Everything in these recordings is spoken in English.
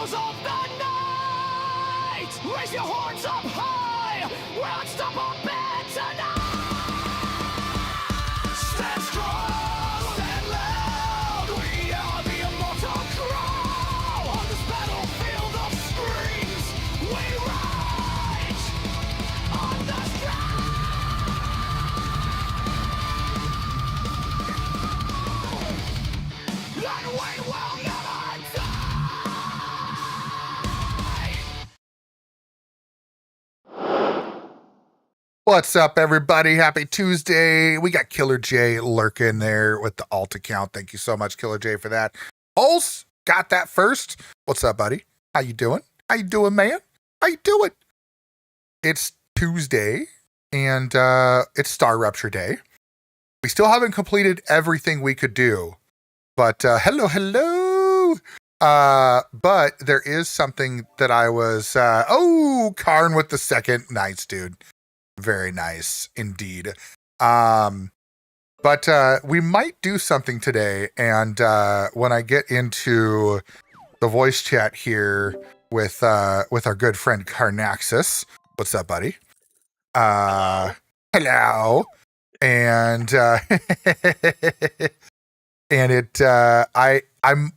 echoes of the night. Raise your horns up high. We're unstoppable tonight. Stand strong, stand loud. We are the immortal crow. On this battlefield of screams, we ride on the strike. And we will never die. What's up, everybody? Happy Tuesday. We got Killer J lurking there with the alt account. Thank you so much, Killer J, for that. Pulse got that first. What's up, buddy? How you doing? How you doing, man? How you doing? It's Tuesday, and it's Star Rupture Day. We still haven't completed everything we could do, but hello. But there is something that I was, Karn with the second. Nice, dude. Very nice indeed. But we might do something today, and when I get into the voice chat here with our good friend Carnaxus, what's up, buddy? Hello. And and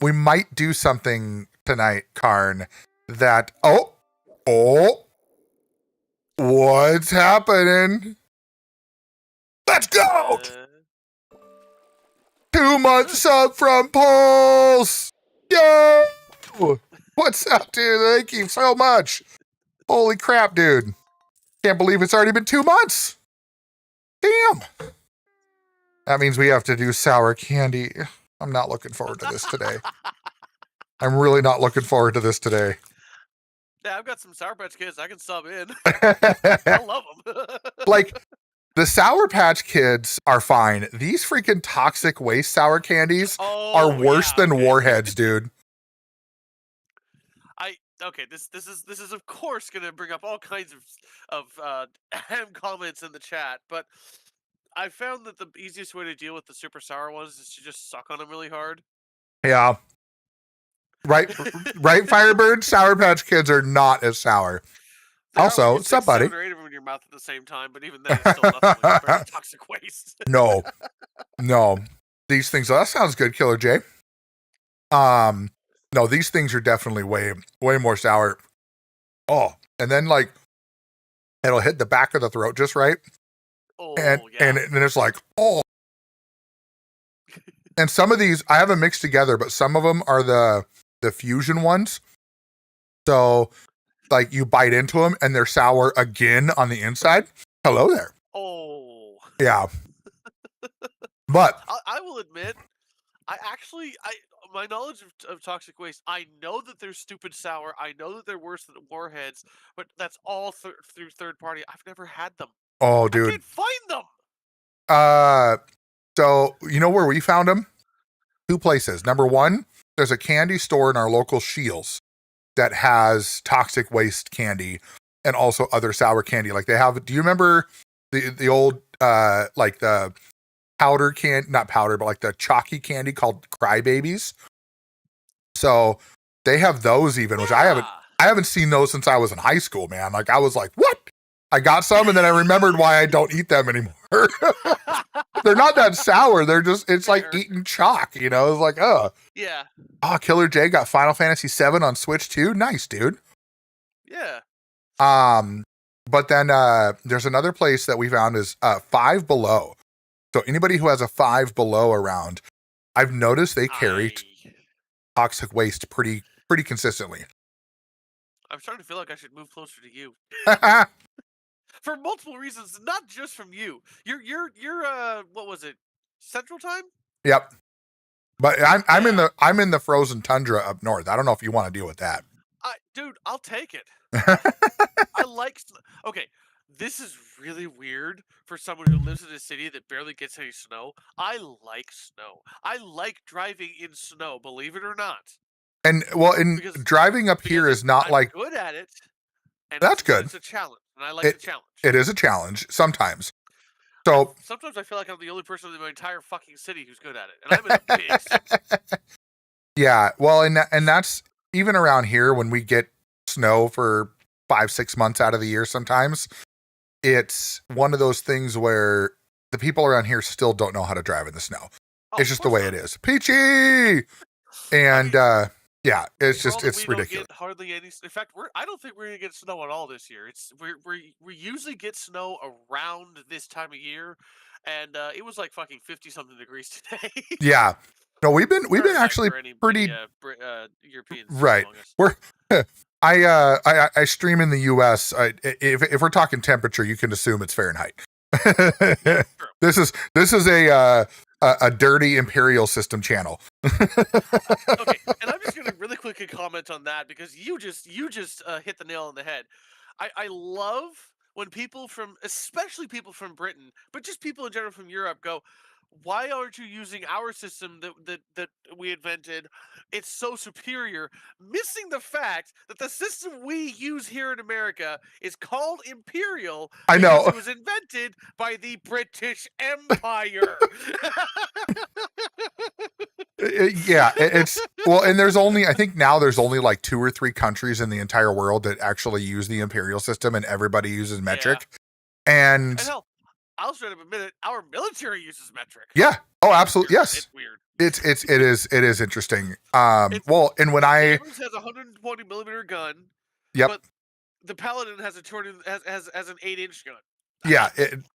we might do something tonight, Karn, that what's happening? Let's go! 2 months up from Pulse! Yo! What's up, dude? Thank you so much. Holy crap, dude. Can't believe it's already been 2 months. Damn. That means we have to do sour candy. I'm not looking forward to this today. I'm really not looking forward to this today. Yeah, I've got some Sour Patch Kids. I can sub in. I love them. Like, the Sour Patch Kids are fine. These freaking toxic waste sour candies are worse than Warheads, dude. Okay, this is of course gonna bring up all kinds of comments in the chat, but I found that the easiest way to deal with the super sour ones is to just suck on them really hard. Yeah. Right, Firebird? Sour Patch Kids are not as sour. Also, what's up, buddy? 7 or 8 of them in your mouth at the same time, but even then, it's still nothing like compared to toxic waste. No. These things, that sounds good, Killer J. No, these things are definitely way more sour. Oh, and then, like, it'll hit the back of the throat just right. Oh, and yeah. then it's like, oh. And some of these, I have them mixed together, but some of them are the fusion ones. So, like, you bite into them and they're sour again on the inside. Hello there. Oh. Yeah. But I will admit, my knowledge of toxic waste, I know that they're stupid sour. I know that they're worse than Warheads, but that's all through third party. I've never had them. Oh, dude. I can't find them. So you know where we found them? 2 places. Number 1, there's a candy store in our local Shields that has toxic waste candy and also other sour candy. Like they have, do you remember the old, like the powder not powder, but like the chalky candy called Crybabies? So they have those even, which I haven't seen those since I was in high school, man. Like I was like, what? I got some and then I remembered why I don't eat them anymore. They're not that sour. They're just, it's like eating chalk, you know? It's like, Yeah. Oh, Killer J got Final Fantasy VII on Switch too. Nice, dude. Yeah. But then there's another place that we found is Five Below. So anybody who has a Five Below around, I've noticed they carry toxic waste pretty consistently. I'm starting to feel like I should move closer to you. For multiple reasons, not just from you. You're what was it? Central Time? Yep. But I'm in the frozen tundra up north. I don't know if you want to deal with that. Dude, I'll take it. Okay, this is really weird for someone who lives in a city that barely gets any snow. I like snow. I like driving in snow, believe it or not. And well, driving up here is not I'm like good at it. And that's good. It's a challenge, and I like the challenge. It is a challenge sometimes. So sometimes I feel like I'm the only person in my entire fucking city who's good at it, and I'm in a big city. Yeah, well, and that's even around here when we get snow for 5-6 months out of the year, sometimes it's one of those things where the people around here still don't know how to drive in the snow. Oh, It's of just the course way not. it is. Peachy. And yeah, it's For all just that it's we don't ridiculous. get hardly any. In fact, I don't think we're gonna get snow at all this year. We usually get snow around this time of year, and it was like fucking 50 something degrees today. Yeah. No, we've been Fahrenheit actually for any pretty Europeans right. among us. We're I stream in the US. If we're talking temperature, you can assume it's Fahrenheit. True. This is a dirty imperial system channel. Okay, and I'm just gonna really quickly comment on that because you just hit the nail on the head. I love when people from, especially people from Britain, but just people in general from Europe go, why aren't you using our system that we invented? It's so superior. Missing the fact that the system we use here in America is called Imperial I because know. it was invented by the British Empire. Yeah, it's well, and I think now there's only like 2 or 3 countries in the entire world that actually use the imperial system, and everybody uses metric. And And hell, I'll straight up admit it, our military uses metric. yeah, oh, absolutely, yes, It's weird. it is interesting. It's- Well, and when the I Abrams has a 120 millimeter gun, yep, but the Paladin has a has an 8-inch gun. yeah,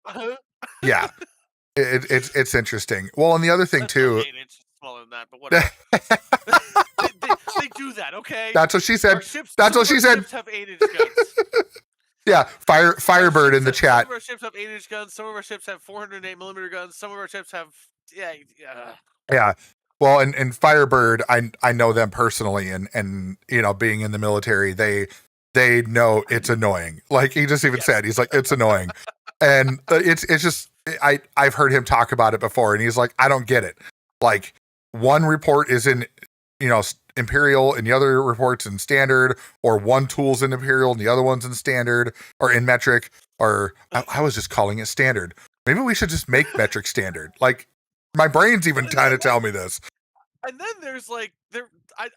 Uh-huh. yeah, it's interesting. Well, and the other thing That's too, not 8 inches smaller than that, but whatever. they do that, okay? that's what she said. Our ships, That's some what of our she said. Ships have 8-inch guns. Yeah, Firebird in the chat. Some of our ships have 8-inch guns. Some of our ships have 408 millimeter guns. Some of our ships have Yeah. Well, and Firebird, I know them personally, and you know, being in the military, they know it's annoying. Like he just even said, he's like, it's annoying, and it's just I've heard him talk about it before, and he's like, I don't get it. Like one report is in, you know, Imperial, and the other report's in standard, or one tool's in Imperial and the other one's in standard or in metric, or I was just calling it standard. Maybe we should just make metric standard. Like my brain's even trying to tell me this. And then there's like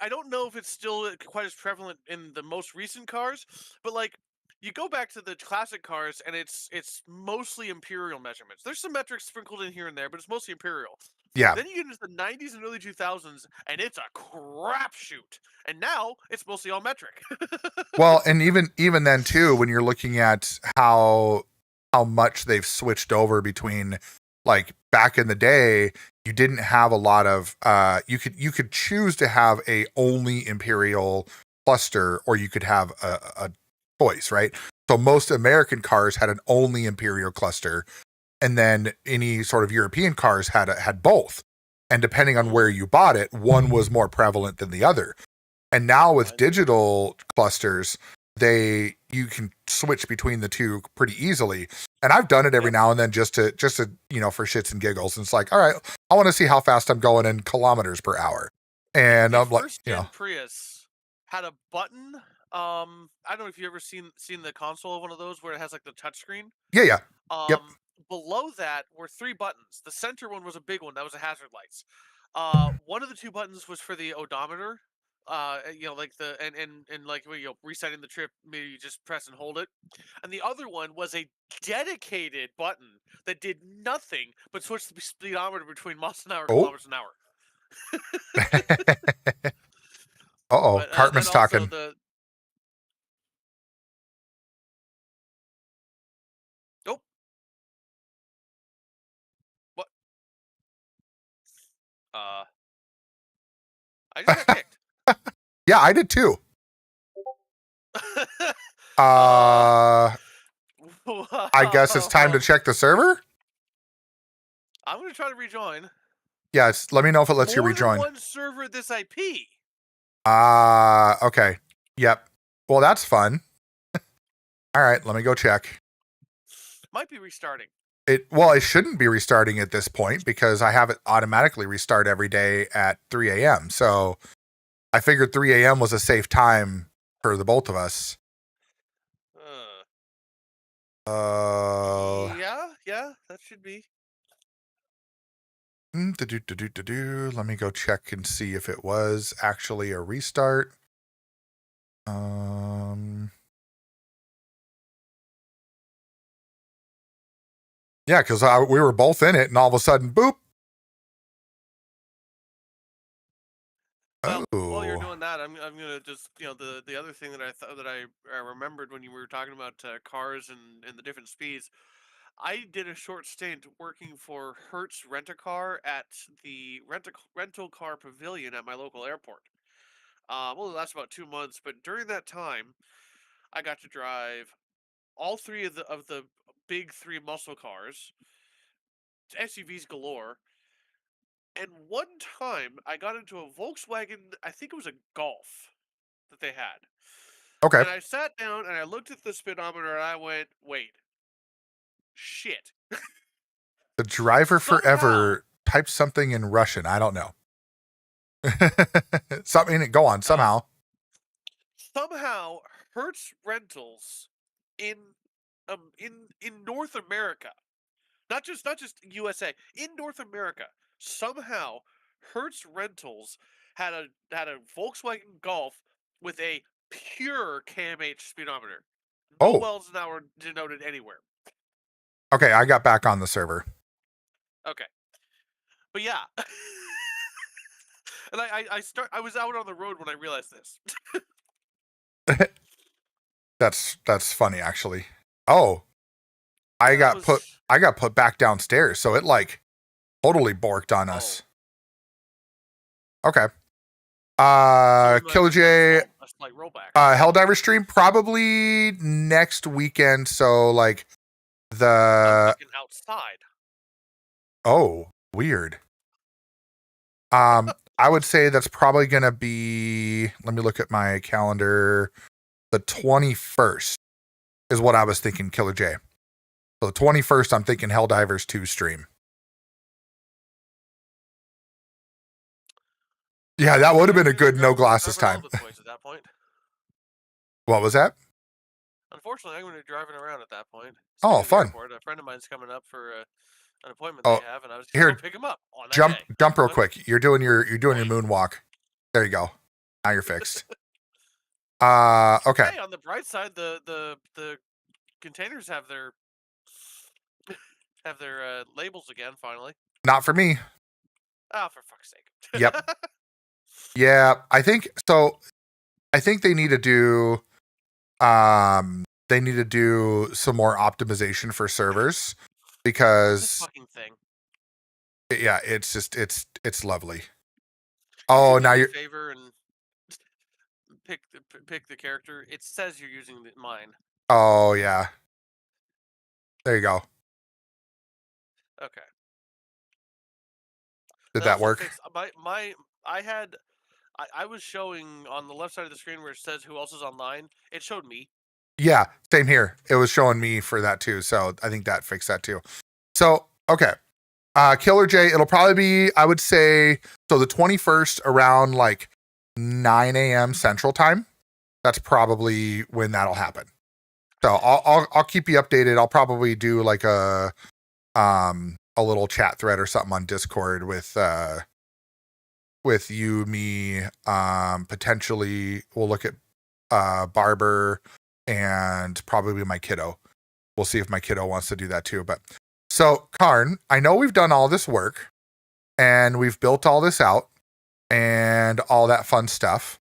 I don't know if it's still quite as prevalent in the most recent cars, but like you go back to the classic cars and it's mostly imperial measurements. There's some metrics sprinkled in here and there, but it's mostly imperial. Yeah. Then you get into the 90s and early 2000s and it's a crapshoot. And now it's mostly all metric. Well, and even then too, when you're looking at how much they've switched over between, like back in the day, you didn't have a lot of you could choose to have a only imperial cluster, or you could have a choice, right? So most American cars had an only imperial cluster, and then any sort of European cars had both. And depending on where you bought it, one was more prevalent than the other. And now with digital clusters, you can switch between the two pretty easily. And I've done it every now and then just to you know, for shits and giggles. And it's like, all right, I want to see how fast I'm going in kilometers per hour. And The I'm like, first you gen know, Prius had a button. I don't know if you ever seen the console of one of those where it has like the touchscreen. yeah. Yep. Below that were 3 buttons. The center one was a big one. That was a hazard lights. One of the 2 buttons was for the odometer. You know, like and like, you know, resetting the trip, maybe you just press and hold it. And the other one was a dedicated button that did nothing but switch the speedometer between miles an hour and kilometers an hour. Uh-oh, But, Cartman's then also talking. Nope. What? I just got kicked. Yeah, I did too. I guess it's time to check the server. I'm gonna try to rejoin. Yes, let me know if it lets you More rejoin. than one server this IP. Okay. Yep. Well, that's fun. All right, let me go check. Might be restarting. It shouldn't be restarting at this point because I have it automatically restart every day at 3 a.m. So I figured 3 a.m. was a safe time for the both of us. Yeah, that should be. Let me go check and see if it was actually a restart. Yeah, because we were both in it, and all of a sudden, boop. Well, while you're Oh, doing that, I'm gonna just the other thing that I thought that I remembered when you were talking about cars and the different speeds. I did a short stint working for Hertz Rent a Car at the rental car pavilion at my local airport. Well, it lasted about 2 months, but during that time, I got to drive all three of the big three muscle cars, SUVs galore. And one time, I got into a Volkswagen. I think it was a Golf that they had. okay. And I sat down and I looked at the speedometer and I went, "Wait, shit!" The driver Somehow, forever typed something in Russian. I don't know. Something. Go on. Somehow. somehow, Hertz Rentals in in North America, not just USA, in North America, somehow Hertz Rentals had a Volkswagen Golf with a pure KMH speedometer. No Oh, miles an hour denoted anywhere. okay. I got back on the server. Okay. But yeah. And I was out on the road when I realized this. That's funny, actually. Oh, I got put back downstairs, so it like totally borked on us. Okay. Killer J, a slight rollback. Helldiver stream probably next weekend. So like I'm the fucking outside. oh weird. I would say that's probably gonna be. Let me look at my calendar. The 21st is what I was thinking. Killer J. So the 21st, I'm thinking Helldivers 2 stream. Yeah, that would have been a good no glasses time. At that point. What was that? Unfortunately, I'm going to be driving around at that point. Oh, fun. A friend of mine's coming up for an appointment Oh, they have, and I was going to pick him up on that jump, day. jump real quick. You're doing your moonwalk. There you go. Now you're fixed. Okay. Hey, on the bright side, the containers have their labels again finally. Not for me. Oh, for fuck's sake. Yep. Yeah, I think so. I think they need to do some more optimization for servers because this fucking thing. Yeah, it's just it's lovely. Oh, now you're favor and pick the character. It says you're using mine. Oh yeah. There you go. Okay. Did that work? I was showing on the left side of the screen where it says who else is online. It showed me. Yeah, same here. It was showing me for that too. So I think that fixed that too. So, okay. Killer J, it'll probably be, I would say, so the 21st around like 9 a.m. Central Time. That's probably when that'll happen. So I'll keep you updated. I'll probably do like a little chat thread or something on Discord with you, me, potentially we'll look at Barber and probably my kiddo. We'll see if my kiddo wants to do that too. But so Karn, I know we've done all this work and we've built all this out and all that fun stuff.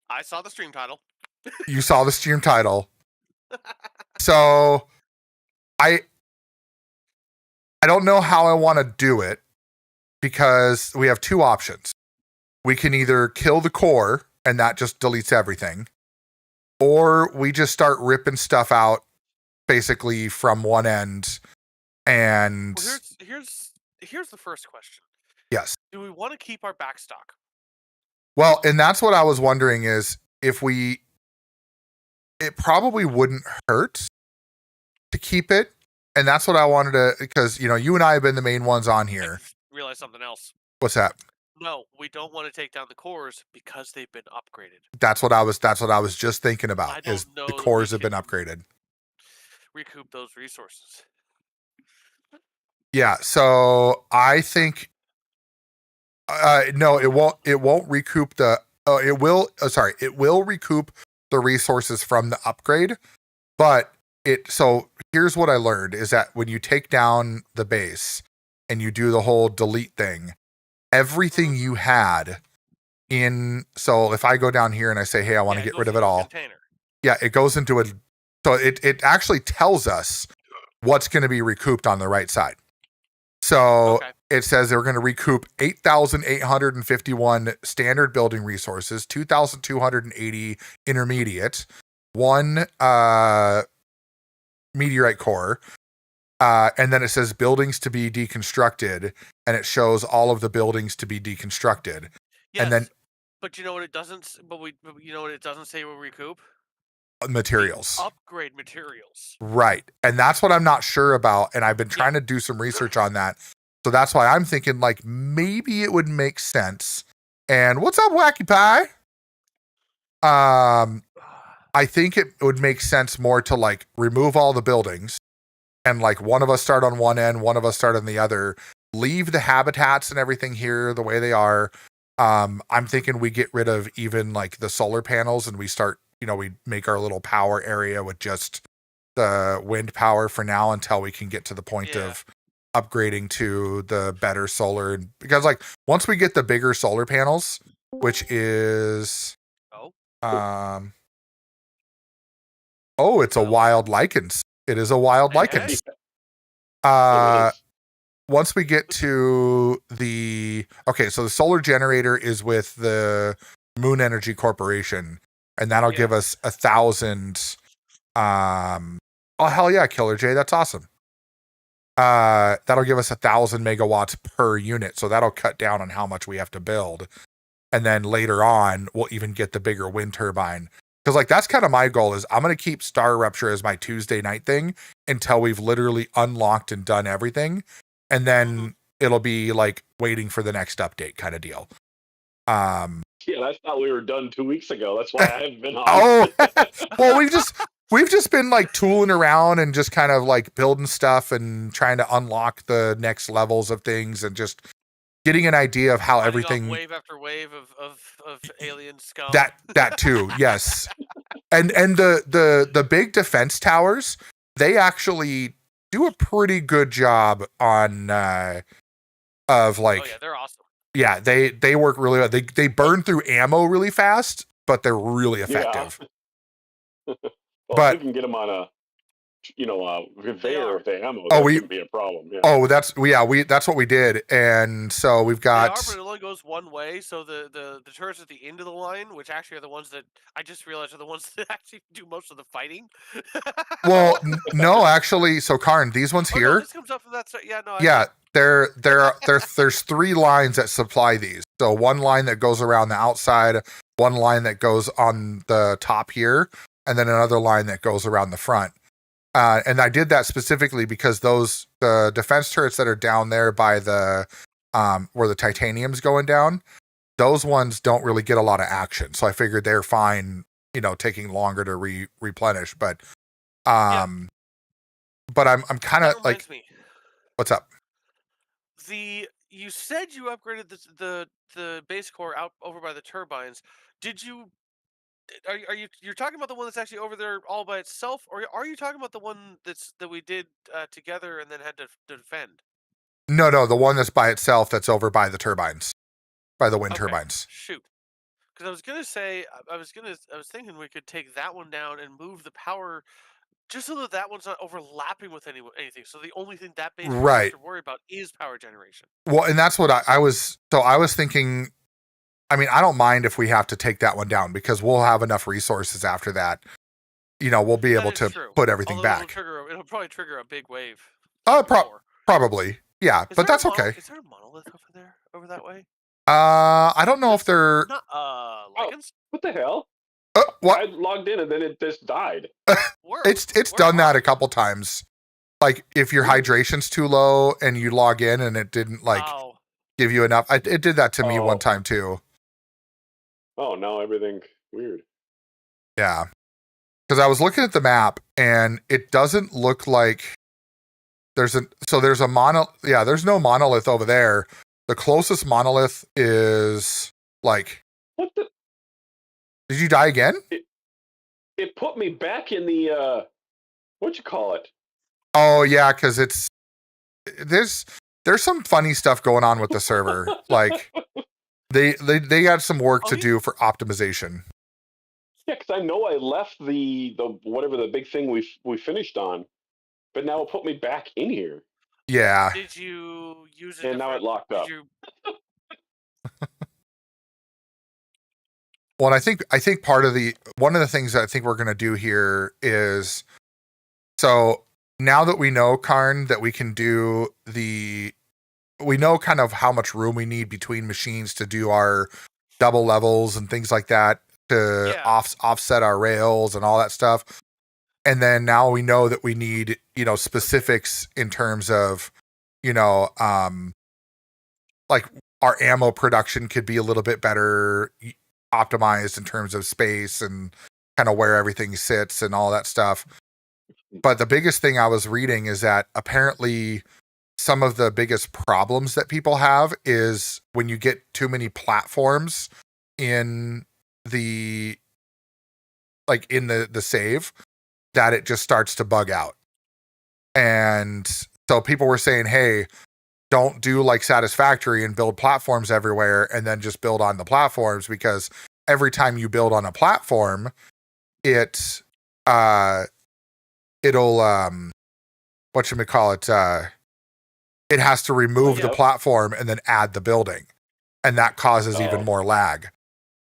I saw the stream title. You saw the stream title. So I don't know how I want to do it because we have two options. We can either kill the core and that just deletes everything, or we just start ripping stuff out basically from one end. And well, here's the first question. Yes. Do we want to keep our backstock? Well, and that's what I was wondering is if it probably wouldn't hurt to keep it. And that's what I wanted to, because, you and I have been the main ones on here. I realized something else. What's that? No, we don't want to take down the cores because they've been upgraded. That's what I was just thinking about is the cores have been upgraded. Recoup those resources. Yeah. So I think, no, it won't recoup the it will. Sorry, it will recoup the resources from the upgrade, but so here's what I learned is that when you take down the base and you do the whole delete thing, everything you had so if I go down here and I say, hey, I want to get rid of it all. Container. Yeah, it goes into it. So it actually tells us what's going to be recouped on the right side. So it says they're going to recoup 8,851 standard building resources, 2,280 intermediate, 1 meteorite core, and then it says buildings to be deconstructed, and it shows all of the buildings to be deconstructed. Yes, and then but you know what it doesn't. You know what it doesn't say we recoup materials, upgrade materials. Right, and that's what I'm not sure about, and I've been trying to do some research on that. So that's why I'm thinking like maybe it would make sense. And what's up, Wacky Pie? I think it would make sense more to like remove all the buildings and like one of us start on one end, one of us start on the other, leave the habitats and everything here the way they are. I'm thinking we get rid of even like the solar panels and we start, we make our little power area with just the wind power for now until we can get to the point of upgrading to the better solar. Because like once we get the bigger solar panels, which is it's a wild lichens. It is a wild lichens. Once we get to so the solar generator is with the Moon Energy Corporation, and that'll give us 1,000. Oh hell yeah, Killer J, that's awesome. That'll give us 1,000 megawatts per unit, so that'll cut down on how much we have to build. And then later on, we'll even get the bigger wind turbine. Because like that's kind of my goal is I'm gonna keep Star Rupture as my Tuesday night thing until we've literally unlocked and done everything. And then it'll be like waiting for the next update kind of deal. Yeah, I thought we were done 2 weeks ago. That's why I haven't been on. Well, we've just been like tooling around and just kind of like building stuff and trying to unlock the next levels of things and just getting an idea of how everything wave after wave of alien scum. That too, yes. And the big defense towers, they actually do a pretty good job on of like they're awesome. Yeah, they work really well. They burn through ammo really fast, but they're really effective. Well, but we can get them on a conveyor with the ammo. That wouldn't be a problem. Yeah. Oh, that's what we did, and so we've got. But it only goes one way. So the turrets at the end of the line, which actually are the ones that I just realized are the ones that actually do most of the fighting. Well, no, actually, so Karn, these ones here. No, this comes up from that side. Yeah, no. There's 3 lines that supply these. So one line that goes around the outside, one line that goes on the top here, and then another line that goes around the front. And I did that specifically because the defense turrets that are down there by the where the titanium's going down, those ones don't really get a lot of action. So I figured they're fine, taking longer to replenish. But but I'm kind of like, what's up? You said you upgraded the base core out over by the turbines. Did you? You're talking about the one that's actually over there all by itself, or are you talking about the one that we did together and then had to defend? No, the one that's by itself that's over by the turbines, by the wind turbines. Shoot, because I was gonna say I was thinking we could take that one down and move the power. Just so that one's not overlapping with anything. So the only thing that base has to worry about is power generation. Well, and that's what I was thinking. I mean, I don't mind if we have to take that one down because we'll have enough resources after that. We'll be able to put everything back. It'll probably trigger a big wave. Probably. Yeah, but that's okay. Is there a monolith over that way? I don't know if they're not lichens. What the hell? What? I logged in and then it just died. It's done that a couple times. Like if your hydration's too low and you log in and it didn't give you enough. It did that to me one time too. Oh, now everything weird. Yeah. Because I was looking at the map and it doesn't look like there's no monolith over there. The closest monolith is like what the Did you die again? It put me back in the what you call it? Oh yeah, because there's some funny stuff going on with the server. Like they got some work to do for optimization. Yeah, because I know I left the whatever the big thing we finished on, but now it put me back in here. Yeah. Did you use it? And now it locked up. Well, I think one of the things that I think we're going to do here is, so now that we know, Karn, that we can do we know kind of how much room we need between machines to do our double levels and things like that to offset our rails and all that stuff. And then now we know that we need, specifics in terms of, like our ammo production could be a little bit better optimized in terms of space and kind of where everything sits and all that stuff. But the biggest thing I was reading is that apparently some of the biggest problems that people have is when you get too many platforms in the save, that it just starts to bug out. And so people were saying, hey, don't do like Satisfactory and build platforms everywhere and then just build on the platforms, because every time you build on a platform, it'll it has to remove the platform and then add the building, and that causes even more lag.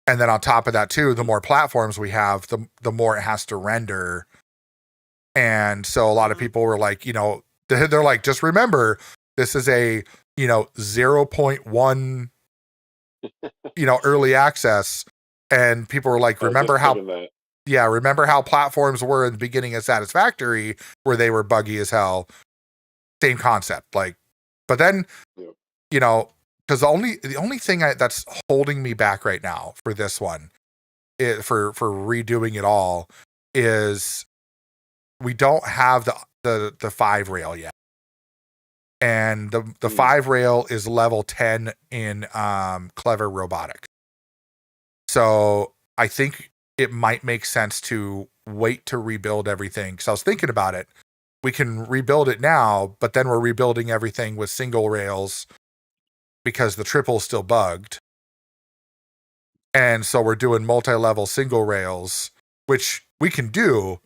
And then on top of that too, the more platforms we have, the more it has to render. And so a lot of people were like, they're like, just remember, this is a 0.1 early access. And people were like, remember how platforms were in the beginning of Satisfactory, where they were buggy as hell. Same concept. Like, but then, because the only thing that's holding me back right now for this one, for redoing it all, is we don't have the 5 rail yet. And the 5 rail is level 10 in Clever Robotics. So I think it might make sense to wait to rebuild everything. Because I was thinking about it. We can rebuild it now, but then we're rebuilding everything with single rails because the triple is still bugged. And so we're doing multi-level single rails, which we can do,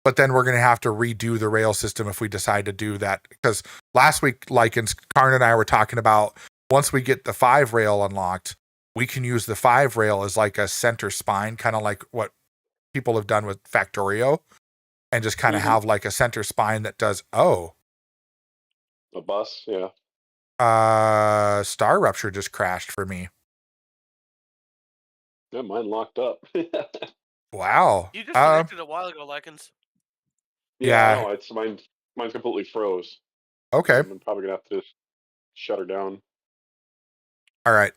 but then we're going to have to redo the rail system if we decide to do that. Because last week, Karn and I were talking about, once we get the 5 rail unlocked, we can use the 5 rail as like a center spine, kind of like what people have done with Factorio, and just kind of have like a center spine that does, a bus, yeah. Star Rupture just crashed for me. Yeah, mine locked up. Wow. You disconnected a while ago, Lycans. Yeah. No, it's mine's completely froze. Okay. I'm probably gonna have to shut her down. All right.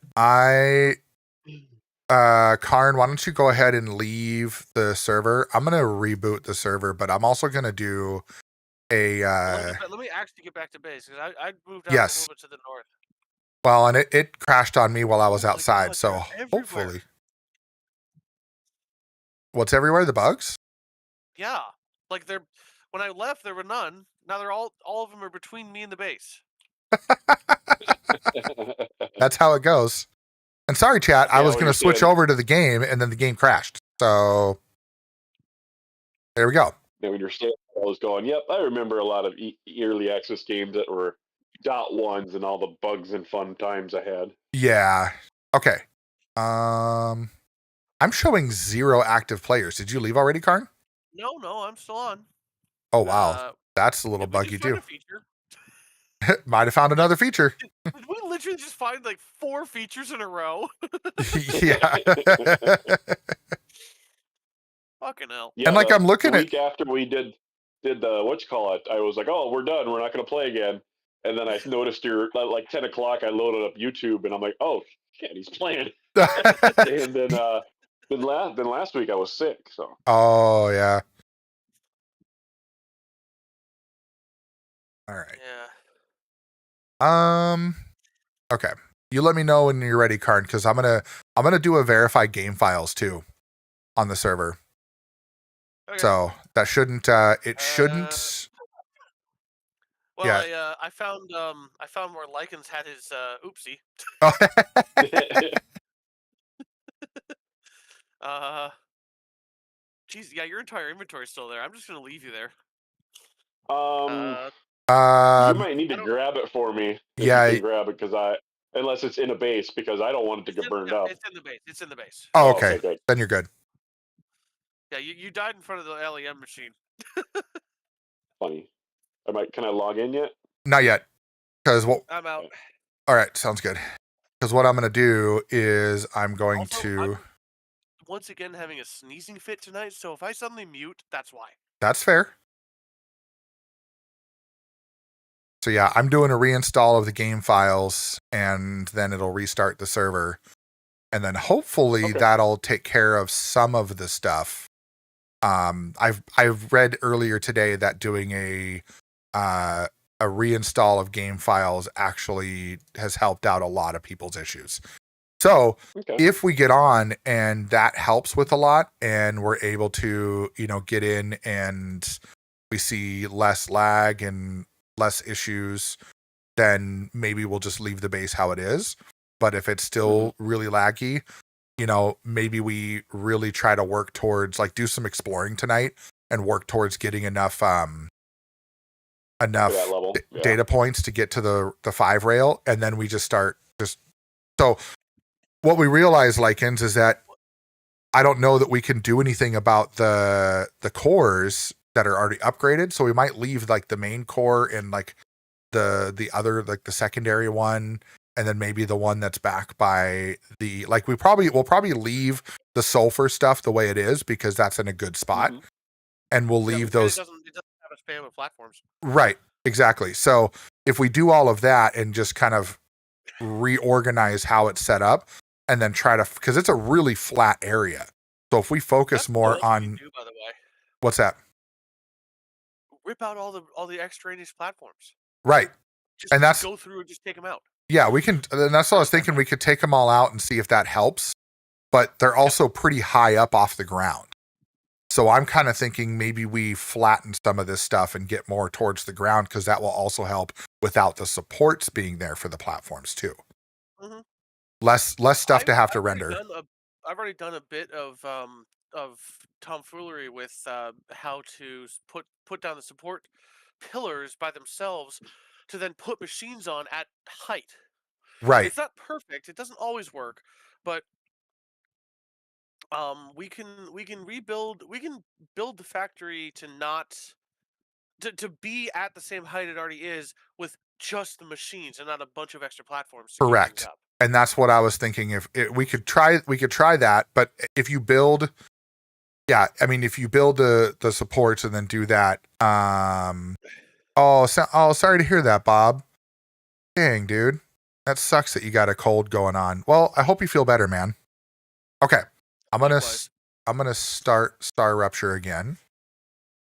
Karn, why don't you go ahead and leave the server? I'm gonna reboot the server, but I'm also gonna do a. Let me actually get back to base, because I moved out a little bit to the north. Well, and it crashed on me while I was outside, so hopefully. What's everywhere? The bugs? Yeah, like when I left, there were none. Now they're all of them are between me and the base. That's how it goes. And sorry, chat, I was going to switch over to the game, and then the game crashed. So there we go. Yeah, when you're saying, I was going, yep, I remember a lot of early access games that were .1s and all the bugs and fun times I had. Yeah. Okay. I'm showing 0 active players. Did you leave already, Karn? No, I'm still on. Oh, wow. That's a little buggy, too. Feature? Might have found another feature. Did we literally just find like 4 features in a row? Yeah. Fucking hell. Yeah, and I'm looking at... The week after we did the, I was like, oh, we're done. We're not going to play again. And then I noticed like 10 o'clock, I loaded up YouTube, and I'm like, oh, shit, he's playing. And then last week I was sick, so. Oh, yeah. All right. Yeah. Okay. You let me know when you're ready, Karn, because I'm gonna do a verified game files too. on the server. Okay. So that shouldn't it shouldn't Well, yeah. I found where Lycans had his oopsie. Geez, yeah, your entire inventory is still there. I'm just gonna leave you there. You um might need to grab it for me if yeah. you can grab it, unless it's in a base, because I don't want it to get burned up. It's in the base. It's in the base. Oh, Oh, okay. okay, good. Then you're good. Yeah, you died in front of the LEM machine. Funny. Can I log in yet? Not yet. Because what I'm out. all right, sounds good. Because what I'm gonna do is I'm going Also, to I'm once again having a sneezing fit tonight, so if I suddenly mute, that's why. That's fair. So yeah, I'm doing a reinstall of the game files and then it'll restart the server. And then hopefully Okay. that'll take care of some of the stuff. I've read earlier today that doing a reinstall of game files actually has helped out a lot of people's issues. So Okay. if we get on and that helps with a lot and we're able to, get in and we see less lag and less issues, then maybe we'll just leave the base how it is. But if it's still really laggy, maybe we really try to work towards do some exploring tonight and work towards getting enough To that level. Yeah. data points to get to the 5 rail, and then we just start so what we realize, Lycans, is that I don't know that we can do anything about the cores that are already upgraded, so we might leave the main core and the other the secondary one, and then maybe the one that's back by the we'll probably leave the sulfur stuff the way it is because that's in a good spot. Mhm. And we'll leave those It doesn't have a spam of platforms. right, exactly. So if we do all of that and just kind of reorganize how it's set up and then try to, because it's a really flat area. So if we focus That's more what else you on do, by the way. what's that? Rip out all the extraneous platforms. Right. Just And that's go through and just take them out. yeah, we can, and that's what I was thinking. We could take them all out and see if that helps, but they're also pretty high up off the ground. So I'm kind of thinking maybe we flatten some of this stuff and get more towards the ground because that will also help without the supports being there for the platforms too. Mhm. Less stuff to have to render. I've already done a bit of tomfoolery with how to put down the support pillars by themselves to then put machines on at height. Right. It's not perfect. It doesn't always work, but we can build the factory to not to be at the same height it already is with just the machines and not a bunch of extra platforms to keep Correct. things up. And that's what I was thinking. If we could try that, but if you build, if you build the supports and then do that, sorry to hear that, Bob. Dang, dude, that sucks that you got a cold going on. Well, I hope you feel better, man. Okay, I'm gonna start Star Rupture again,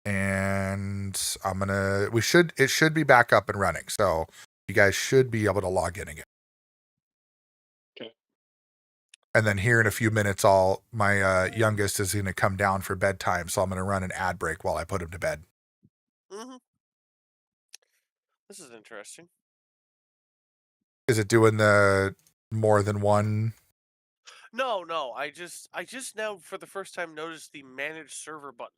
and it should be back up and running. So you guys should be able to log in again. And then here in a few minutes, my youngest is going to come down for bedtime, so I'm going to run an ad break while I put him to bed. Mm-hmm. This is interesting. Is it doing the more than one? No. I just now for the first time noticed the manage server button.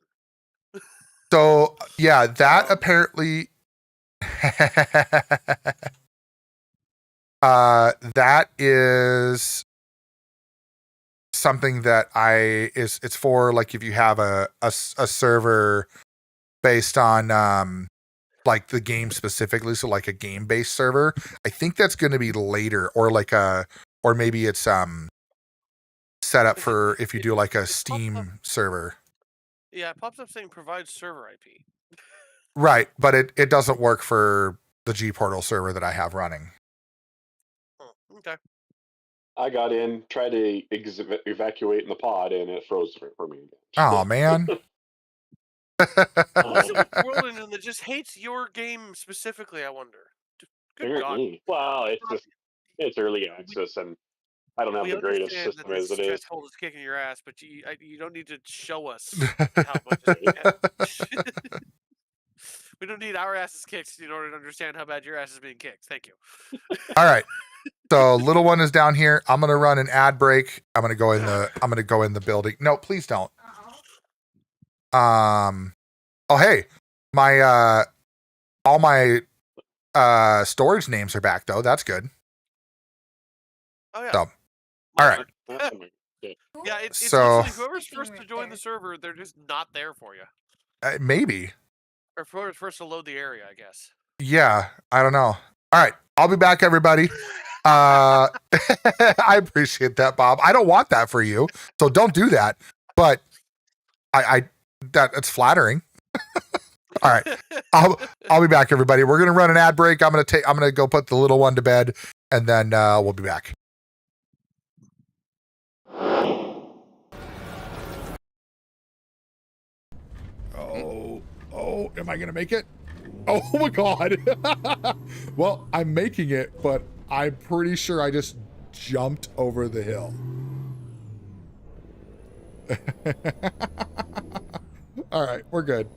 So yeah, that apparently. That is something that it's for if you have a server based on the game specifically, so a game based server. I think that's going to be later, or or maybe it's set up for if you do a Steam server. Yeah, it pops up saying provide server IP. Right, but it doesn't work for the G Portal server that I have running. Okay. I got in, tried to evacuate in the pod, and it froze for me. Oh man. What is it with the world engine that just hates your game specifically? I wonder. Good God. Well, it's early access, and I don't have We the greatest understand system that as this it is. threshold is kicking your ass, but you don't need to show us how much it's We don't need our asses kicked in order to understand how bad your ass is being kicked. Thank you. All right. So little one is down here. I'm gonna run an ad break. I'm gonna go in the building. No, please don't. Oh hey, my all my storage names are back though. That's good. Oh yeah. So, all right. That's my- Yeah, it's So- literally whoever's first to join the server, they're just not there for you. Maybe. Or whoever's first to load the area, I guess. Yeah, I don't know. All right, I'll be back, everybody. I appreciate that, Bob. I don't want that for you, so don't do that. But it's flattering. All right, I'll be back, everybody. We're gonna run an ad break. I'm gonna go put the little one to bed, and then we'll be back. Oh, am I gonna make it? Oh my god. Well, I'm making it, but I'm pretty sure I just jumped over the hill. All right, we're good.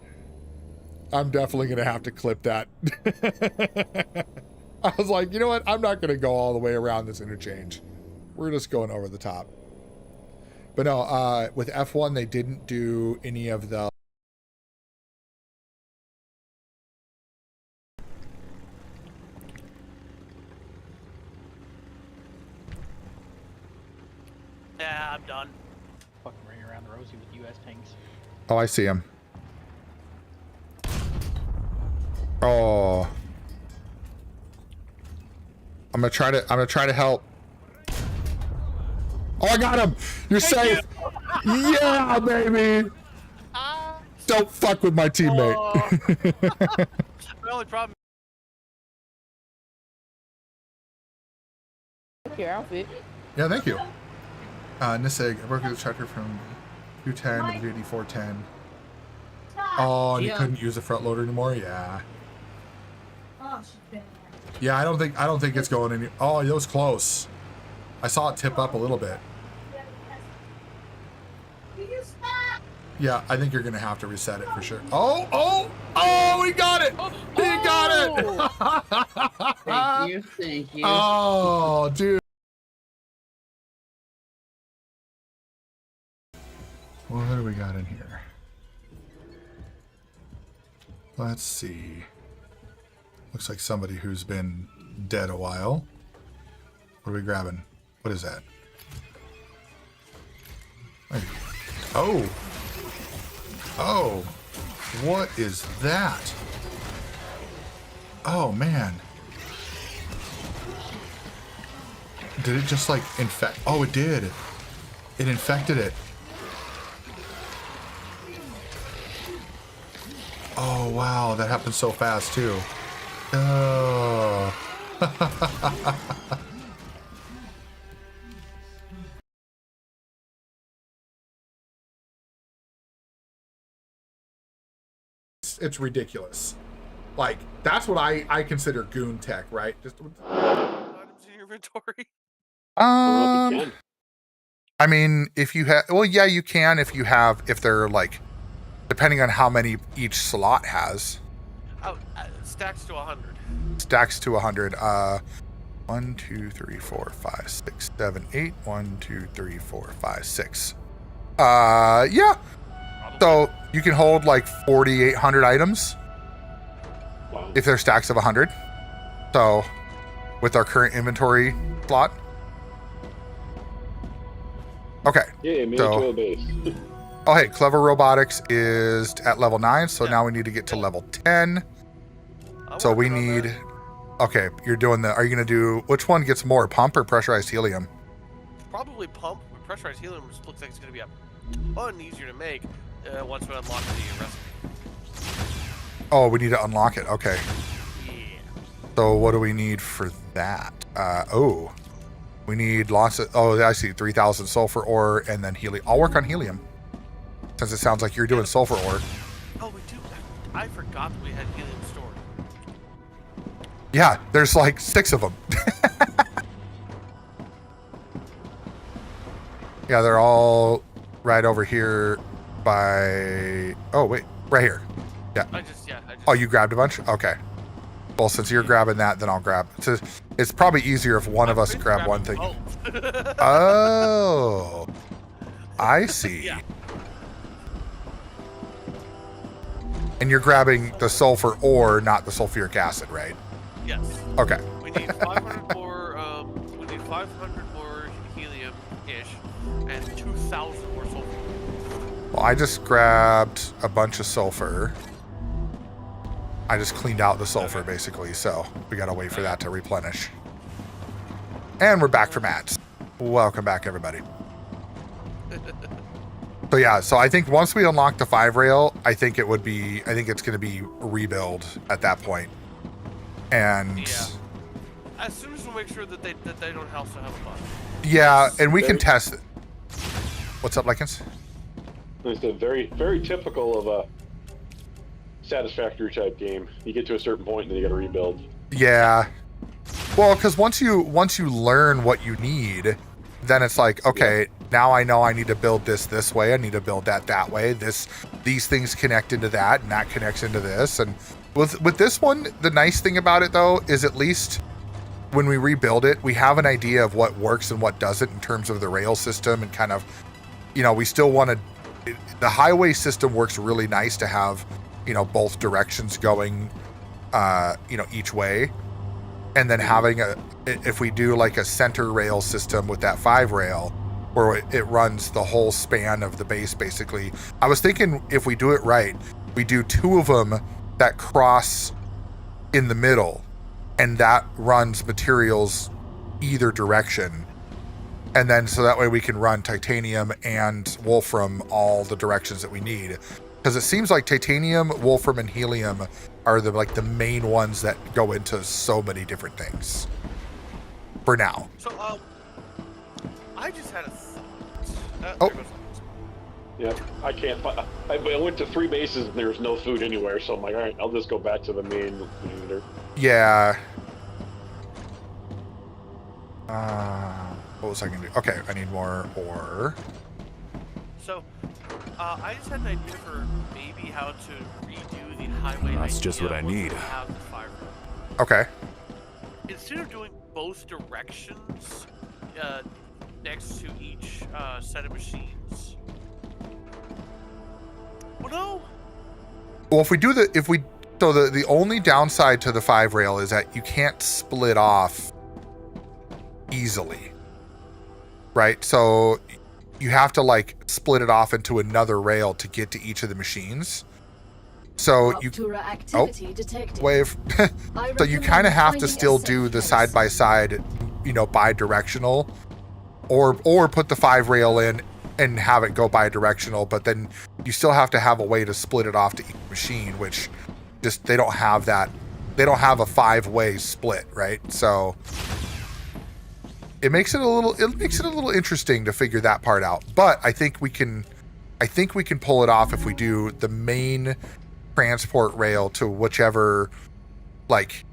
I'm definitely gonna have to clip that. I was like, you know what? I'm not gonna go all the way around this interchange. We're just going over the top. But no, with F1, they didn't do any of the Yeah, I'm done. Fucking running around the Rosie with U.S. tanks. Oh, I see him. Oh. I'm gonna try to help. Oh, I got him! You're safe! Yeah, baby! Don't fuck with my teammate. The only problem. Your outfit. Yeah, thank you. Nisig, I worked with the tractor from Q10 to the VD410. Oh, and you couldn't use the front loader anymore? Yeah. Yeah, I don't think it's going any. Oh, it was close. I saw it tip up a little bit. Yeah, I think you're gonna have to reset it for sure. Oh, he got it! He got it! Thank you. Oh, dude. What do we got in here? Let's see. Looks like somebody who's been dead a while. What are we grabbing? What is that? Oh. Oh. What is that? Oh, man. Did it just like infect? Oh, it did. It infected it. Oh, wow. That happened so fast, too. Oh. It's ridiculous. Like, that's what I consider goon tech, right? Just Items in your inventory. Well, you can. I mean, if you have, well, yeah, you can if they're like, depending on how many each slot has. Oh, stacks to 100. Stacks to 100. 1, 2, 3, 4, 5, 6, 7, 8. 1, 2, 3, 4, 5, 6. Yeah. So you can hold like 4,800 items Wow. if they're stacks of 100. So with our current inventory slot. Okay. Yeah, made So- to a base. Oh, hey, Clever Robotics is at level 9, so now we need to get to level 10. I'm So we working on need. that. Okay, are you gonna do which one gets more, pump or pressurized helium? Probably pump. But pressurized helium just looks like it's going to be a ton easier to make once we unlock the recipe. Oh, we need to unlock it. Okay. Yeah. So what do we need for that? We need lots of. Oh, I see. 3,000 sulfur ore and then helium. I'll work on helium, since it sounds like you're doing sulfur ore. Oh, we do. I forgot that we had helium stored. Yeah, there's like 6 of them. Yeah, they're all right over here by... Oh, wait. Right here. I just Oh, you grabbed a bunch? Okay. Well, since you're grabbing that, then I'll grab... It's probably easier if one of us been grab one thing. grabbing both. Oh. I see. Yeah. And you're grabbing the sulfur ore, not the sulfuric acid, right? Yes. Okay. We need 500 more. We need 500 more helium-ish, and 2,000 more sulfur. Well, I just grabbed a bunch of sulfur. I just cleaned out the sulfur, basically, so we gotta wait for that to replenish. And we're back from ads. Welcome back, everybody. So yeah, so I think once we unlock the 5 rail, I think it's gonna be rebuild at that point. And Yeah. As soon as we make sure that they don't also have a bug. yeah, and we can test it. What's up, Likens? It's a very, very typical of a Satisfactory type game. You get to a certain point and then you got to rebuild. Yeah. Well, because once you learn what you need, then it's like, okay, now I know I need to build this way. I need to build that way. These things connect into that, and that connects into this. And with this one, the nice thing about it though is at least when we rebuild it, we have an idea of what works and what doesn't in terms of the rail system, and kind of, we still want to. The highway system works really nice to have, both directions going, each way. And then having if we do like a center rail system with that 5 rail, where it runs the whole span of the base, basically. I was thinking if we do it right, we do 2 of them that cross in the middle, and that runs materials either direction. And then so that way we can run titanium and wolfram all the directions that we need. Because it seems like titanium, wolfram, and helium are the main ones that go into so many different things. For now. So, I just had a thought. Oh. There goes Yeah, I can't. I went to 3 bases and there was no food anywhere, so I'm like, all right, I'll just go back to the main leader. Yeah. What was I gonna do? Okay, I need more ore. So, I just had an idea for maybe how to redo the highway. That's just idea what I once we need. have the 5 rail. Okay. Instead of doing both directions next to each set of machines. Well, no. Well, the only downside to the 5 rail is that you can't split off easily. Right? So you have to split it off into another rail to get to each of the machines. So detected. wave. So you kind of have to still do the side by side, bi-directional, or put the 5 rail in and have it go bi-directional. But then you still have to have a way to split it off to each machine, which just they don't have that. They don't have a 5-way split, right? So it makes it a little interesting to figure that part out. But I think we can pull it off if we do the main transport rail to whichever, like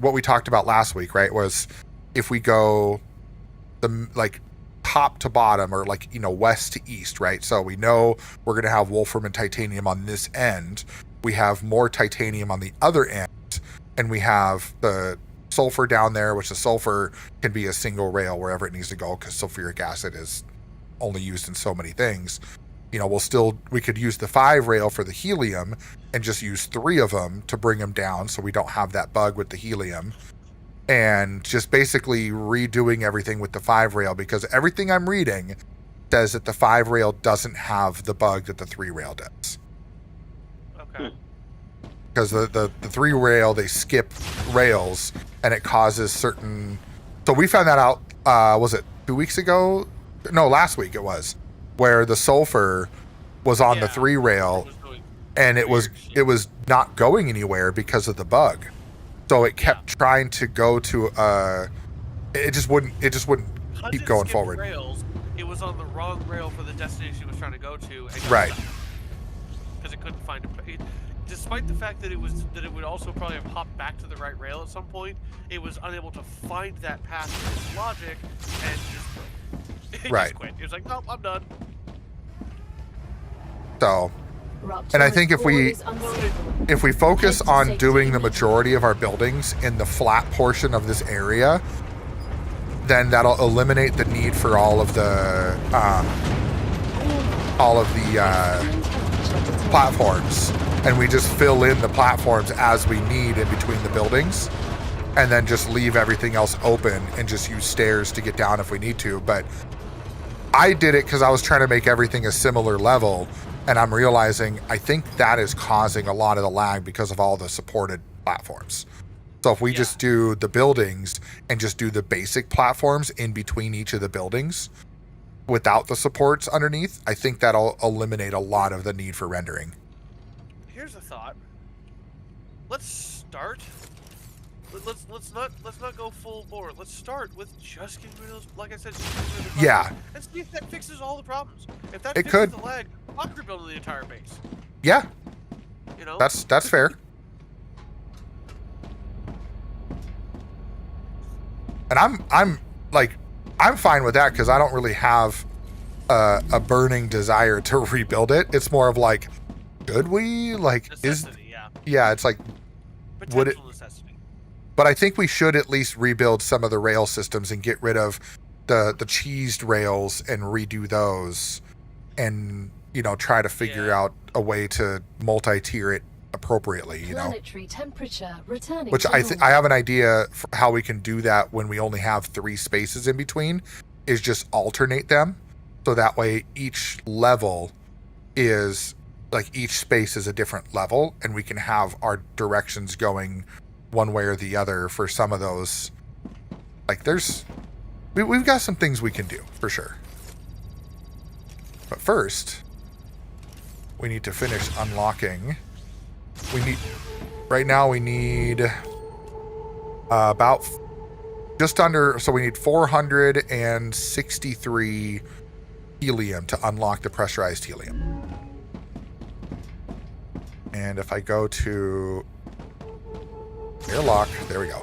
what we talked about last week, right? Was if we go the top to bottom, or west to east, right? So we know we're going to have wolfram and titanium on this end. We have more titanium on the other end, and we have the sulfur down there, which the sulfur can be a single rail wherever it needs to go, because sulfuric acid is only used in so many things. We could use the 5 rail for the helium and just use 3 of them to bring them down, so we don't have that bug with the helium. And just basically redoing everything with the 5 rail, because everything I'm reading says that the 5 rail doesn't have the bug that the 3 rail does. Okay. Because the 3 rail, they skip rails, and it causes certain... So we found that out, was it 2 weeks ago? No, last week it was, where the sulfur was on the 3 rail, and it was not going anywhere because of the bug. So it kept trying to go to it just wouldn't keep going forward. Rails, it was on the wrong rail for the destination it was trying to go to. Right. Because it couldn't find it. Despite the fact that it would also probably have hopped back to the right rail at some point, it was unable to find that path with its logic and just broke. He Right. just quit. He was like, nope, I'm done. So, Rupture and I with think if core we is unstable. if we focus Head to on safety doing the immediately. majority of our buildings in the flat portion of this area, then that'll eliminate the need for all of the platforms, and we just fill in the platforms as we need in between the buildings, and then just leave everything else open and just use stairs to get down if we need to. But I did it because I was trying to make everything a similar level, and I'm realizing I think that is causing a lot of the lag because of all the supported platforms. So if we just do the buildings and just do the basic platforms in between each of the buildings without the supports underneath, I think that'll eliminate a lot of the need for rendering. Here's a thought. Let's start. Let's not go full bore. Let's start with just getting rid of those. Like I said, just getting rid of the Yeah. platforms, and see if that fixes all the problems. If that It fixes could. the lag, fuck rebuilding the entire base. Yeah, You know. that's fair. And I'm fine with that because I don't really have a burning desire to rebuild it. It's more of like, should we? Like, necessity. it's like, would it? Potential necessity. But I think we should at least rebuild some of the rail systems and get rid of the cheesed rails and redo those, and try to figure out a way to multi-tier it appropriately. Planetary temperature returning. Which to I normal. have an idea for how we can do that when we only have 3 spaces in between, is just alternate them, so that way each level is like each space is a different level, and we can have our directions going one way or the other for some of those. Like we've got some things we can do for sure. But first, we need to finish unlocking. Right now we need about just under, so we need 463 helium to unlock the pressurized helium. And if I go to airlock, there we go.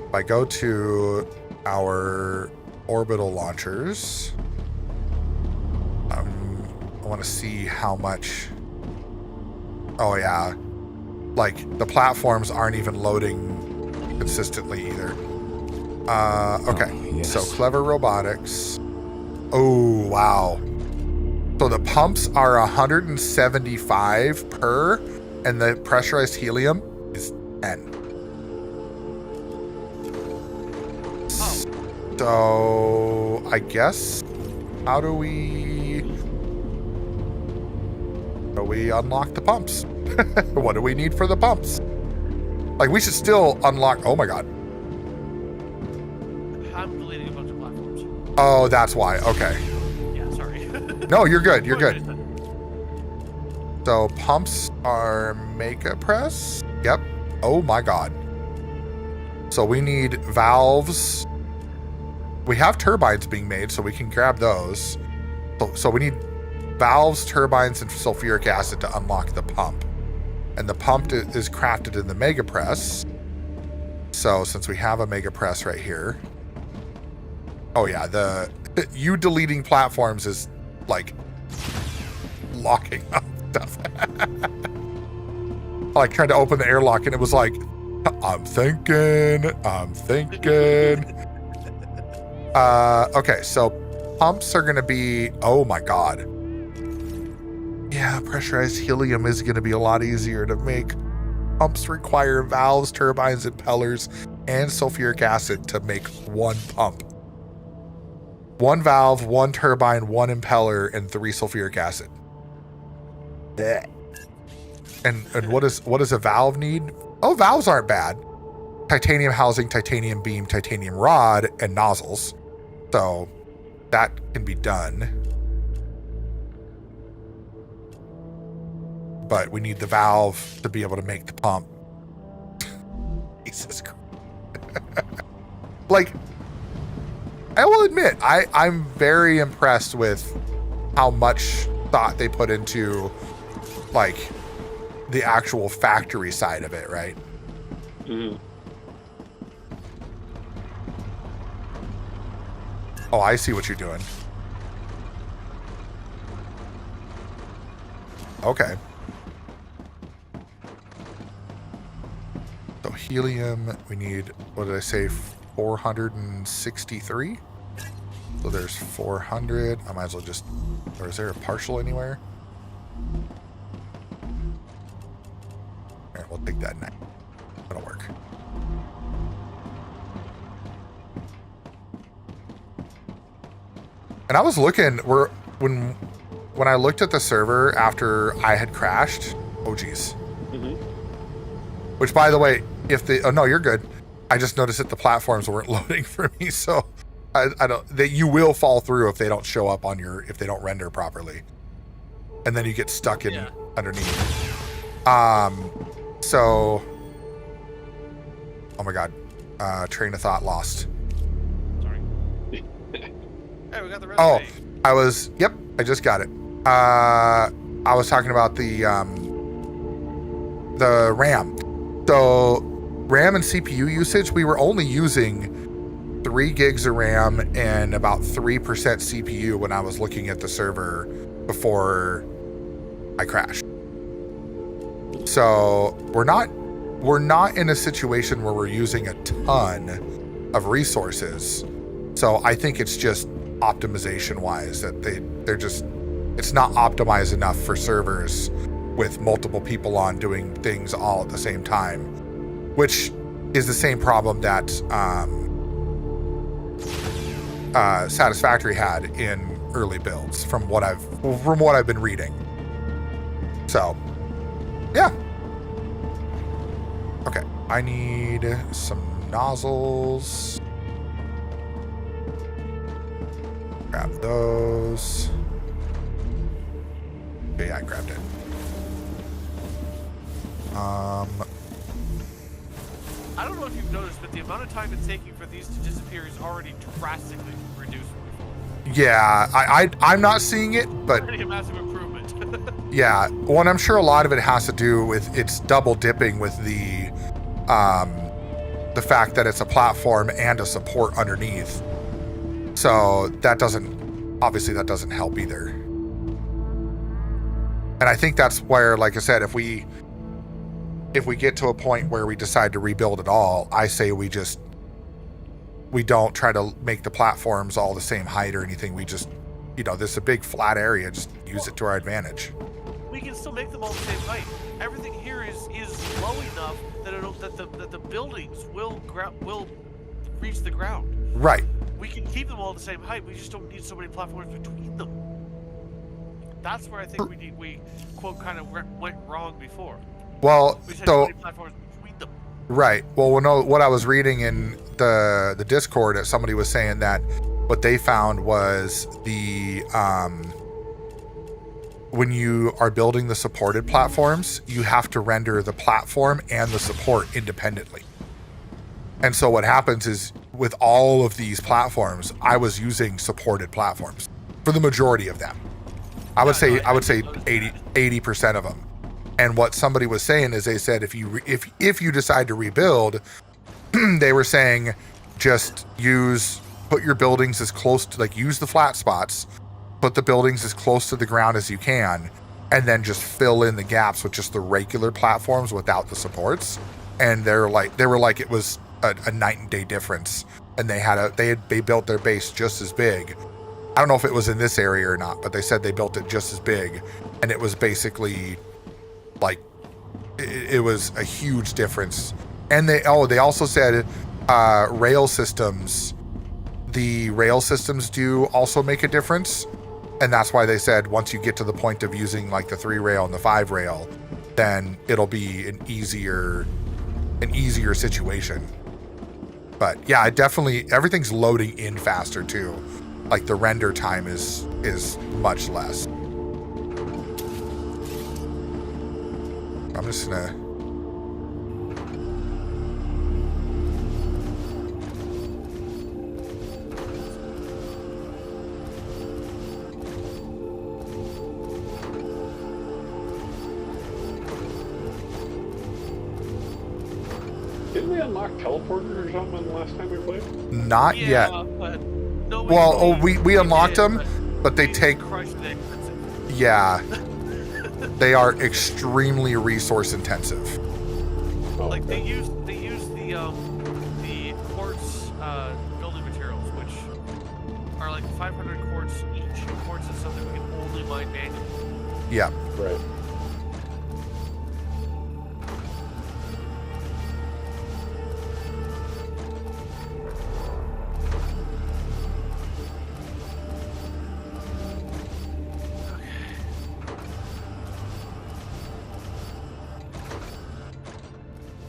If I go to our orbital launchers, I want to see how much. Oh yeah, like the platforms aren't even loading consistently either. Okay, so clever robotics. Oh wow. So the pumps are 175 per, and the pressurized helium is 10. So I guess, how do we unlock the pumps? What do we need for the pumps? Like, we should still unlock. Oh my god. I'm deleting a bunch of platforms. Oh, that's why. Okay. Yeah, sorry. No, you're good. You're good. So pumps are Mega Press. Yep. Oh my god. So we need valves. We have turbines being made, so we can grab those. So we need valves, turbines, and sulfuric acid to unlock the pump. And the pump is crafted in the Mega Press. So since we have a Mega Press right here. Oh yeah, you deleting platforms is like locking up stuff. I like tried to open the airlock and it was like, I'm thinking. Okay, so pumps are going to be, oh my god. Yeah, pressurized helium is going to be a lot easier to make. Pumps require valves, turbines, impellers, and sulfuric acid to make one pump. 1 valve, 1 turbine, 1 impeller, and 3 sulfuric acid. Blech. And what does a valve need? Oh, valves aren't bad. Titanium housing, titanium beam, titanium rod, and nozzles. So that can be done. But we need the valve to be able to make the pump. Jesus Christ. Like, I will admit, I'm very impressed with how much thought they put into, like, the actual factory side of it, right? Mm-hmm. Oh, I see what you're doing. Okay. So helium, we need, what did I say, 463? So there's 400. I might as well just, or is there a partial anywhere? All right, we'll take that 9. That'll work. And I was looking, when I looked at the server after I had crashed, oh geez. Mm-hmm. Which, by the way, oh no, you're good. I just noticed that the platforms weren't loading for me, so I don't. That you will fall through if they don't show up on if they don't render properly, and then you get stuck in underneath. So, oh my god, train of thought lost. Sorry. Hey, we got the Oh, resume. Yep, I just got it. I was talking about the RAM. So RAM and CPU usage, we were only using 3 gigs of RAM and about 3% CPU when I was looking at the server before I crashed. So we're not in a situation where we're using a ton of resources. So I think it's just optimization wise that it's not optimized enough for servers with multiple people on doing things all at the same time, which is the same problem that Satisfactory had in early builds from what I've been reading. So yeah. Okay, I need some nozzles. Grab those. Okay, yeah, I grabbed it. I don't know if you've noticed, but the amount of time it's taking for these to disappear is already drastically reduced from before. Yeah, I'm not seeing it, but Already a massive improvement. yeah. Well, and I'm sure a lot of it has to do with it's double dipping with the fact that it's a platform and a support underneath. So that doesn't help either. And I think that's where, like I said, if we get to a point where we decide to rebuild it all, I say we don't try to make the platforms all the same height or anything. We just, this is a big flat area, just use it to our advantage. We can still make them all the same height. Everything here is low enough that the buildings will reach the ground. Right. We can keep them all the same height. We just don't need so many platforms between them. That's where I think we quote kind of went wrong before. Well, We just had so many platforms between them. right. Well, what I was reading in the Discord, that somebody was saying that what they found was when you are building the supported platforms, you have to render the platform and the support independently. And so what happens is with all of these platforms, I was using supported platforms for the majority of them. I would say 80% of them. And what somebody was saying is they said if you decide to rebuild, they were saying just put your buildings as close to, like, use the flat spots, put the buildings as close to the ground as you can, and then just fill in the gaps with just the regular platforms without the supports. And they were like it was a night and day difference. And they built their base just as big. I don't know if it was in this area or not, but they said they built it just as big, and it was basically like it was a huge difference. And they also said rail systems. The rail systems do also make a difference, and that's why they said once you get to the point of using like the 3 rail and the 5 rail, then it'll be an easier situation. But yeah, everything's loading in faster too. Like the render time is much less. I'm just gonna. Didn't we unlock teleporter or something the last time we played? Not yet. But No, Well, we unlocked did, them, but they we take, crushed the expensive. yeah, they are extremely resource intensive. Oh, Like okay. they use the quartz building materials, which are like 500 quartz each. Quartz is something we can only mine manually. Yeah. Right.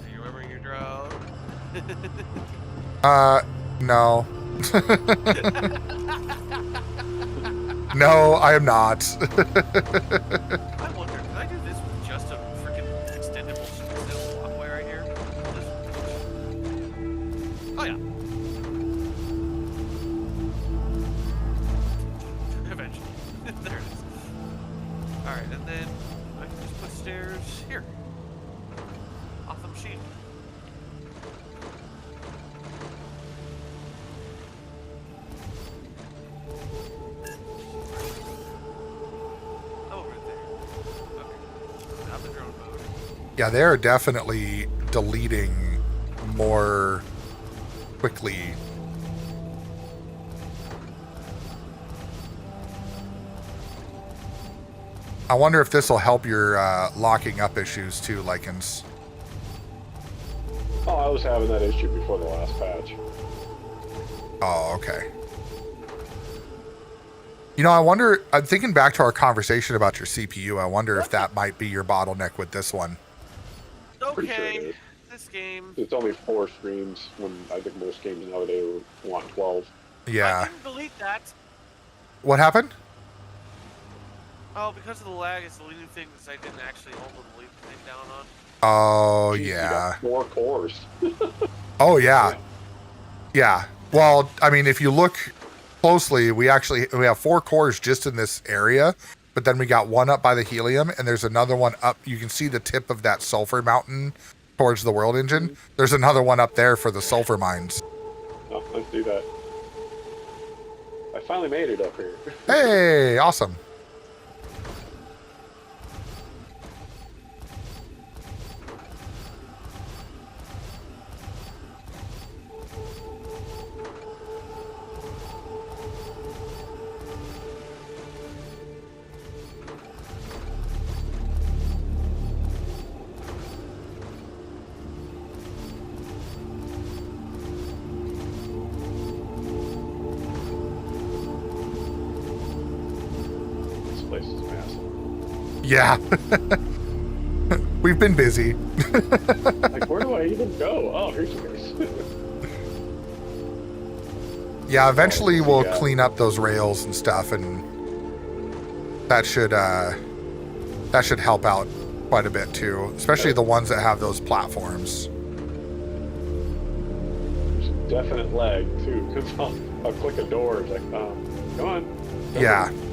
Are you remembering your drought? No. No, I am not. I wonder, can I do this with just a freaking extendable steel walkway right here? Oh yeah. Eventually. There it is. Alright, and then I can just put stairs here. Off the machine. Over there. Okay. Now the drone mode. Yeah, they are definitely deleting more quickly. I wonder if this will help your locking up issues too, Lycans. Oh, I was having that issue before the last patch. Oh, okay. You know, I wonder, I'm thinking back to our conversation about your CPU. I wonder if that might be your bottleneck with this one. Pretty sure it Okay. is. This game. It's only 4 streams when I think most games nowadays want 12. I Yeah. didn't delete that. What happened? Oh, because of the lag, it's deleting things I didn't actually hold the delete thing down on. Oh, Jeez, you yeah. got 4 cores. Oh, yeah. Yeah. Well, I mean, if you look closely, we have 4 cores just in this area, but then we got one up by the helium, and there's another one up. You can see the tip of that sulfur mountain towards the world engine. There's another one up there for the sulfur mines. Oh, let's do that. I finally made it up here. Hey, awesome. This place is massive. Yeah. We've been busy. Like, where do I even go? Oh, here's you guys. Yeah, eventually we'll Yeah. clean up those rails and stuff, and that should help out quite a bit too, especially the ones that have those platforms. There's definite lag, too, because I'll click a door. It's like, come on. Yeah. Come on.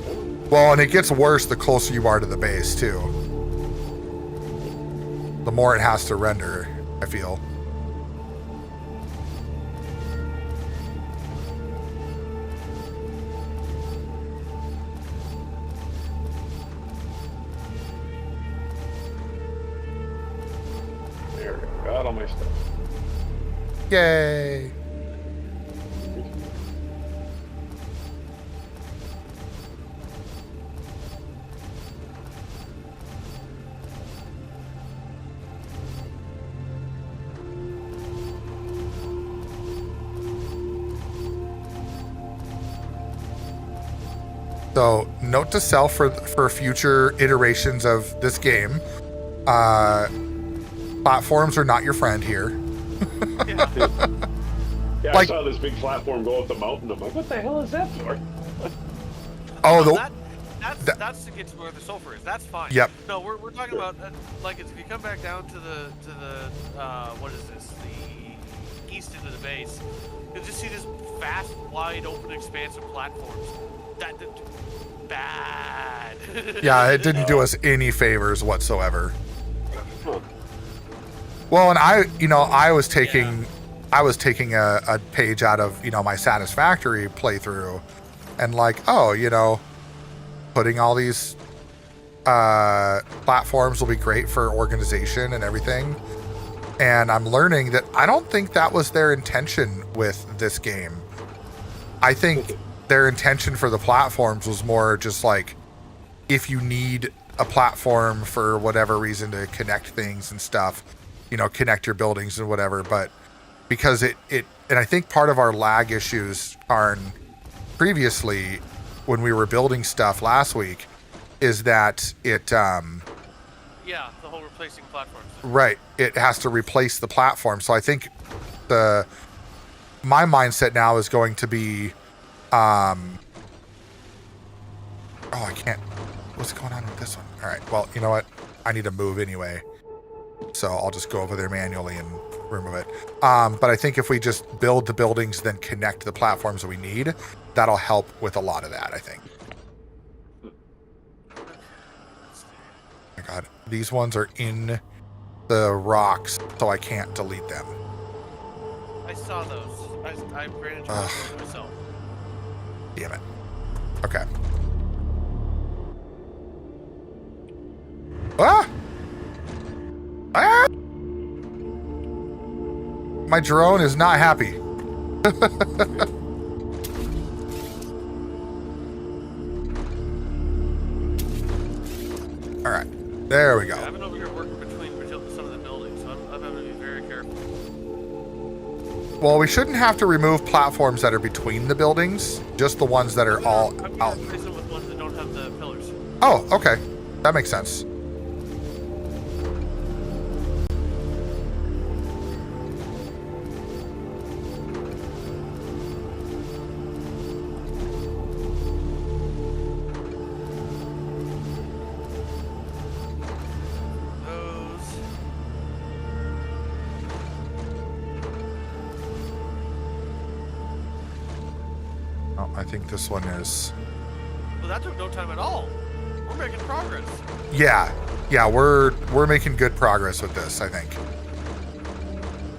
Well, and it gets worse the closer you are to the base too. The more it has to render, I feel. There we go. Got all my stuff. Yay. So, note to self for future iterations of this game. Platforms are not your friend here. Yeah. Yeah, Like- I saw this big platform go up the mountain. I'm like, what the hell is that for? Oh, No, the, that's to get to where the sulfur is. That's fine. Yep. No, we're talking about like if you come back down to the what is this? The east end of the base, you'll just see this vast, wide open expanse of platforms. That bad. yeah, it didn't do us any favors whatsoever. Huh. Well, and I was taking I was taking a page out of, my Satisfactory playthrough and like, oh, putting all these platforms will be great for organization and everything. And I'm learning that I don't think that was their intention with this game. I think their intention for the platforms was more just like, if you need a platform for whatever reason to connect things and stuff, connect your buildings and whatever. But because it and I think part of our lag issues, Karn, previously when we were building stuff last week, is that it Yeah, the whole replacing platforms. right, it has to replace the platform. So I think my mindset now is going to be I can't, what's going on with this one? All right, well, you know what, I need to move anyway, so I'll just go over there manually and remove it. But I think if we just build the buildings, then connect the platforms that we need, that'll help with a lot of that, I think. Oh my god, these ones are in the rocks, so I can't delete them. I saw those. I ran into those myself. Damn it. Okay. Ah! Ah! My drone is not happy. All right. There we go. I've been over here working between some of the buildings, so I'm having to be very careful. Well, we shouldn't have to remove platforms that are between the buildings, just the ones that are all I'm out. gonna replace them with ones that don't have the pillars. Oh, okay. That makes sense. Oh, I think this one is. Well, that took no time at all. We're making progress. Yeah, we're making good progress with this, I think.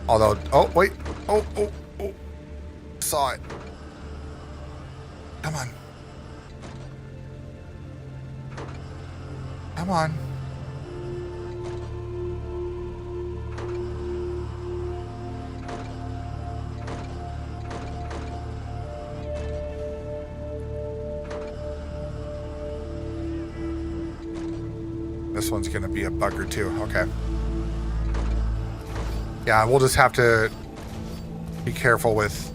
Although, oh wait, oh, saw it. Come on. Come on. This one's gonna be a bugger too. Okay. Yeah, we'll just have to be careful with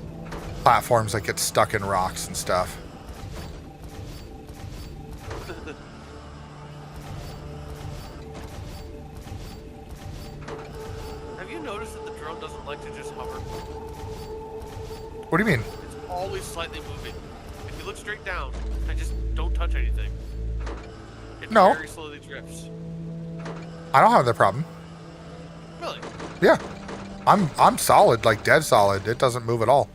platforms that get stuck in rocks and stuff. Have you noticed that the drone doesn't like to just hover? What do you mean? It's always slightly moving. If you look straight down, I just don't touch anything. It No. very slowly drifts. I don't have that problem. Really? Yeah. I'm solid, like dead solid. It doesn't move at all.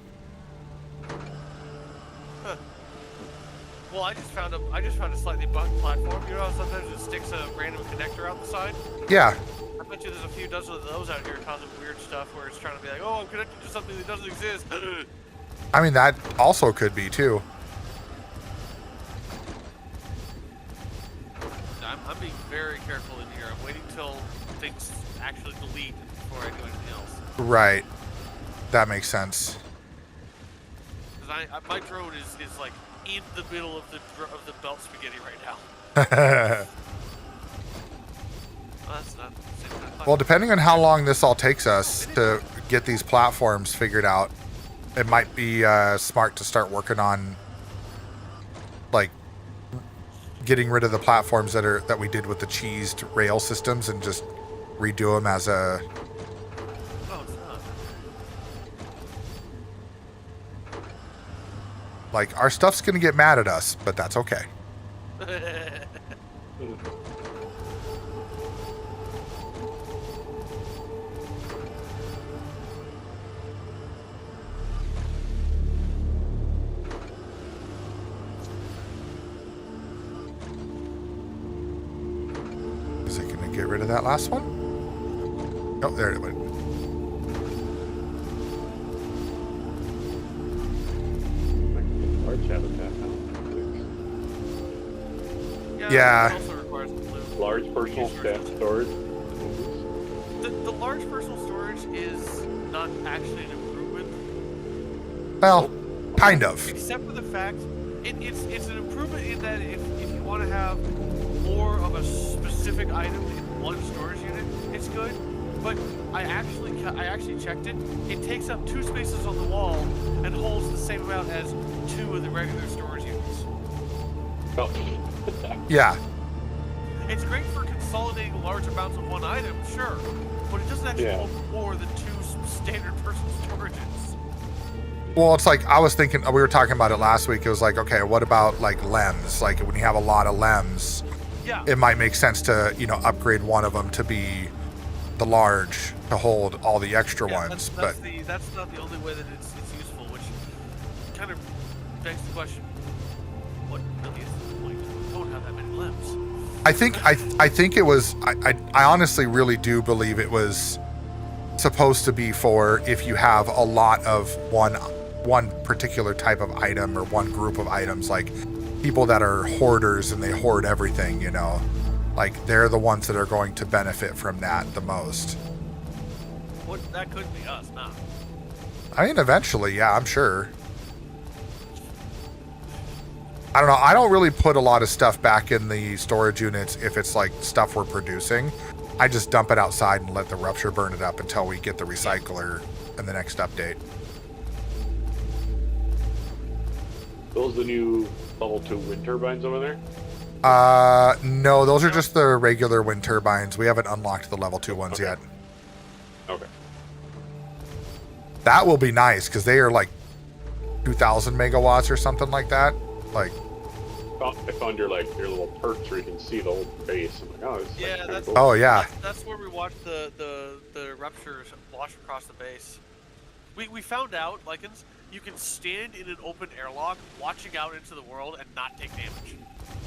Huh. Well, I just found a slightly bugged platform. You know how sometimes it sticks a random connector out the side? Yeah. I bet you there's a few dozen of those out here causing weird stuff where it's trying to be like, oh, I'm connected to something that doesn't exist. I mean, that also could be too. I'm being very careful in here. I'm waiting till things actually delete before I do anything else. Right. That makes sense. Because my drone is like in the middle of the belt spaghetti right now. Well, that's not the same kind of Well, depending on how long this all takes us to get these platforms figured out, it might be smart to start working on, like, getting rid of the platforms that we did with the cheesed rail systems and just redo them as a. Oh, it's not. Like, our stuff's gonna get mad at us, but that's okay. Is it gonna get rid of that last one? Oh, there it went. Yeah. It also requires blue. Large personal storage. The large personal storage is not actually an improvement, Well, kind of. except for the fact it's an improvement in that if you want to have more of a specific item in one storage unit, it's good. But I actually checked it. It takes up 2 spaces on the wall and holds the same amount as 2 of the regular storage units. Oh. Yeah. It's great for consolidating large amounts of one item, sure, but it doesn't actually Yeah. hold more than 2 standard personal storages. Well, it's like I was thinking, we were talking about it last week. It was like, okay, what about like LEMs? Like when you have a lot of LEMs, Yeah. it might make sense to, upgrade one of them to be the large to hold all the extra Yeah, ones. that's not the only way that it's useful, which kind of begs the question: what really is the point? We don't have that many limbs. I think it was. I honestly really do believe it was supposed to be for if you have a lot of one particular type of item or one group of items, like people that are hoarders and they hoard everything. Like they're the ones that are going to benefit from that the most. That could be us, nah. I mean, eventually, yeah, I'm sure. I don't know. I don't really put a lot of stuff back in the storage units if it's like stuff we're producing. I just dump it outside and let the rupture burn it up until we get the recycler in the next update. Those the new level 2 wind turbines over there? No, those are just the regular wind turbines. We haven't unlocked the level 2 ones Okay. yet. Okay. That will be nice because they are like 2,000 megawatts or something like that. Like, I found your little perks where you can see the whole base. I'm like, oh, this is Yeah, kinda that's- cool. oh yeah, That's where we watched the ruptures wash across the base. We found out, Lycans, you can stand in an open airlock, watching out into the world, and not take damage.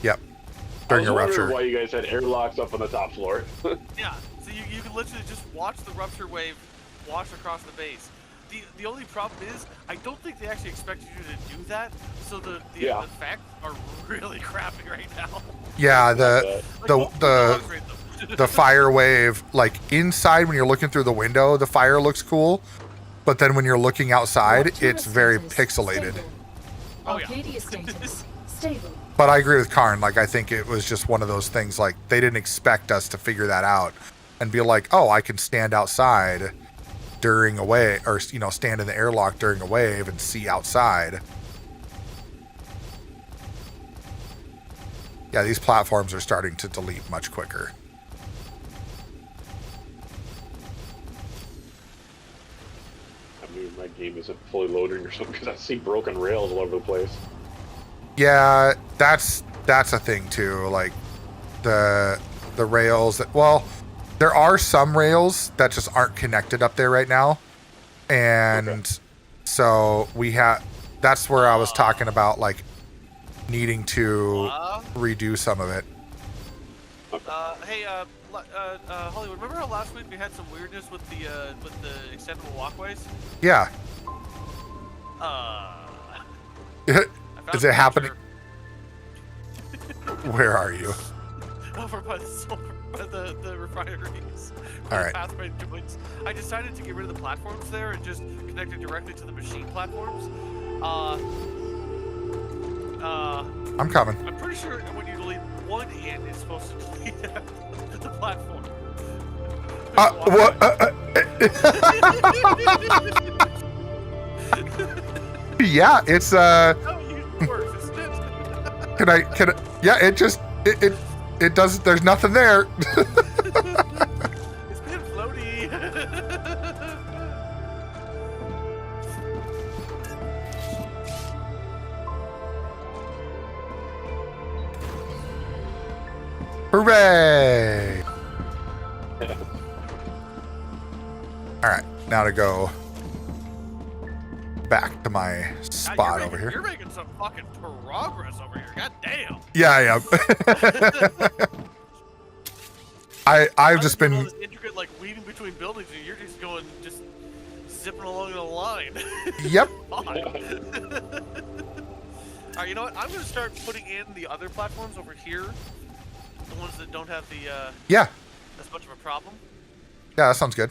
yep. I During was a wondering rupture. why you guys had airlocks up on the top floor. Yeah, so you can literally just watch the rupture wave wash across the base. The only problem is, I don't think they actually expected you to do that, so the Yeah. effects are really crappy right now. Yeah, Like, the hopefully they'll upgrade them. the fire wave, like inside when you're looking through the window, the fire looks cool, but then when you're looking outside, Arcturus it's very status pixelated. stable. Oh, yeah. Arcadia status stable. But I agree with Karn. Like, I think it was just one of those things. Like, they didn't expect us to figure that out and be like, "Oh, I can stand outside during a wave, or stand in the airlock during a wave and see outside." Yeah, these platforms are starting to delete much quicker. I mean, my game isn't fully loading or something because I see broken rails all over the place. Yeah, that's a thing too. Like the rails that, well, there are some rails that just aren't connected up there right now, and Okay. so that's where I was talking about like needing to redo some of it. Hey, Hollywood, remember how last week we had some weirdness with the extendable walkways? Yeah. I Is found it a happening? picture Where are you? over by the refineries. All where the right. pathway joins. I decided to get rid of the platforms there and just connect it directly to the machine platforms. I'm coming. I'm pretty sure when you delete one end, it's supposed to delete the platform. What? Yeah, it's How it usually works, isn't it? Can I? Yeah, it does. There's nothing there. It's been floaty. Hooray! All right, now to go back to my God, spot you're over making- here. You're making some fucking progress over here. God damn. Yeah, I am. I've just doing all been. this intricate, like, weaving between buildings, and you're just zipping along in a line. Yep. Alright, you know what? I'm gonna start putting in the other platforms over here, The ones that don't have the Yeah, as much of a problem. yeah, that sounds good.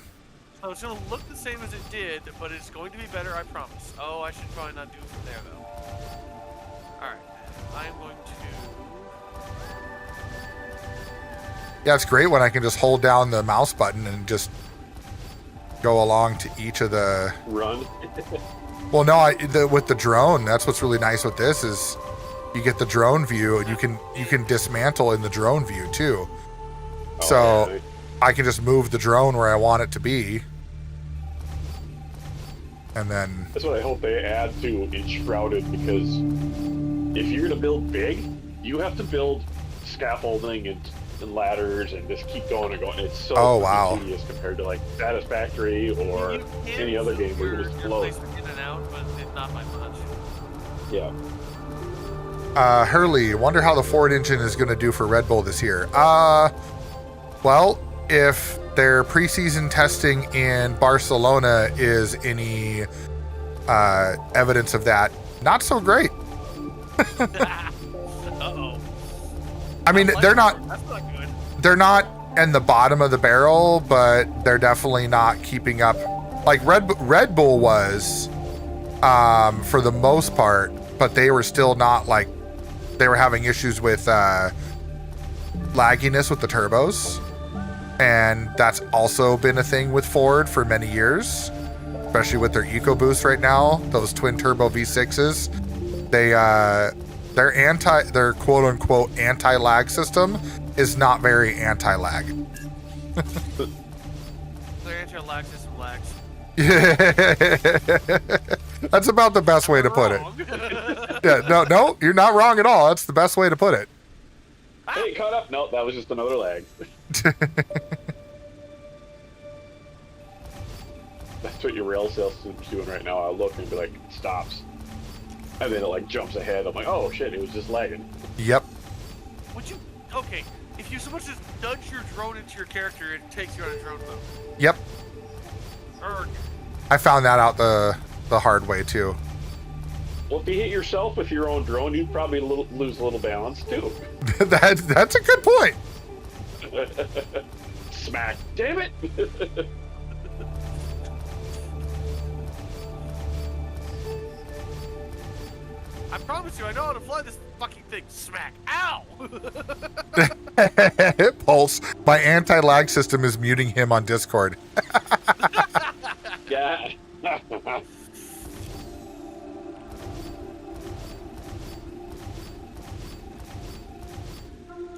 So it's gonna look the same as it did, but it's going to be better, I promise. Oh, I should probably not do it from there though. Alright. I am going to Yeah, it's great when I can just hold down the mouse button and just go along to each of the. Run. Well, no, with the drone, that's what's really nice with this is you get the drone view and you can dismantle in the drone view too. So yeah. I can just move the drone where I want it to be, and then That's what I hope they add to in Shrouded, because if you're gonna build big, you have to build scaffolding and ladders and just keep going and going. It's so Oh, wow. tedious compared to like Satisfactory or you can any other game where move you just your float. placement in and out, but not by much. Yeah. Hurley, wonder how the Ford engine is going to do for Red Bull this year. Well, if their preseason testing in Barcelona is any evidence of that, not so great. Uh-oh. I mean, Like they're not That's not good. they're not in the bottom of the barrel, but they're definitely not keeping up. Like Red Bull was, for the most part, but they were still not like they were having issues with lagginess with the turbos, and that's also been a thing with Ford for many years, especially with their EcoBoost right now. Those twin turbo V6s, their quote unquote anti-lag system is not very anti-lag. Their anti-lag system lags. That's about the best way to put it. Wrong. Yeah, no, you're not wrong at all. That's the best way to put it. Hey, caught up. No, that was just another lag. That's what your rail system's doing right now. I'll look and be like, it stops. And then it like jumps ahead. I'm like, oh shit, it was just lagging. Yep. Would you? Okay, if you so much as nudge your drone into your character, it takes you on a drone mode. Yep. Or I found that out the hard way too. Well, if you hit yourself with your own drone, you'd probably lose a little balance too. That's a good point. Smack. Damn it. I promise you, I know how to fly this fucking thing. Smack! Ow! Pulse, my anti-lag system is muting him on Discord. Yeah.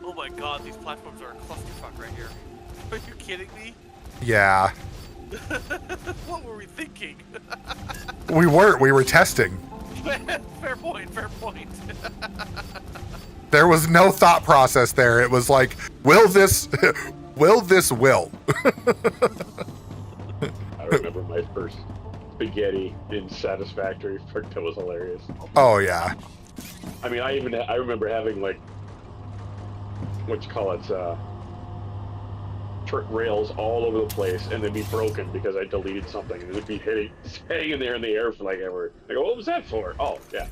Oh my god, these platforms are a clusterfuck right here. Are you kidding me? Yeah, What were we thinking? we were testing. Fair point, fair point. There was no thought process there. It was like, will this will? I remember my first spaghetti in Satisfactory. Fuck, that was hilarious. Oh yeah. I mean, I remember having like, what you call it, rails all over the place, and they'd be broken because I deleted something, and it'd be hanging there in the air for like ever. I go, what was that for? Oh, yeah.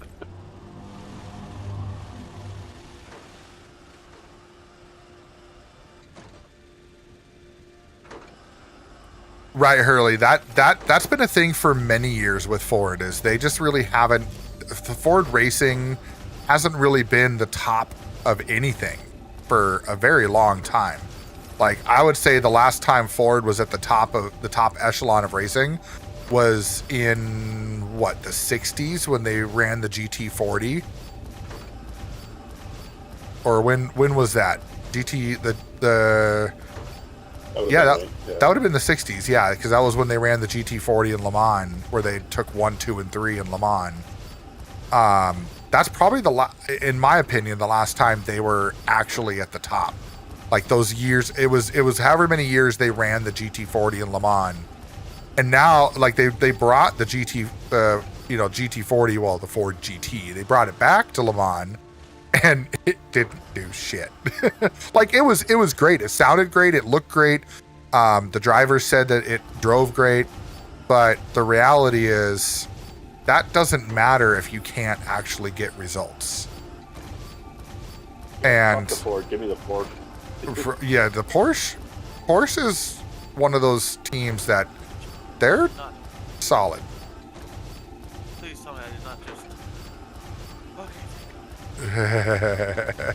Right, Hurley. That's been a thing for many years with Ford. Is they just really haven't. The Ford racing hasn't really been the top of anything for a very long time. Like, I would say the last time Ford was at the top echelon of racing was in the 60s when they ran the GT40. Or when was that? That would have been the 60s, yeah, because that was when they ran the GT40 in Le Mans, where they took 1, 2, and 3 in Le Mans. That's probably in my opinion, the last time they were actually at the top. Like those years, it was however many years they ran the GT40 in Le Mans, and now like they brought the GT40, well, the Ford GT, they brought it back to Le Mans. And it didn't do shit. Like it was great. It sounded great. It looked great. The driver said that it drove great, but the reality is that doesn't matter if you can't actually get results. And Fuck the Ford. Give me the Ford. Yeah, the Porsche is one of those teams that they're Not, solid. please tell me I did not just. Okay, thank God.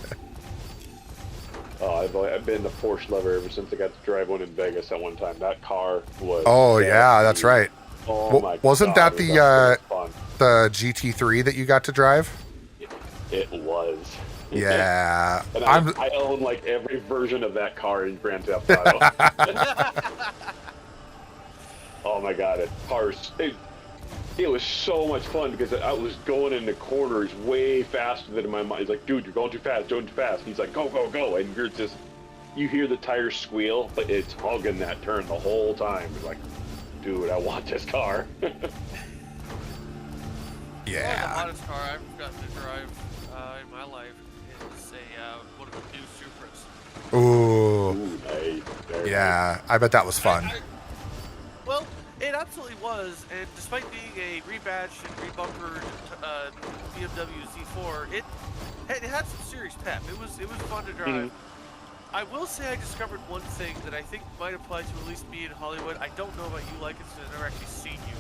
Oh, I've been a Porsche lover ever since I got to drive one in Vegas at one time. That car was. Oh yeah, that's right. Oh my Wasn't God, that was the so much fun. the GT3 that you got to drive? It was. Yeah, And I'm. I own like every version of that car in Grand Theft Auto. Oh my God, it was so much fun because I was going in the corners way faster than my mind. He's like, dude, you're going too fast, going too fast. He's like, go, go, go. And you're just, you hear the tires squeal, but it's hugging that turn the whole time. You're like, dude, I want this car. Probably the Yeah. hottest car I've gotten to drive in my life is one of the new Supras. Ooh. Ooh, nice. Very Yeah, I bet that was fun. Well, it absolutely was, and despite being a rebadged and rebunkered BMW Z4, it had some serious pep. It was fun to drive. I will say I discovered one thing that I think might apply to at least me in Hollywood. I don't know about you, Lycans, because I've never actually seen you.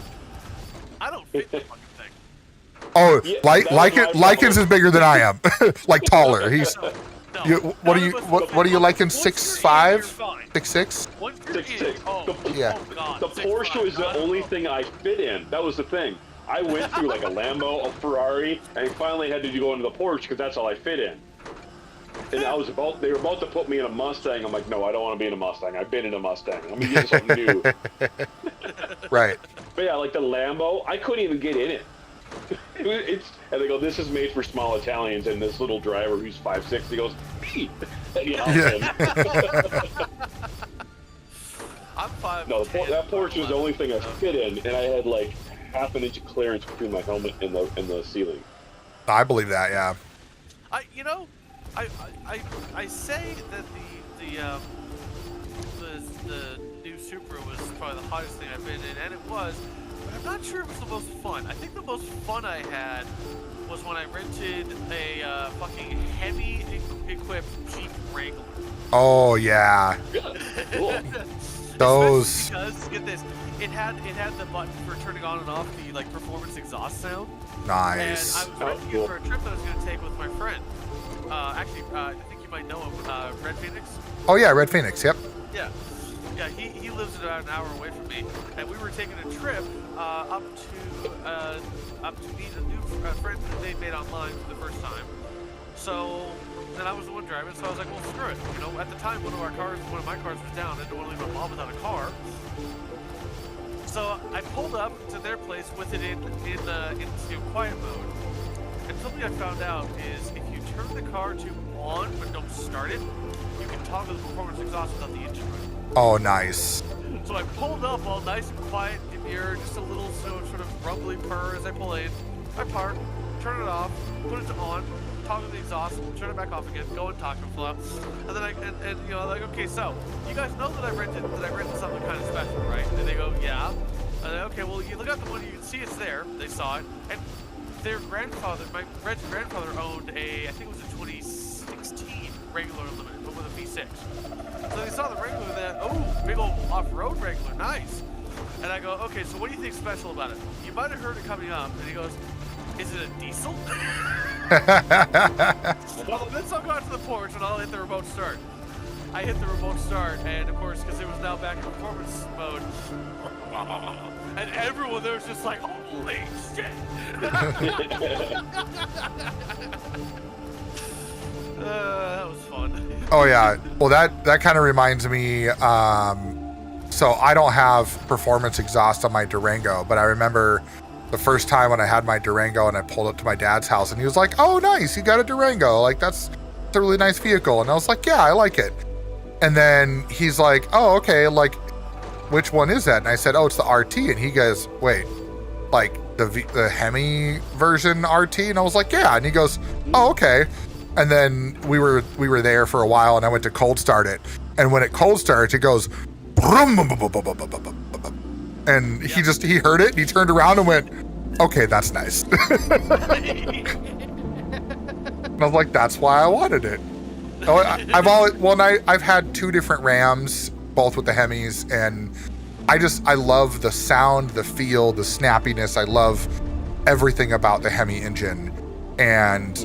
I don't fit the fucking thing. Oh, Yeah, Likens is bigger than I am. Like taller. He's. No, You, what are none you? of us What are you liking? Once you're in, 6'5", you're fine. 6'6"? Once you're in, 6'6". oh, Yeah. oh God, The 6'5", Porsche was the not only a- thing I fit in. That was the thing. I went through like a Lambo, a Ferrari, and finally had to go into the Porsche because that's all I fit in. And they were about to put me in a Mustang. I'm like, no, I don't want to be in a Mustang. I've been in a Mustang. Let me get something new. Right. But yeah, like the Lambo, I couldn't even get in it. And they go, this is made for small Italians, and this little driver who's 5'6", he goes, me. And he hops in. I'm 5'10". No, that Porsche was the only thing I fit in, and I had like half an inch of clearance between my helmet and the ceiling. I believe that. Yeah. I say that the new Supra was probably the hottest thing I've been in, and it was, but I'm not sure it was the most fun. I think the most fun I had was when I rented a fucking Hemi-equipped Jeep Wrangler. Oh yeah. Cool. Those. Especially because, get this, it had the button for turning on and off the like performance exhaust sound. Nice. And I was renting it for a trip that I was going to take with my friend. I think you might know him, Red Phoenix. Oh yeah, Red Phoenix. Yep. Yeah. Yeah, he lives about an hour away from me, and we were taking a trip up to meet a new friend that they made online for the first time. So then I was the one driving, so I was like, well, screw it. You know, at the time, one of my cars was down. I didn't want to leave my mom without a car. So I pulled up to their place with it in quiet mode. And something I found out is if you turn the car to on but don't start it, you can toggle the performance exhaust without the engine running. Oh nice. So I pulled up all nice and quiet, demure, just a little sort of rumbly purr as I pull in. I park, turn it off, put it to on, toggle the exhaust, turn it back off again, go and talk to flow. And then and you know, like, okay, so you guys know that I rented something kind of special, right? And they go, yeah. And then, okay, well, you look at the one, you can see it's there. They saw it, and their grandfather, my Red's grandfather, owned I think it was a 2016 Wrangler Unlimited, but with a V6. So they saw the Wrangler, that, oh, big old off-road Wrangler, nice. And I go, okay, so what do you think special about it? You might have heard it coming up. And he goes, is it a diesel? Well, let's all go out to the porch and I'll hit the remote start. I hit the remote start, and of course, because it was now back in performance mode, and everyone there was just like, holy shit! That was fun. Oh yeah. Well, that kind of reminds me. So I don't have performance exhaust on my Durango, but I remember the first time when I had my Durango and I pulled up to my dad's house, and he was like, "Oh, nice, you got a Durango. Like that's a really nice vehicle." And I was like, "Yeah, I like it." And then he's like, "Oh, okay. Like, which one is that?" And I said, "Oh, it's the RT." And he goes, "Wait, like the Hemi version RT?" And I was like, "Yeah." And he goes, "Oh, okay." And then we were there for a while, and I went to cold start it. And when it cold starts, it goes, and he heard it, and he turned around and went, "Okay, that's nice." And I was like, "That's why I wanted it." Oh, I've had 2 different Rams, both with the Hemis, and I love the sound, the feel, the snappiness. I love everything about the Hemi engine. And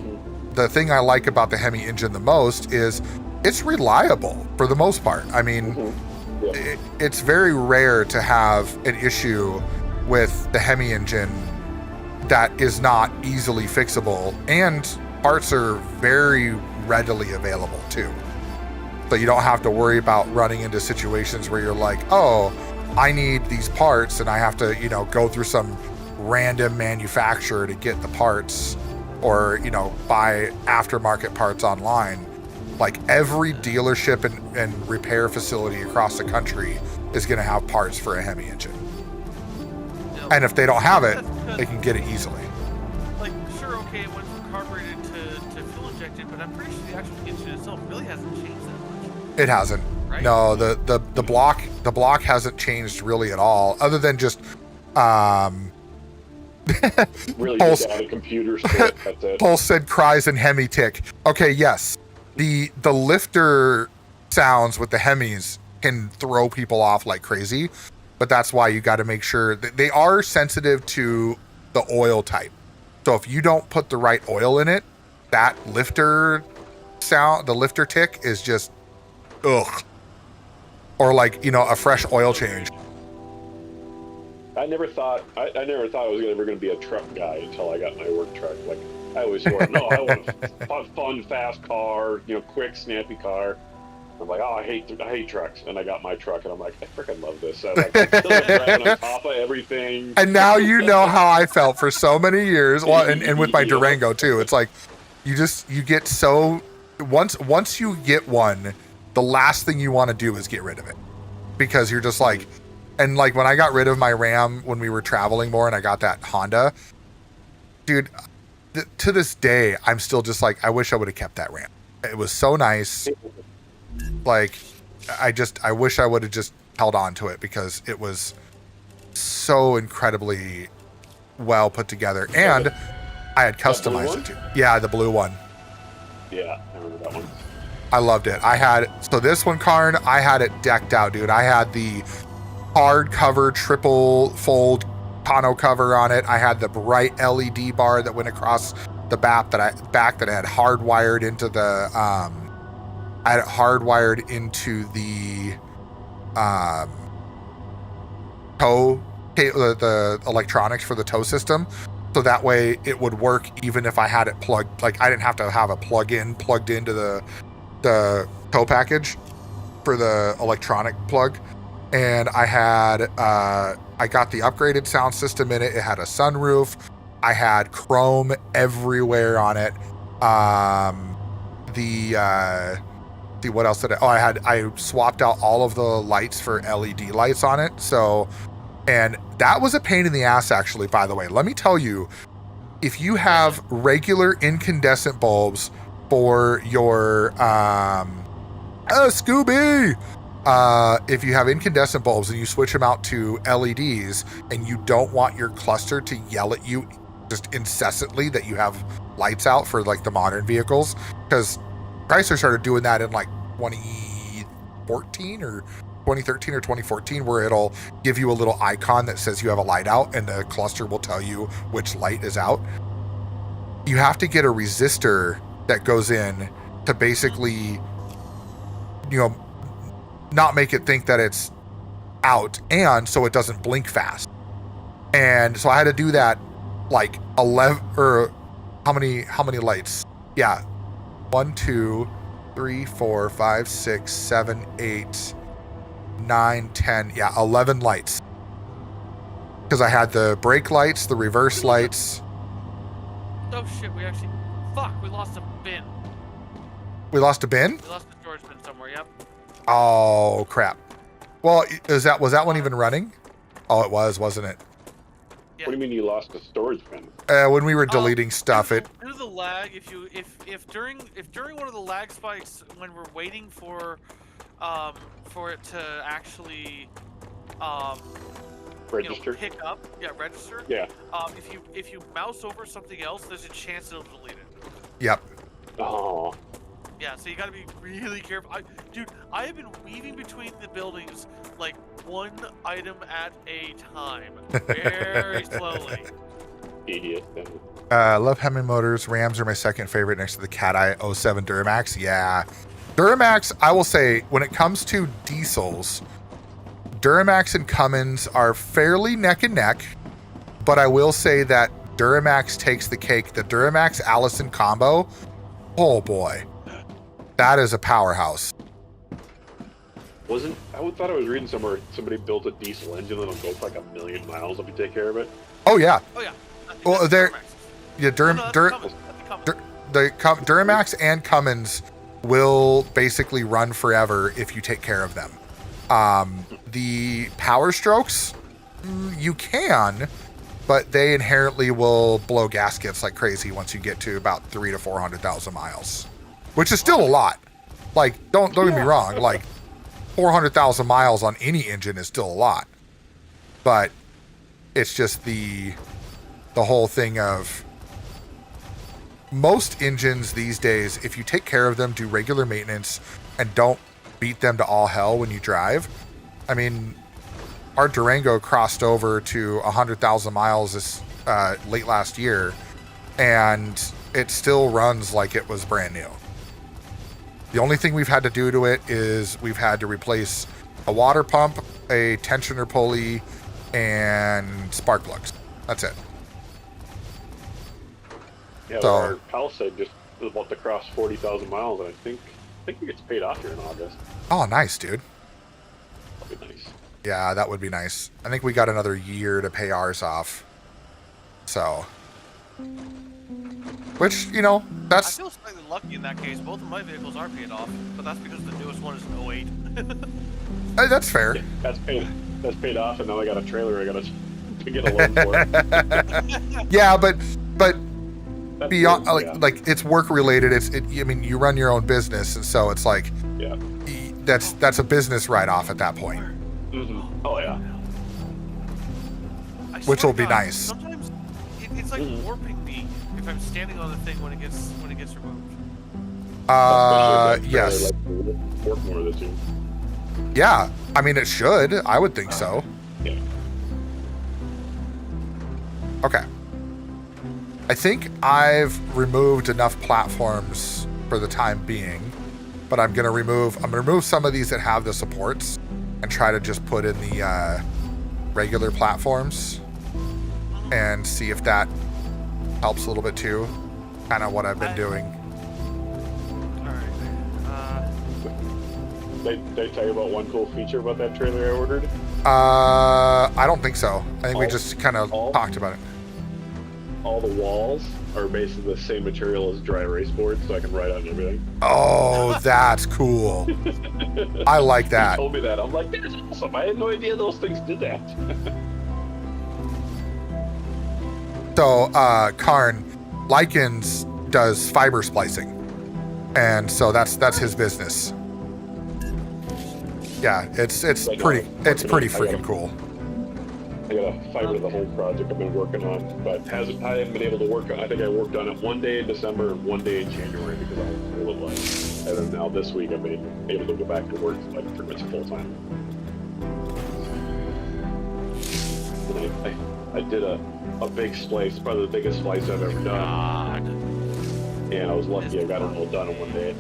the thing I like about the Hemi engine the most is it's reliable for the most part. I mean, it's very rare to have an issue with the Hemi engine that is not easily fixable, and parts are very readily available too. So you don't have to worry about running into situations where you're like, oh, I need these parts and I have to, go through some random manufacturer to get the parts, or, buy aftermarket parts online. Like every dealership and repair facility across the country is going to have parts for a Hemi engine. And if they don't have it, they can get it easily. Like, sure, okay, it went from carbureted to fuel injected, but I'm pretty sure the actual engine itself really hasn't changed that much. It hasn't. Right? No, the block hasn't changed really at all, other than just Really Pulse. just add a computer script. That's it. Pulse said cries and Hemi tick. Okay, yes. The lifter sounds with the Hemis can throw people off like crazy, but that's why you got to make sure that they are sensitive to the oil type. So if you don't put the right oil in it, that lifter sound, the lifter tick is just ugh. Or like, a fresh oil change. I never thought I was ever going to be a truck guy until I got my work truck. Like, I always thought, no, I want a fun, fast car, quick, snappy car. I'm like, oh, I hate trucks, and I got my truck, and I'm like, I freaking love this. I'm driving on top of everything. And now you know how I felt for so many years. Well, and with my Durango too. It's like you get so once you get one, the last thing you want to do is get rid of it, because you're just like, and like when I got rid of my Ram when we were traveling more, and I got that Honda, dude. To this day, I'm still just like, I wish I would have kept that Ram. It was so nice. Like, I wish I would have just held on to it, because it was so incredibly well put together, and I had customized it too. Yeah, the blue one. Yeah, I remember that one. I loved it. So this one, Karn, I had it decked out, dude. I had the hard cover triple fold tonneau cover on it. I had the bright LED bar that went across the back that I had hardwired into the tow, the electronics for the tow system, so that way it would work even if I had it plugged. Like, I didn't have to have a plug-in plugged into the tow package for the electronic plug. And I had I got the upgraded sound system in it. It had a sunroof. I had chrome everywhere on it. See, what else did I swapped out all of the lights for LED lights on it. So, and that was a pain in the ass, actually, by the way. Let me tell you, if you have regular incandescent bulbs for your Scooby, if you have incandescent bulbs and you switch them out to LEDs, and you don't want your cluster to yell at you just incessantly that you have lights out for like the modern vehicles, because Chrysler started doing that in like 2014 or 2013 or 2014, where it'll give you a little icon that says you have a light out, and the cluster will tell you which light is out. You have to get a resistor that goes in to basically, not make it think that it's out, and so it doesn't blink fast. And so I had to do that like 11 or how many lights? Yeah. 1, 2, 3, 4, 5, 6, 7, 8, 9, 10. Yeah, 11 lights. Because I had the brake lights, the reverse lights. Oh shit, we lost a bin. We lost a bin? We lost a storage bin somewhere, yep. Oh crap. Well, was that one even running? Oh, it was, wasn't it? Yeah. What do you mean you lost a storage bin? When we were deleting stuff, due to the lag, if during one of the lag spikes when we're waiting for it to actually Register? pick up, register. Yeah. If you mouse over something else, there's a chance it'll delete it. Yep. Oh. Yeah, so you gotta be really careful. Dude, I have been weaving between the buildings like one item at a time, very slowly. Idiot. Love Hemi Motors. Rams are my second favorite next to the Cat Eye 07 Duramax. Yeah. Duramax, I will say, when it comes to diesels, Duramax and Cummins are fairly neck and neck, but I will say that Duramax takes the cake. The Duramax Allison combo, oh boy, that is a powerhouse. I thought I was reading somewhere somebody built a diesel engine that'll go for like 1 million miles if you take care of it. Oh yeah. Oh yeah. I think Well, that's there- Duramax. Yeah, No, that's Cummins. That's Cummins. Duramax and Cummins will basically run forever if you take care of them. The Power Strokes, you can, but they inherently will blow gaskets like crazy once you get to about 300,000 to 400,000 miles, which is still a lot. Like, don't get me wrong. Like, 400,000 miles on any engine is still a lot, but it's just the whole thing of most engines these days, if you take care of them, do regular maintenance, and don't beat them to all hell when you drive. I mean, our Durango crossed over to 100,000 miles this late last year, and it still runs like it was brand new. The only thing we've had to do to it is we've had to replace a water pump, a tensioner pulley, and spark plugs. That's it. Yeah, So- our Palisade just was about to cross 40,000 miles, and I think it gets paid off here in August. Oh, nice, dude. That'd be nice. Yeah, that would be nice. I think we got another year to pay ours off. So, which, you know, I that's feel slightly lucky in that case. Both of my vehicles are paid off, but that's because the newest one is an 08. that's fair. Yeah, that's paid off, and now I got a trailer I gotta get a loan for. Yeah, but That's beyond good, yeah. like it's work related. I mean, you run your own business, and so it's like Yeah. that's a business write-off at that point, Mm-hmm. Oh yeah. I which swear will to be God, nice. Sometimes it's like Mhm. warping me if I'm standing on the thing when it gets removed. Especially if that Yes, trailer likes to work more than you. yeah. I mean, it should. I would think so. Yeah. Okay. I think I've removed enough platforms for the time being, but I'm gonna remove some of these that have the supports and try to just put in the regular platforms and see if that helps a little bit too. Kind of what I've been doing. Alright. Did I tell you about one cool feature about that trailer I ordered? I don't think so. I think we All- just kind of all- talked about it. All the walls are basically the same material as dry erase board, so I can write on everything. Oh, that's cool. I like He that. told me that. I'm like, that's awesome. I had no idea those things did that. So, Karn, Likens does fiber splicing, and so that's his business. Yeah, it's I know. pretty I freaking gotta- cool. I gotta fiber the whole project I've been working on, but I haven't been able to work on. I think I worked on it one day in December and one day in January because I was a little late. And then now this week I've been able to go back to work like pretty much full time. And I did a big splice, probably the biggest splice I've ever done, God. and I was lucky I got it all done in one day.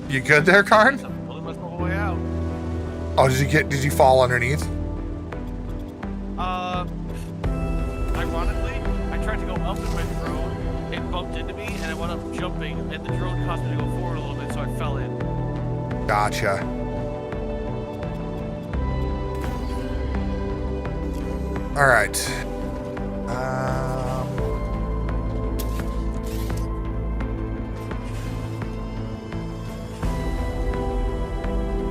You good there, Karn? I'm pulling myself way out. Oh, did you fall underneath? Ironically, I tried to go up in my drone, it bumped into me, and I wound up jumping, and the drone caused me to go forward a little bit, so I fell in. Gotcha. All right.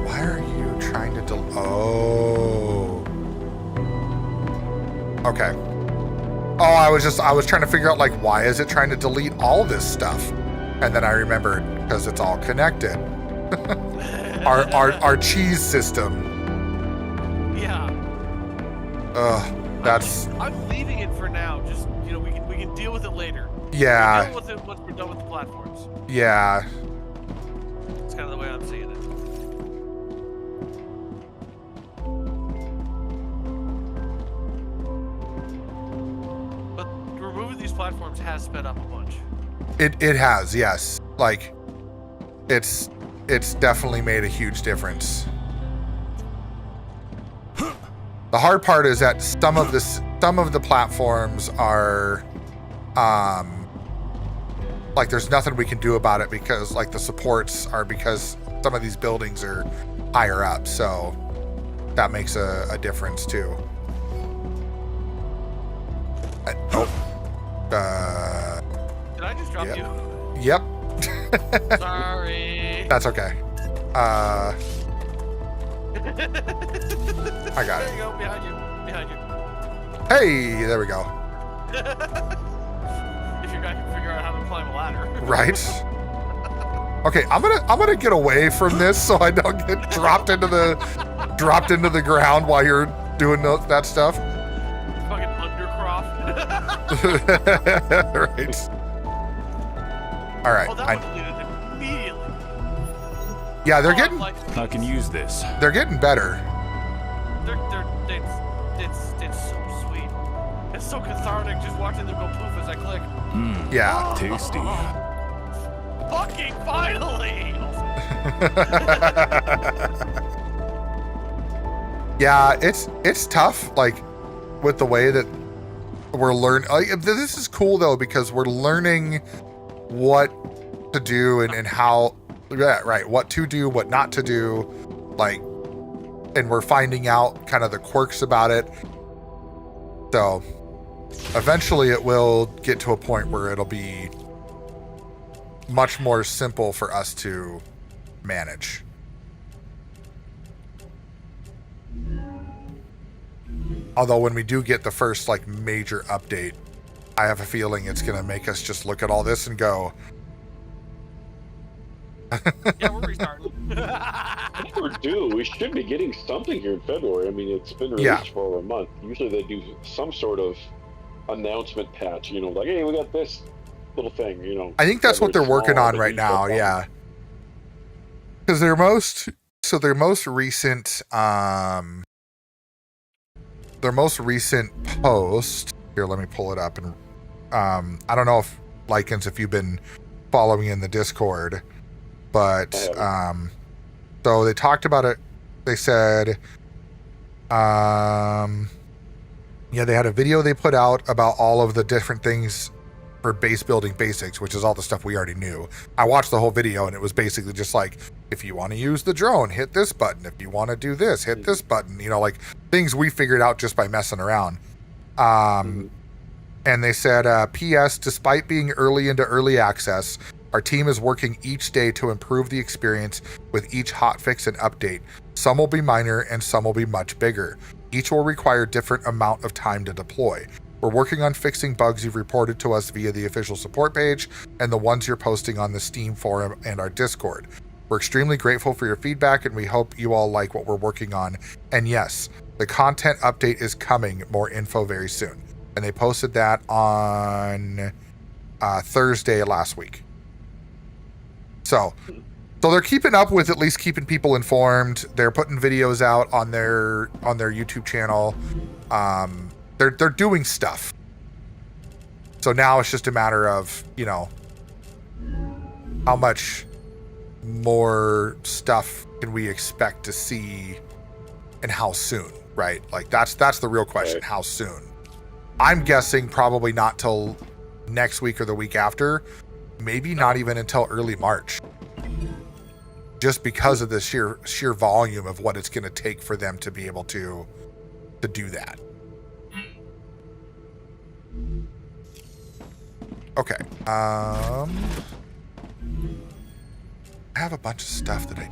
Why are you trying to Oh. Okay. Oh, I was trying to figure out, like, why is it trying to delete all this stuff? And then I remembered, because it's all connected. Our cheese system. Yeah. Ugh. That's I'm leaving it for now. Just we can deal with it later. yeah, Deal with it once we're done with the platforms. yeah. It's kind of the way I'm seeing it. But removing these platforms has sped up a bunch. It has, yes. Like it's definitely made a huge difference. The hard part is that some of the platforms are like there's nothing we can do about it because like the supports are because some of these buildings are higher up, so that makes a difference too. Did I just drop Yep. you? Yep. Sorry. That's okay. I got There it. you go, behind you. Behind you. Hey, there we go. If your guy can figure out how to climb a ladder. Right. Okay, I'm gonna get away from this so I don't get dropped into the ground while you're doing that stuff. Fucking Undercroft. Right. All right. Oh, that one deleted immediately. Yeah, they're Oh, getting like, I can use this. they're getting better. It's so sweet. It's so cathartic just watching them go poof as I click. Mmm, Yeah. tasty. Fucking finally! Yeah, it's tough. Like with the way that we're learning. This is cool though because we're learning what to do and how. Yeah, right. What to do, what not to do, like, and we're finding out kind of the quirks about it. So eventually it will get to a point where it'll be much more simple for us to manage. Although when we do get the first like major update, I have a feeling it's going to make us just look at all this and go, Yeah, we're restarting. I think we're due. We should be getting something here in February. I mean, it's been released Yeah. for over a month. Usually they do some sort of announcement patch, like, hey, we got this little thing, I think that's what whether they're it's working small, on but right you now. still Yeah. Because their most recent post here, let me pull it up. And I don't know if if you've been following in the Discord, but so they talked about it. They said yeah, they had a video they put out about all of the different things for base building basics, which is all the stuff we already knew. I watched the whole video and it was basically just like, if you want to use the drone, hit this button. If you want to do this, hit this button. Like things we figured out just by messing around. And they said, P.S. Despite being early into early access, our team is working each day to improve the experience with each hotfix and update. Some will be minor and some will be much bigger. Each will require different amount of time to deploy. We're working on fixing bugs you've reported to us via the official support page and the ones you're posting on the Steam forum and our Discord. We're extremely grateful for your feedback and we hope you all like what we're working on. And yes, the content update is coming. More info very soon. And they posted that on Thursday last week. So they're keeping up with at least keeping people informed. They're putting videos out on their YouTube channel. They're doing stuff. So now it's just a matter of, how much more stuff can we expect to see and how soon, right? Like that's the real question. Right. How soon? I'm guessing probably not till next week or the week after, maybe not even until early March. Just because of the sheer volume of what it's going to take for them to be able to do that. Okay. I have a bunch of stuff that I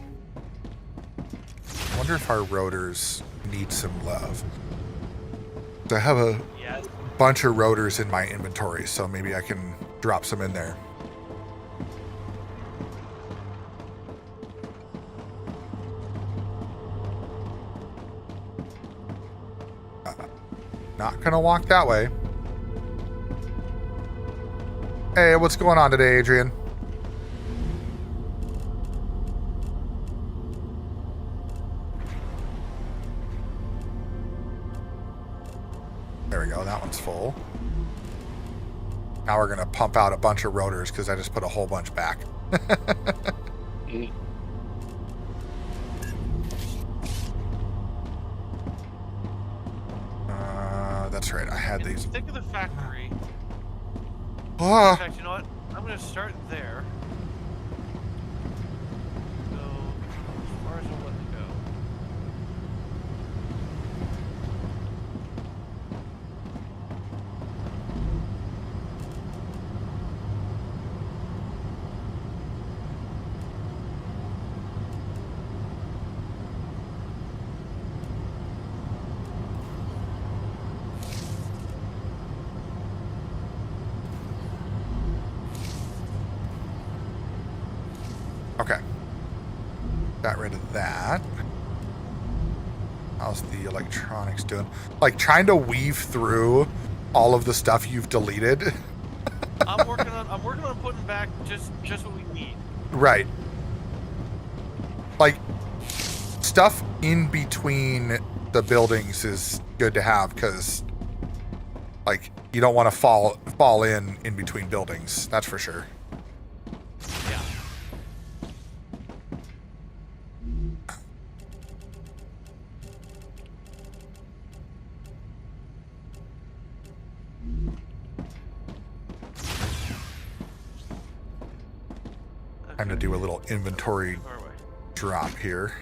wonder if our rotors need some love. So I have a Yes. bunch of rotors in my inventory, so maybe I can drop some in there. Not gonna walk that way. Hey, what's going on today, Adrian? There we go, that one's full. Now we're gonna pump out a bunch of rotors because I just put a whole bunch back. Mhm. That's right, I had these. Think of the factory. In Ah, fact, you know what? I'm gonna start there. Go as far as I'll let it go. okay. Got rid of that. How's the electronics doing? Like, trying to weave through all of the stuff you've deleted. I'm working on putting back just what we need. Right. Like, stuff in between the buildings is good to have because, like, you don't want to fall in between buildings. That's for sure. Yeah. Time to do a little inventory Far away. drop here.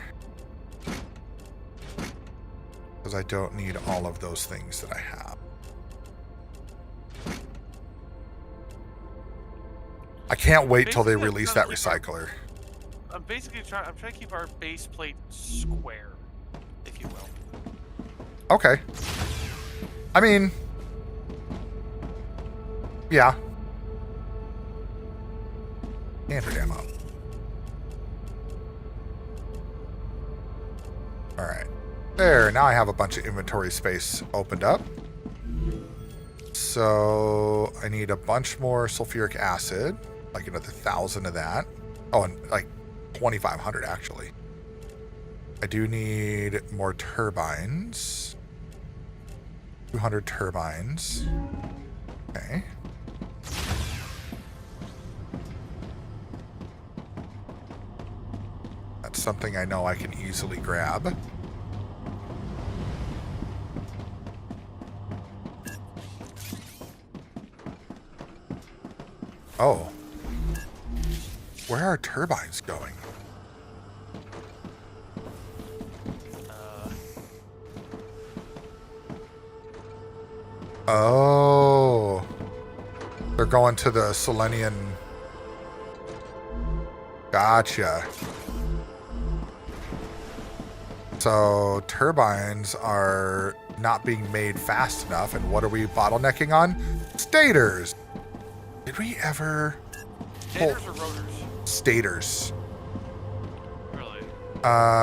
Because I don't need all of those things that I have. I can't wait till they Basically, I'm release trying that to keep our- recycler. I'm trying to keep our base plate square, if you will. Okay. I mean, yeah. Standard ammo. Alright. There, now I have a bunch of inventory space opened up. So I need a bunch more sulfuric acid, like another 1,000 of that. Oh, and like 2,500 actually. I do need more turbines. 200 turbines. Okay. That's something I know I can easily grab. Oh. Where are turbines going? Oh. They're going to the Selenian. Gotcha. So turbines are not being made fast enough, and what are we bottlenecking on? Stators. Did we ever? Stators or rotors? Stators. Really?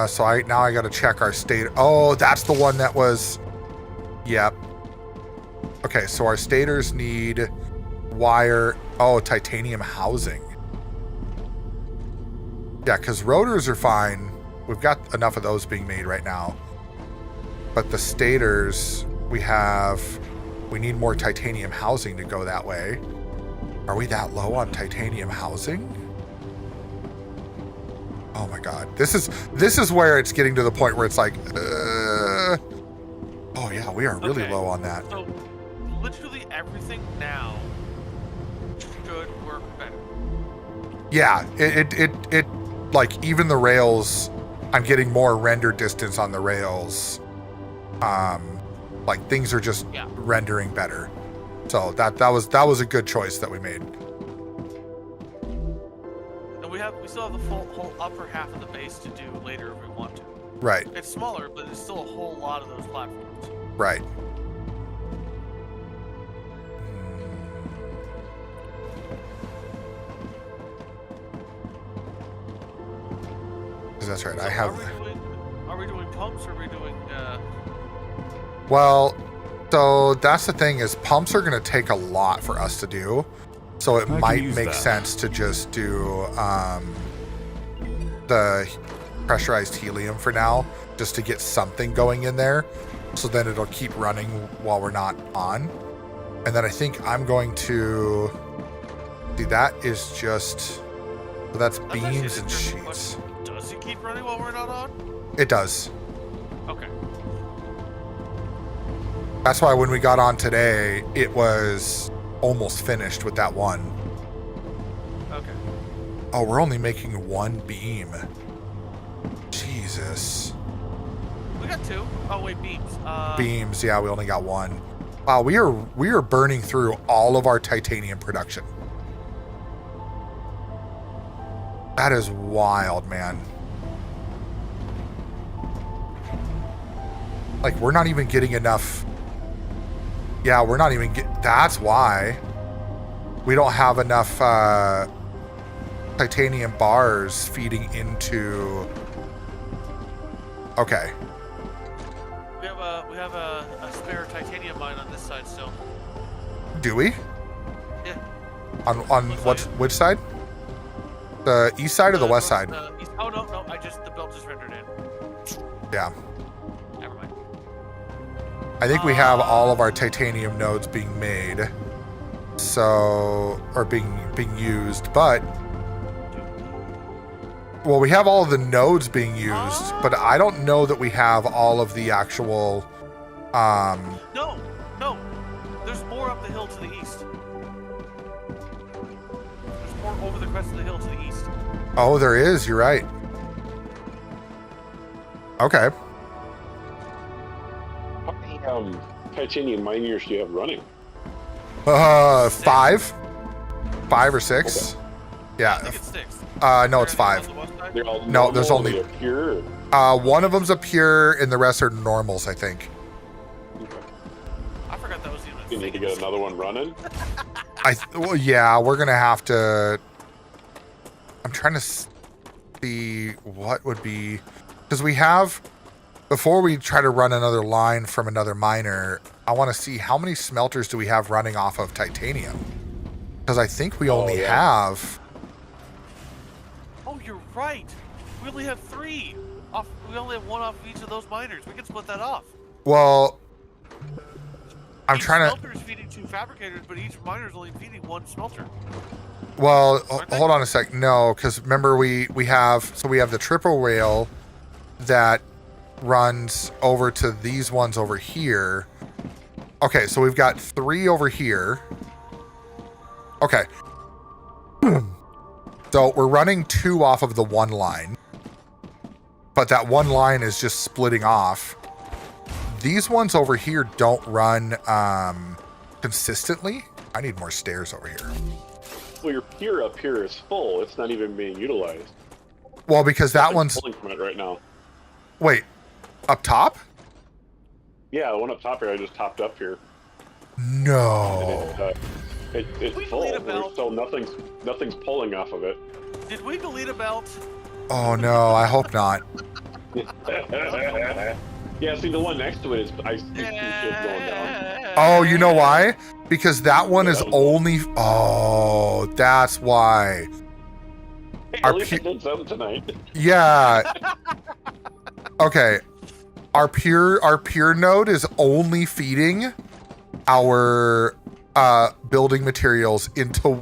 So I got to check our state. Oh, that's the one that was. Yep. Okay, so our stators need wire. Oh, titanium housing. Yeah, because rotors are fine. We've got enough of those being made right now. But the stators, we need more titanium housing to go that way. Are we that low on titanium housing? Oh my god. This is where it's getting to the point where it's like, oh yeah, we are really Okay. low on that. So, literally everything now should work better. Yeah, it like even the rails, I'm getting more render distance on the rails. Like things are just Yeah. rendering better. So that was a good choice that we made. And we still have the whole upper half of the base to do later if we want to. Right, It's smaller, but it's still a whole lot of those platforms. right. 'Cause that's right. So I have. Are we doing pumps or are we doing? Well, So that's the thing is pumps are going to take a lot for us to do. So it might make sense to just do the pressurized helium for now, just to get something going in there. So then it'll keep running while we're not on. And then I think I'm going to see that is just, so that's That's actually beams an and interesting sheets. question. Does it keep running while we're not on? It does. Okay. That's why when we got on today, it was almost finished with that one. Okay. Oh, we're only making one beam. Jesus. We got 2. Oh wait, beams. Beams, yeah, we only got one. Wow, we are burning through all of our titanium production. That is wild, man. Like, we're not even getting enough. Yeah, we're not even that's why we don't have enough titanium bars feeding into. Okay. We have a spare titanium mine on this side still. Do we? Yeah. On Looks what? like it. Which side? The east side or the west side? East, oh no, the belt just rendered in. Yeah. Never mind. I think we have all of our titanium nodes being made, so or being used, but well, we have all of the nodes being used, but I don't know that we have all of the actual. No. There's more up the hill to the east. There's more over the crest of the hill to the east. Oh, there is. You're right. Okay. How many titanium miners do you have running? 5 or 6. Okay. I Yeah. think it's 6. No, it's 5. On the west side? They're all No, there's normal, only- they're pure. One of them's a pure, and the rest are normals, I think. I forgot that was even a You need to thing. get another one running. Well, yeah, we're gonna have to. I'm trying to see what would be, because we have, before we try to run another line from another miner, I want to see how many smelters do we have running off of titanium, because I think we only yeah. have. Oh, you're right. We only have 3. We only have 1 off of each of those miners. We can split that off. Well, I'm Each trying to. smelter's feeding 2 fabricators, but each miner's only feeding 1 smelter. Well, Aren't they? hold on a sec. No, because remember we have the triple rail that runs over to these ones over here. Okay, so we've got 3 over here. Okay. So we're running 2 off of the one line, but that one line is just splitting off. These ones over here don't run consistently. I need more stairs over here. Well, your pier up here is full. It's not even being utilized. Well, because that Nothing's one's pulling from it right now. wait, up top? Yeah, the one up top here, I just topped up here. No. It's We full. delete a belt. So nothing's pulling off of it. Did we delete a belt? Oh no, I hope not. Yeah, see, the one next to it is I see shit going down. Oh, you know why? Because that one is only. Oh, that's why. Hey, Our at least I pu- did something tonight. Yeah. Okay. Our pure node is only feeding our building materials into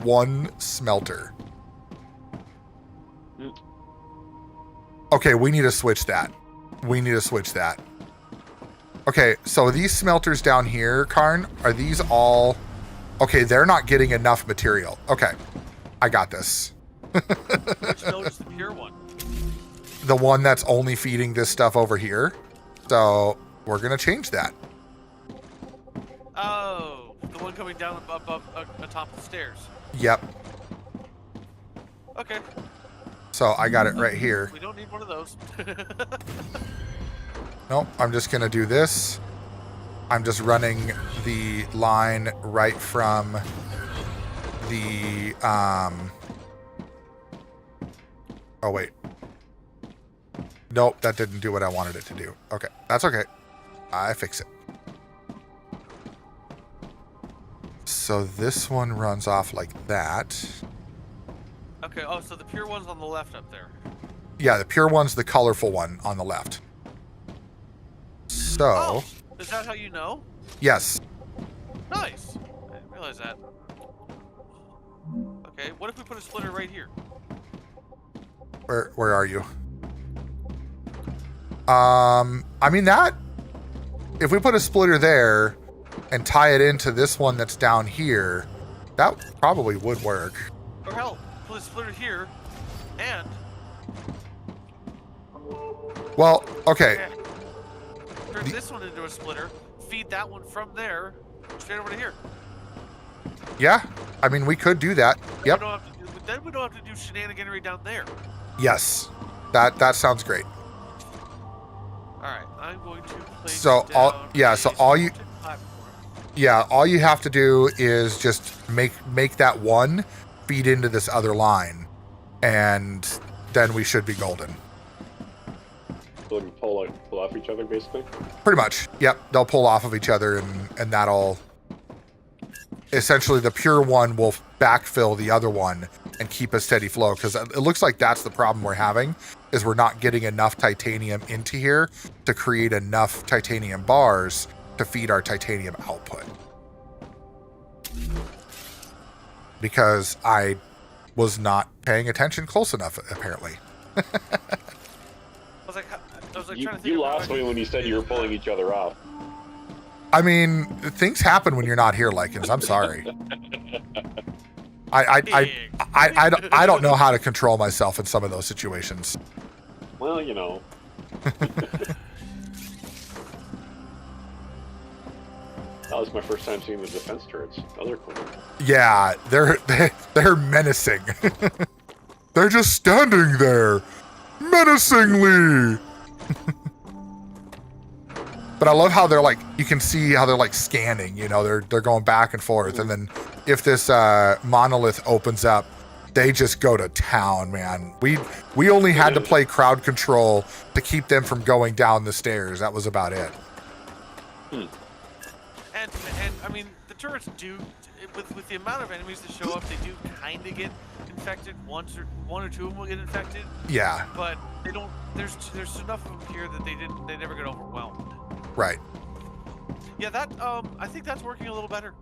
one smelter. Okay, we need to switch that. Okay, so these smelters down here, Karn, are these all... Okay, they're not getting enough material. Okay, I got this. Which node is the pure one? The one that's only feeding this stuff over here. So we're going to change that. Oh, the one coming down above atop the stairs. Yep. Okay, So I got it right here. we don't need one of those. Nope, I'm just going to do this. I'm just running the line right from the... Oh, wait. Nope, that didn't do what I wanted it to do. Okay, that's okay. I fix it. So this one runs off like that. Okay. Oh, so the pure one's on the left up there. Yeah, the pure one's the colorful one on the left. So, Oh, is that how you know? yes. Nice. I didn't realize that. Okay. What if we put a splitter right here? Where are you? I mean that if we put a splitter there and tie it into this one that's down here, that probably would work. Or hell, put a splitter here, and Well, okay. turn this one into a splitter. Feed that one from there straight over to here. Yeah. I mean, we could do that. Yep. Then we don't have to do shenaniganery down there. Yes. That sounds great. All right, I'm going to place So down all a you platform. Yeah, all you have to do is just make that one feed into this other line, and then we should be golden. So they can pull off each other, basically. Pretty much. Yep, they'll pull off of each other, and that'll essentially the pure one will backfill the other one and keep a steady flow, because it looks like that's the problem we're having, is we're not getting enough titanium into here to create enough titanium bars to feed our titanium output. Because I was not paying attention close enough, apparently. I was like trying to think You of how lost I me could when you said you were do pulling that. each other off. I mean, things happen when you're not here, Lycans. I'm sorry. I don't know how to control myself in some of those situations. Well, you know. That was my first time seeing the defense turrets. Oh, they're cool. Yeah, they're menacing. They're just standing there, menacingly. But I love how they're like, you can see how they're like scanning. You know, they're going back and forth, and then if this monolith opens up, they just go to town, man. We only had to play crowd control to keep them from going down the stairs. That was about it. And I mean, the turrets do, with the amount of enemies that show up, they do kind of get infected. One or two of them will get infected, Yeah, but they don't. There's enough of them here that they never get overwhelmed. right. Yeah, that I think that's working a little better.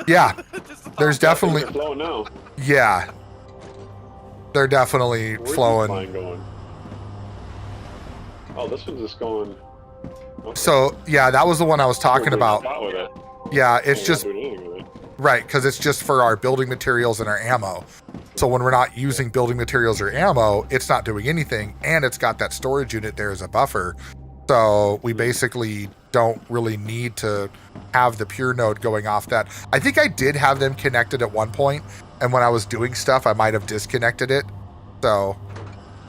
Yeah, Just a there's thought. definitely, They're flowing now. yeah, they're definitely Where's flowing. this line going? Oh, this one's just going. Okay. So yeah, that was the one I was talking We're about. not with it. Yeah, it's We're just not doing anything with it. right, because it's just for our building materials and our ammo. So when we're not using building materials or ammo, it's not doing anything, and it's got that storage unit there as a buffer. So we basically don't really need to have the pure node going off that. I think I did have them connected at one point, and when I was doing stuff, I might have disconnected it. So,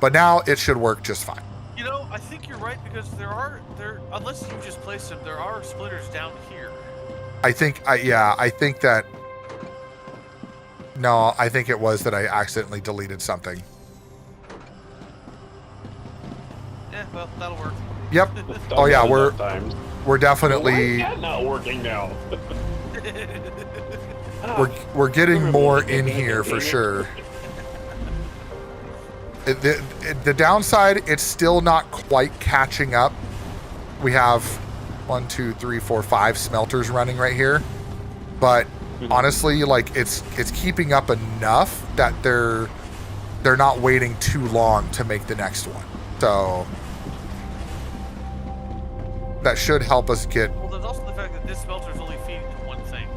but now it should work just fine. You know, I think you're right, because there unless you just place them, there are splitters down here. I think that. No, I think it was that I accidentally deleted something. Yeah, well, that'll work. Yep. Done Oh yeah, that we're enough times. we're Why definitely is that not working now? we're getting more in here for sure. The downside, it's still not quite catching up. We have 1, 2, 3, 4, 5 smelters running right here, but honestly, like it's keeping up enough that they're not waiting too long to make the next one. So that should help us get. Well, there's also the fact that this smelter is only feeding to one thing.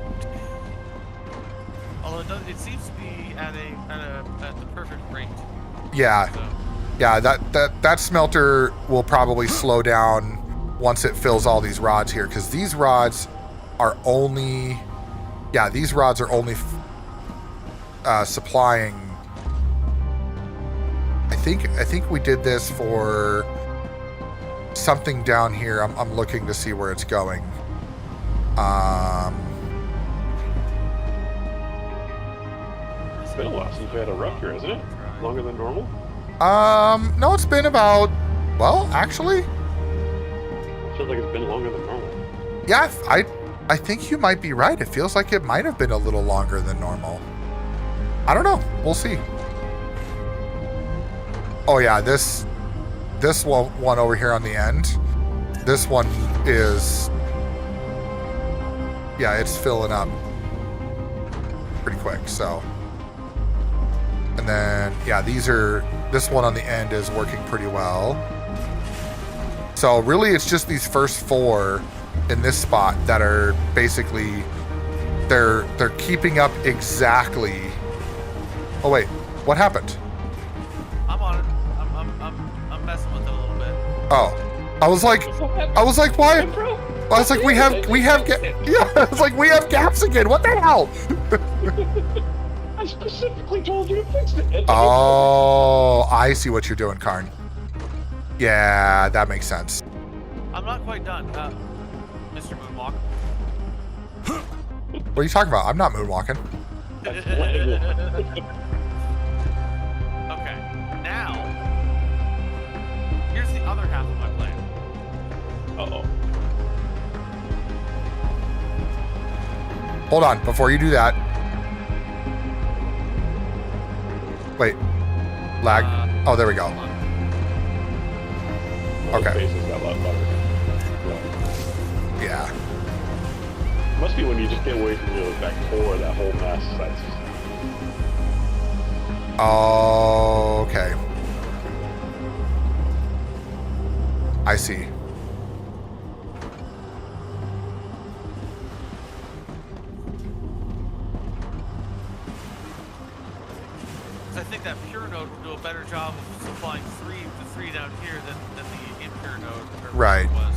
Although it seems to be at the perfect rate. Yeah, So, yeah. That smelter will probably slow down once it fills all these rods here, because these rods are only. Yeah, these rods are only supplying. I think we did this for something down here. I'm looking to see where it's going. It's been a while since we had a rupture, isn't it? Longer than normal? No, it's been about. Well, actually, Feels like it's been longer than normal. yeah. I think you might be right. It feels like it might have been a little longer than normal. I don't know. We'll see. Oh yeah, this one over here on the end. This one is, yeah, it's filling up pretty quick. So, and then yeah, this one on the end is working pretty well. So really, it's just these first 4 in this spot that are basically they're keeping up exactly. Oh wait, what happened? I'm on it. I'm messing with it a little bit. Oh, I was like, why? I was like, we have yeah. I was like, we have gaps again. What the hell? I specifically told you to fix it. Oh, I see what you're doing, Karn. Yeah, that makes sense. I'm not quite done, Mr. Moonwalk. What are you talking about? I'm not moonwalking. Okay, now here's the other half of my plan. Uh-oh. Hold on, before you do that. Wait, lag. Oh, there we go. Hold on. Okay. His face has got a lot better. Yeah. Must be when you just get away from that core, that whole mess. Oh, okay. I see. I think that pure node will do a better job of supplying the three down here than the impure node or Right. whatever it was.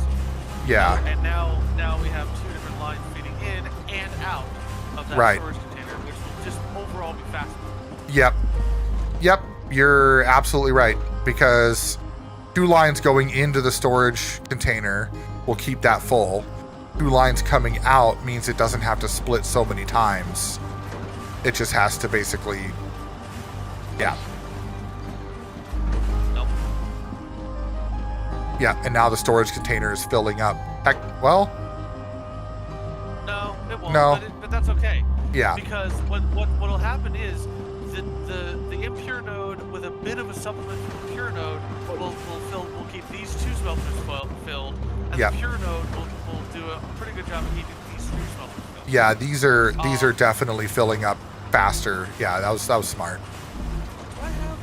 Yeah. And now we have 2 different lines feeding in and out of that Right. storage container, which will just overall be faster. Yep. Yep. You're absolutely right, because 2 lines going into the storage container will keep that full. 2 lines coming out means it doesn't have to split so many times. It just has to basically, yeah. Nope. Yeah, and now the storage container is filling up. Heck, well, No, it won't. No. But that's okay. yeah. Because what'll happen is the impure node with a bit of a supplement from the pure node will keep these 2 smelters filled, and Yep. the pure node will do a pretty good job of keeping these 3 smelters filled. Yeah, these are definitely filling up faster. Yeah, that was smart. Do I have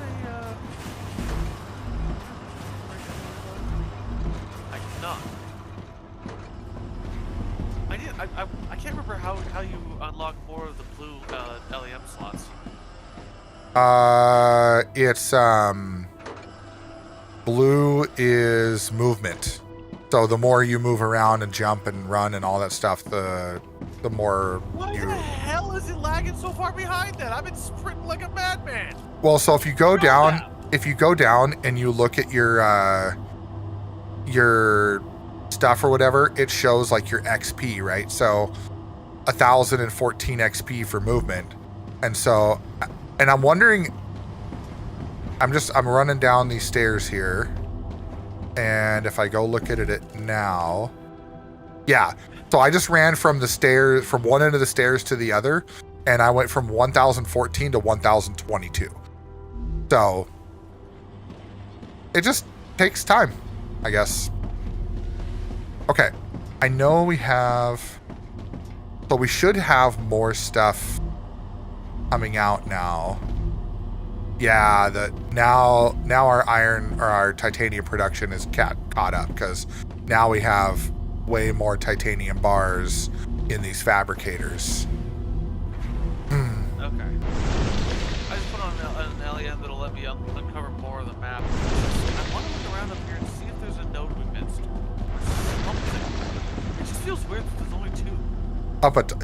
I do not. I can't remember how you unlock more of the blue LEM slots. It's blue is movement. So the more you move around and jump and run and all that stuff, the more Why you. the hell is it lagging so far behind that? I've been sprinting like a madman. Well, so if you go down, now. and you look at your stuff or whatever, it shows like your XP, right? So 1,014 XP for movement. And so, and I'm wondering, I'm running down these stairs here, and if I go look at it now, yeah. So I just ran from the stairs, from one end of the stairs to the other, and I went from 1,014 to 1,022. So it just takes time, I guess. Okay, I know we have, but we should have more stuff coming out now. Yeah, now our iron or our titanium production is caught up, because now we have way more titanium bars in these fabricators. Okay. I just put on an LEM that'll let me uncover more of the map. I want to look around up here and see if there's a node we missed. Something. It just feels weird that there's only 2.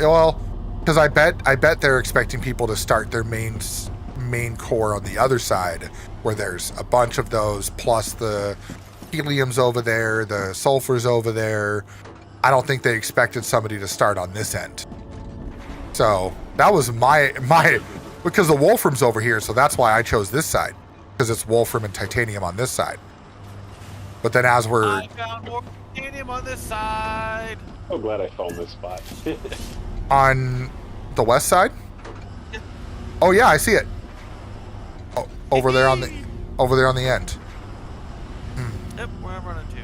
Well, because I bet they're expecting people to start their main core on the other side, where there's a bunch of those, plus the helium's over there, the sulfur's over there. I don't think they expected somebody to start on this end. So that was my because the wolfram's over here, so that's why I chose this side, because it's wolfram and titanium on this side. But then as we're I found more titanium on this side. So glad I found this spot. On the west side? Yeah. Oh yeah, I see it. Oh, over there on the end. Yep, where I'm running to.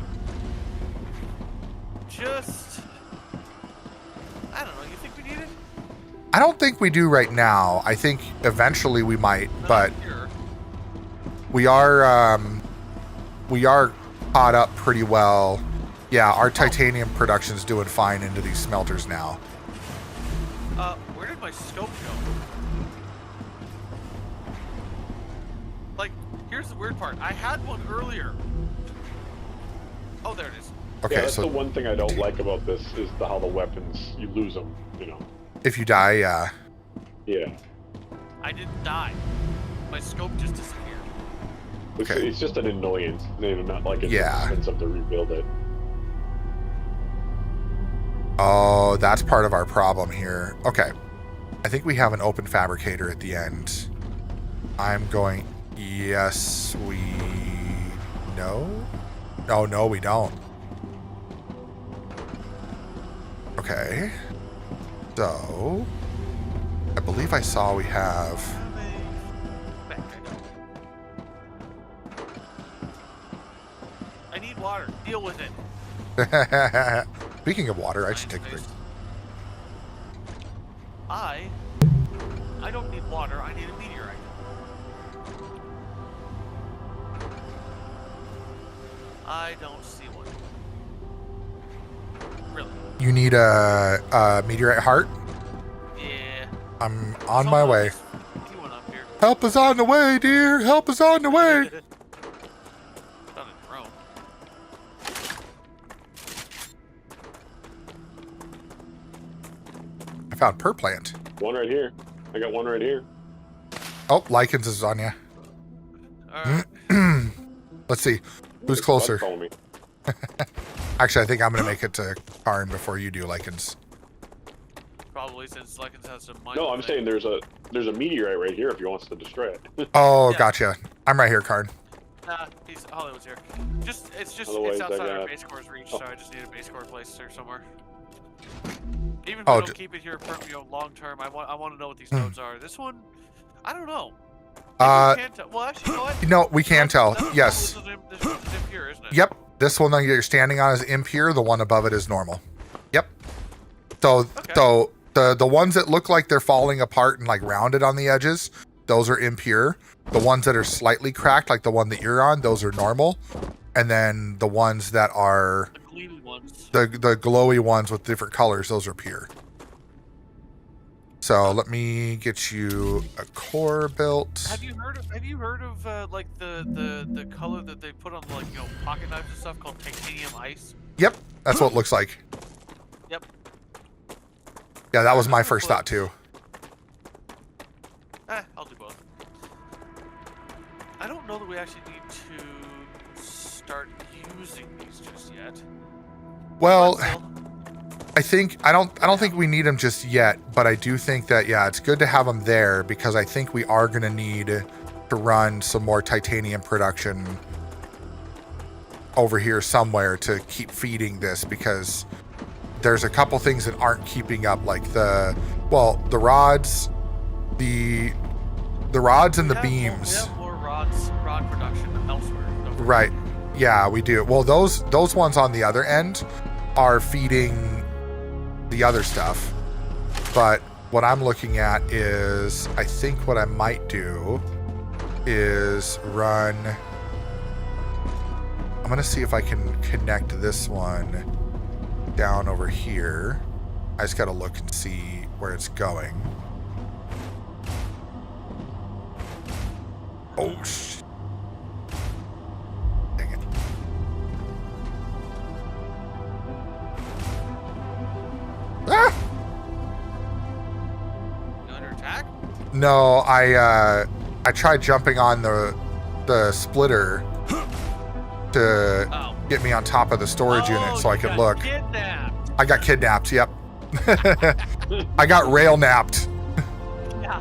Just, I don't know. You think we need it? I don't think we do right now. I think eventually we might, but Here. we are caught up pretty well. Yeah, our titanium production's doing fine into these smelters now. Where did my scope go? Like, here's the weird part. I had one earlier. Oh, there it is. Okay, Yeah, that's so the one thing I don't like about this is how the weapons, you lose them, you know. if you die, yeah. Yeah. I didn't die. My scope just disappeared. Okay. It's just an annoyance. Not like it's Yeah. expensive to rebuild it. Oh, that's part of our problem here. Okay. I think we have an open fabricator at the end. I'm going, yes, we, no? No, we don't. Okay. So, I believe I saw we have, Back, I need water. Deal with it. speaking of water, I should take a drink. I don't need water. I need a meteorite. I don't see one. Really? You need a meteorite heart? Yeah. I'm on my way. You went up here. Help is on the way, dear. Help is on the way. Done it wrong. I found perplant. One right here. I got one right here. Oh, lichens is on you. Alright. Let's see. Who's It's closer? calling me. Actually, I think I'm going to make it to Karn before you do, lichens. Probably since Lycans has some No, I'm saying there's a meteorite right here if you wants to destroy it. Oh, Yeah. gotcha. I'm right here, Karn. Nah, Hollywood's here. It's Otherwise, outside I our got- base core's reach, Oh. so I just need a base core place here somewhere. Even if Oh, I don't keep it here for long term, I want to know what these nodes are. This one, I don't know. Maybe we can't tell. Well, actually, you know what? No, we can tell. This Yes. This one's impure, isn't it? Yep. This one that you're standing on is impure. The one above it is normal. Yep. So, so the ones that look like they're falling apart and like rounded on the edges, those are impure. The ones that are slightly cracked, like the one that you're on, those are normal. And then the ones that are The gleamy ones. the glowy ones with different colors, those are pure. So let me get you a core built. Have you heard of like the color that they put on like pocket knives and stuff called titanium ice? Yep, that's what it looks like. Yep. Yeah, that was my first thought too. I'll do both. I don't know that we actually need to start using these just yet. Well, But still, I don't think we need them just yet, but I do think that it's good to have them there because I think we are going to need to run some more titanium production over here somewhere to keep feeding this because there's a couple things that aren't keeping up, like the rods, the rods and the we beams. have more rod production elsewhere. don't we? Right. Yeah, we do. Well, those ones on the other end are feeding the other stuff. But what I'm looking at is, I think what I might do is run. I'm going to see if I can connect this one down over here. I just got to look and see where it's going. Oh, dang it. Ah! You under attack? No, I tried jumping on the splitter to Oh. get me on top of the storage unit so I you could got look. Kidnapped. I got kidnapped, yep. I got rail napped. Yeah.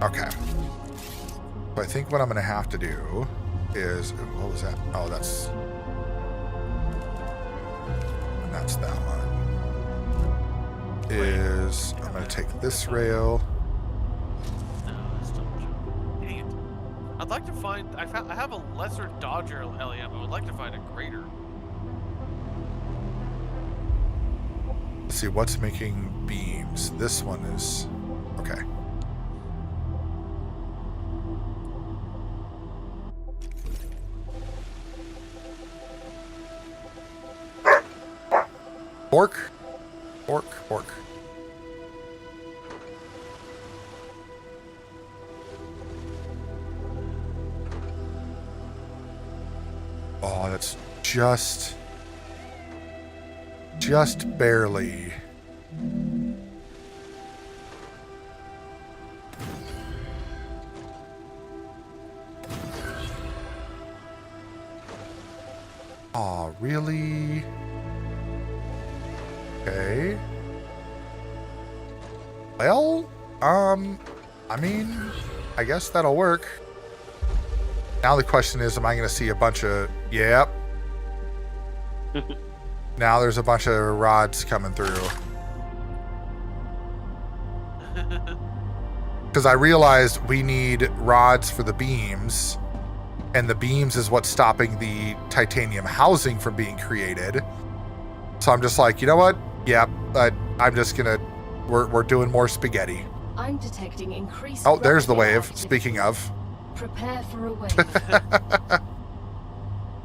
Okay. So I think what I'm gonna have to do is, what was that? Oh, that's that one. Is, I'm going to take this rail. No, that's still dang it. I'd like to find. I have a lesser Dodger LEM. I would like to find a greater. Let's see, what's making beams? This one is, okay. Pork. Oh, that's just barely. Oh, really? Okay. Well, I mean, I guess that'll work. Now the question is, am I going to see a bunch of... Yep. Now there's a bunch of rods coming through. Because I realized we need rods for the beams, and the beams is what's stopping the titanium housing from being created. So I'm just like, you know what? Yep, I'm just going to... We're doing more spaghetti. I'm detecting increased. Oh, there's the wave, activity. speaking of. Prepare for a wave.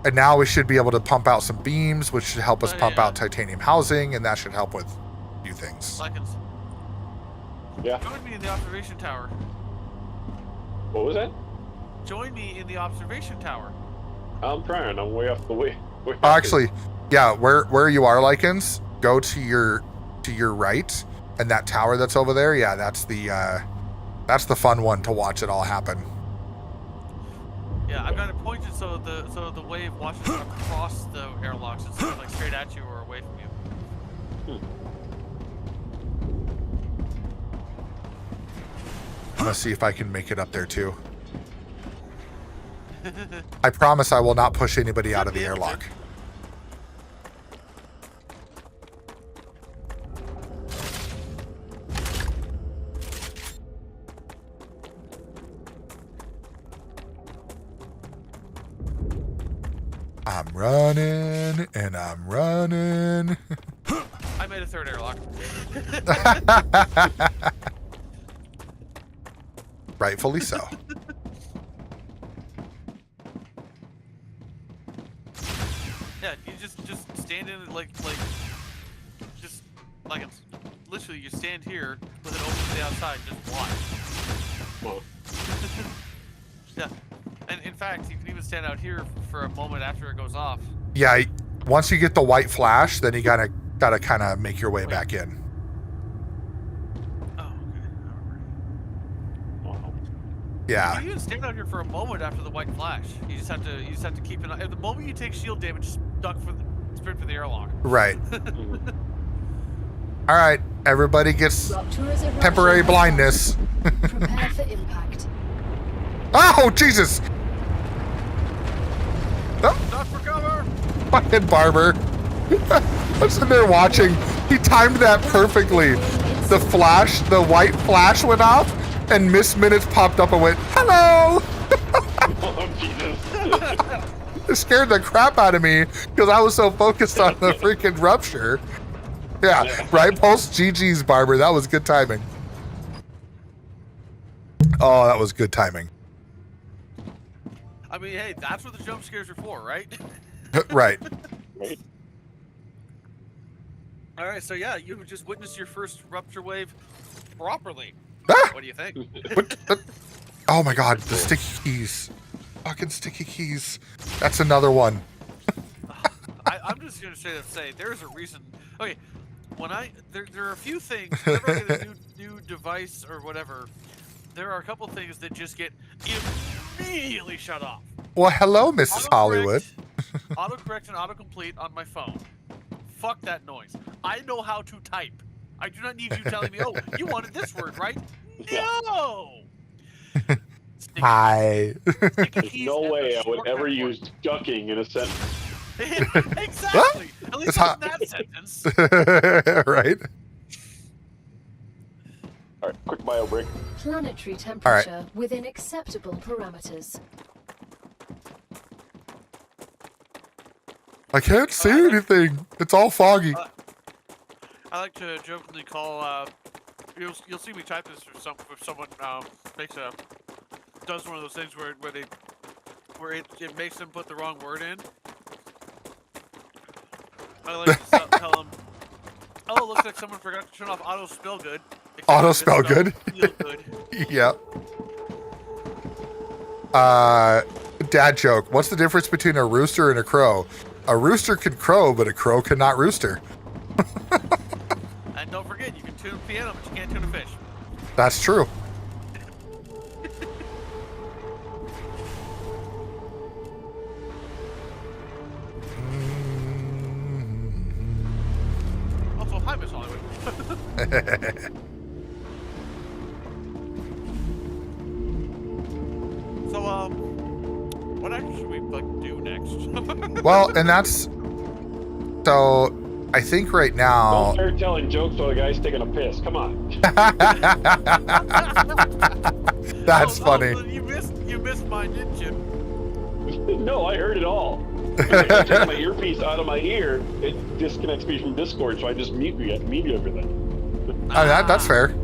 And now we should be able to pump out some beams, which should help us Oh, pump yeah. out titanium housing, and that should help with a few things. Lycans. Yeah. Join me in the observation tower. What was that? Join me in the observation tower. I'm trying. I'm way off the way. Actually, yeah, where you are, Lycans, go to your right, and that tower that's over there, yeah, that's the fun one to watch it all happen. Yeah, I've got it pointed so the wave washes up across the airlocks instead of like straight at you or away from you. I'm gonna see if I can make it up there too. I promise I will not push anybody out of the airlock. I'm running and I'm running. I made a third airlock. Rightfully so. Yeah, you just stand in it like just like it's literally you stand here with it open to the outside and just watch. Well, Yeah, and in fact, you can even stand out here for a moment after it goes off. Yeah, once you get the white flash, then you gotta kind of make your way back in. Oh, okay. wow. Yeah, You can stand out here for a moment after the white flash. You just have to keep an eye. At the moment you take shield damage, just sprint for the airlock. right. All right, everybody gets Rupture is eruption. temporary blindness. Prepare for impact. Oh, Jesus! Oh, Duck for cover! fucking Barber. I'm sitting there watching. He timed that perfectly. The white flash went off, and Miss Minutes popped up and went, hello! Oh, Jesus. It scared the crap out of me because I was so focused on the freaking rupture. Yeah, right, Pulse? GG's, Barber. That was good timing. Oh, that was good timing. I mean, hey, that's what the jump scares are for, right? Right. Right? All right, so yeah, you just witnessed your first rupture wave properly. Ah! What do you think? What? Oh my god, the sticky keys. Fucking sticky keys. That's another one. I'm just gonna straight up say there's a reason. Okay, when there are a few things. Whenever I get a new device or whatever, there are a couple things that just get immediately shut off. Well, hello, Mrs. Hollywood. Autocorrect and autocomplete on my phone. Fuck that noise. I know how to type. I do not need you telling me, oh, you wanted this word, right? Yeah. No! Hi. There's no way I would ever use ducking in a sentence. Exactly. At least It's not hot. in that sentence. Right? All right, quick bio break. Planetary temperature within acceptable parameters. I can't see anything. It's all foggy. I like to jokingly call. You'll see me type this if someone does one of those things where it makes them put the wrong word in. I like to tell them, "Oh, it looks like someone forgot to turn off auto spell good." Auto spell good? Feel good. Yep. Dad joke. What's the difference between a rooster and a crow? A rooster can crow, but a crow cannot rooster. And don't forget, you can tune a piano, but you can't tune a fish. That's true. Also, hi, Miss Hollywood. So, what actually should we do next? Well, and that's so. I think right Don't now. start telling jokes while the guy's taking a piss. Come on. That's Oh, funny. you missed mine, didn't you? No, I heard it all. When I take my earpiece out of my ear, it disconnects me from Discord, so I just mute everything. That's fair.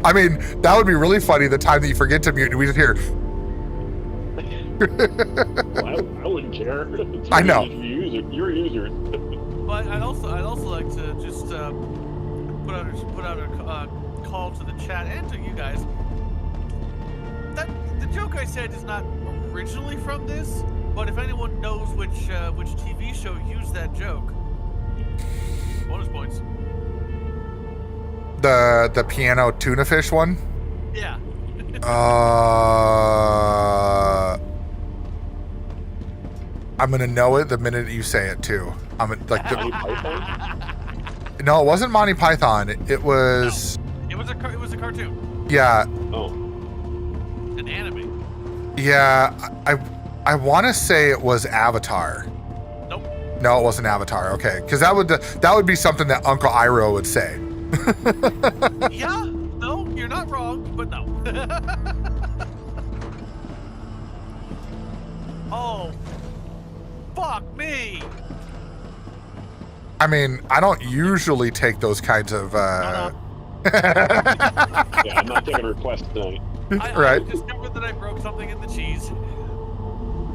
I mean, that would be really funny the time that you forget to mute and we just hear. Well, I wouldn't care. It's I know. You're a user. But I'd also like to just put out a call to the chat and to you guys. That the joke I said is not originally from this, but if anyone knows which TV show used that joke, bonus points. The piano tuna fish one. Yeah. I'm gonna know it the minute you say it too. I'm like Monty Python? no, it wasn't Monty Python. It was It was a cartoon, yeah, Oh. an anime. yeah. I want to say it was Avatar. Nope. No, it wasn't Avatar. Okay, because that would be something that Uncle Iroh would say. Yeah. No, you're not wrong, but no. Oh. Fuck me. I mean, I don't usually take those kinds of. Yeah, I'm not taking requests tonight. I Right. discovered that I broke something in the cheese.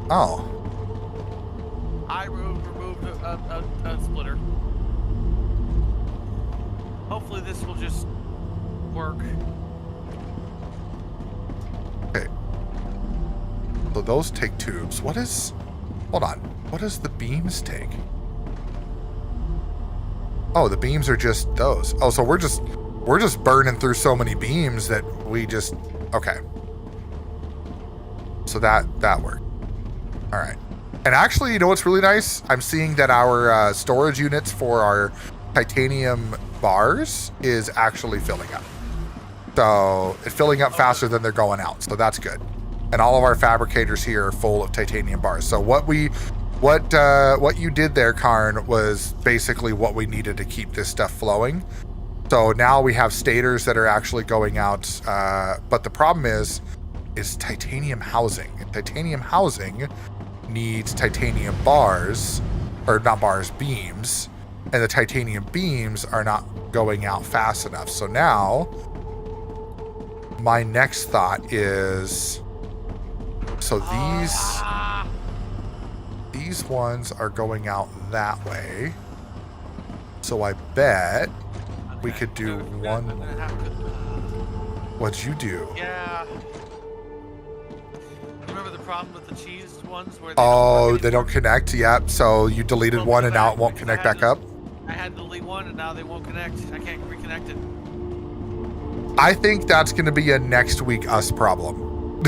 Oh, I removed a splitter. Hopefully this will just work. okay. So those take tubes. What is? Hold on. What does the beams take? Oh, the beams are just those. Oh, so we're just burning through so many beams that we just okay. So that worked. All right. And actually, you know what's really nice? I'm seeing that our storage units for our titanium bars is actually filling up. So it's filling up faster than they're going out. So that's good. And all of our fabricators here are full of titanium bars. So what you did there, Karn, was basically what we needed to keep this stuff flowing. So now we have stators that are actually going out. But the problem is titanium housing. And titanium housing needs titanium bars, or not bars, beams. And the titanium beams are not going out fast enough. So now my next thought is, so these ones are going out that way. So I bet we could do one. I'm gonna have to, What'd you do? yeah. Remember the problem with the cheese ones where They don't connect. Yep. So you deleted one and now it won't connect back up. I had to delete one and now they won't connect. I can't reconnect it. I think that's going to be a next week us problem.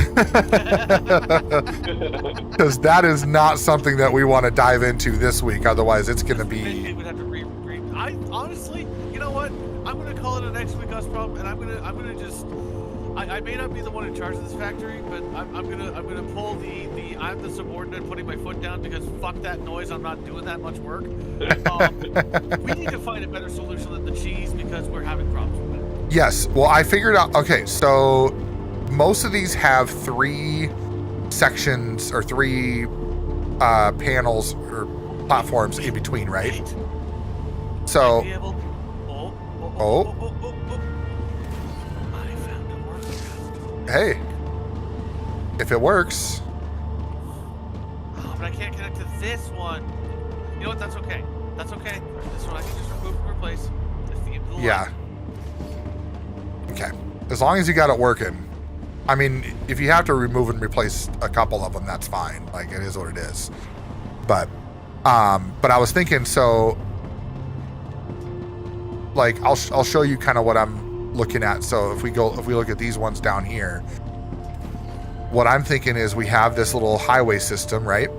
Because that is not something that we want to dive into this week. Otherwise, it's going to It be. would have to I honestly, you know what? I'm gonna call it a next week us problem, and I'm gonna I may not be the one in charge of this factory, but I'm gonna pull the I'm the subordinate putting my foot down because fuck that noise. I'm not doing that much work. We need to find a better solution than the cheese because we're having problems with it. Yes. Well, I figured out. Okay, so most of these have 3 sections or 3 panels or platforms in between, right? Wait. So, Might be able- Oh. I found a workaround. hey, if it works, Oh, but I can't connect to this one. You know what? That's okay. That's okay. This one I can just remove and replace. Just to get to the yeah. line. Okay. As long as you got it working. I mean, if you have to remove and replace a couple of them, that's fine. Like, it is what it is. But I was thinking, so, like, I'll show you kind of what I'm looking at. So if we look at these ones down here, what I'm thinking is we have this little highway system, right?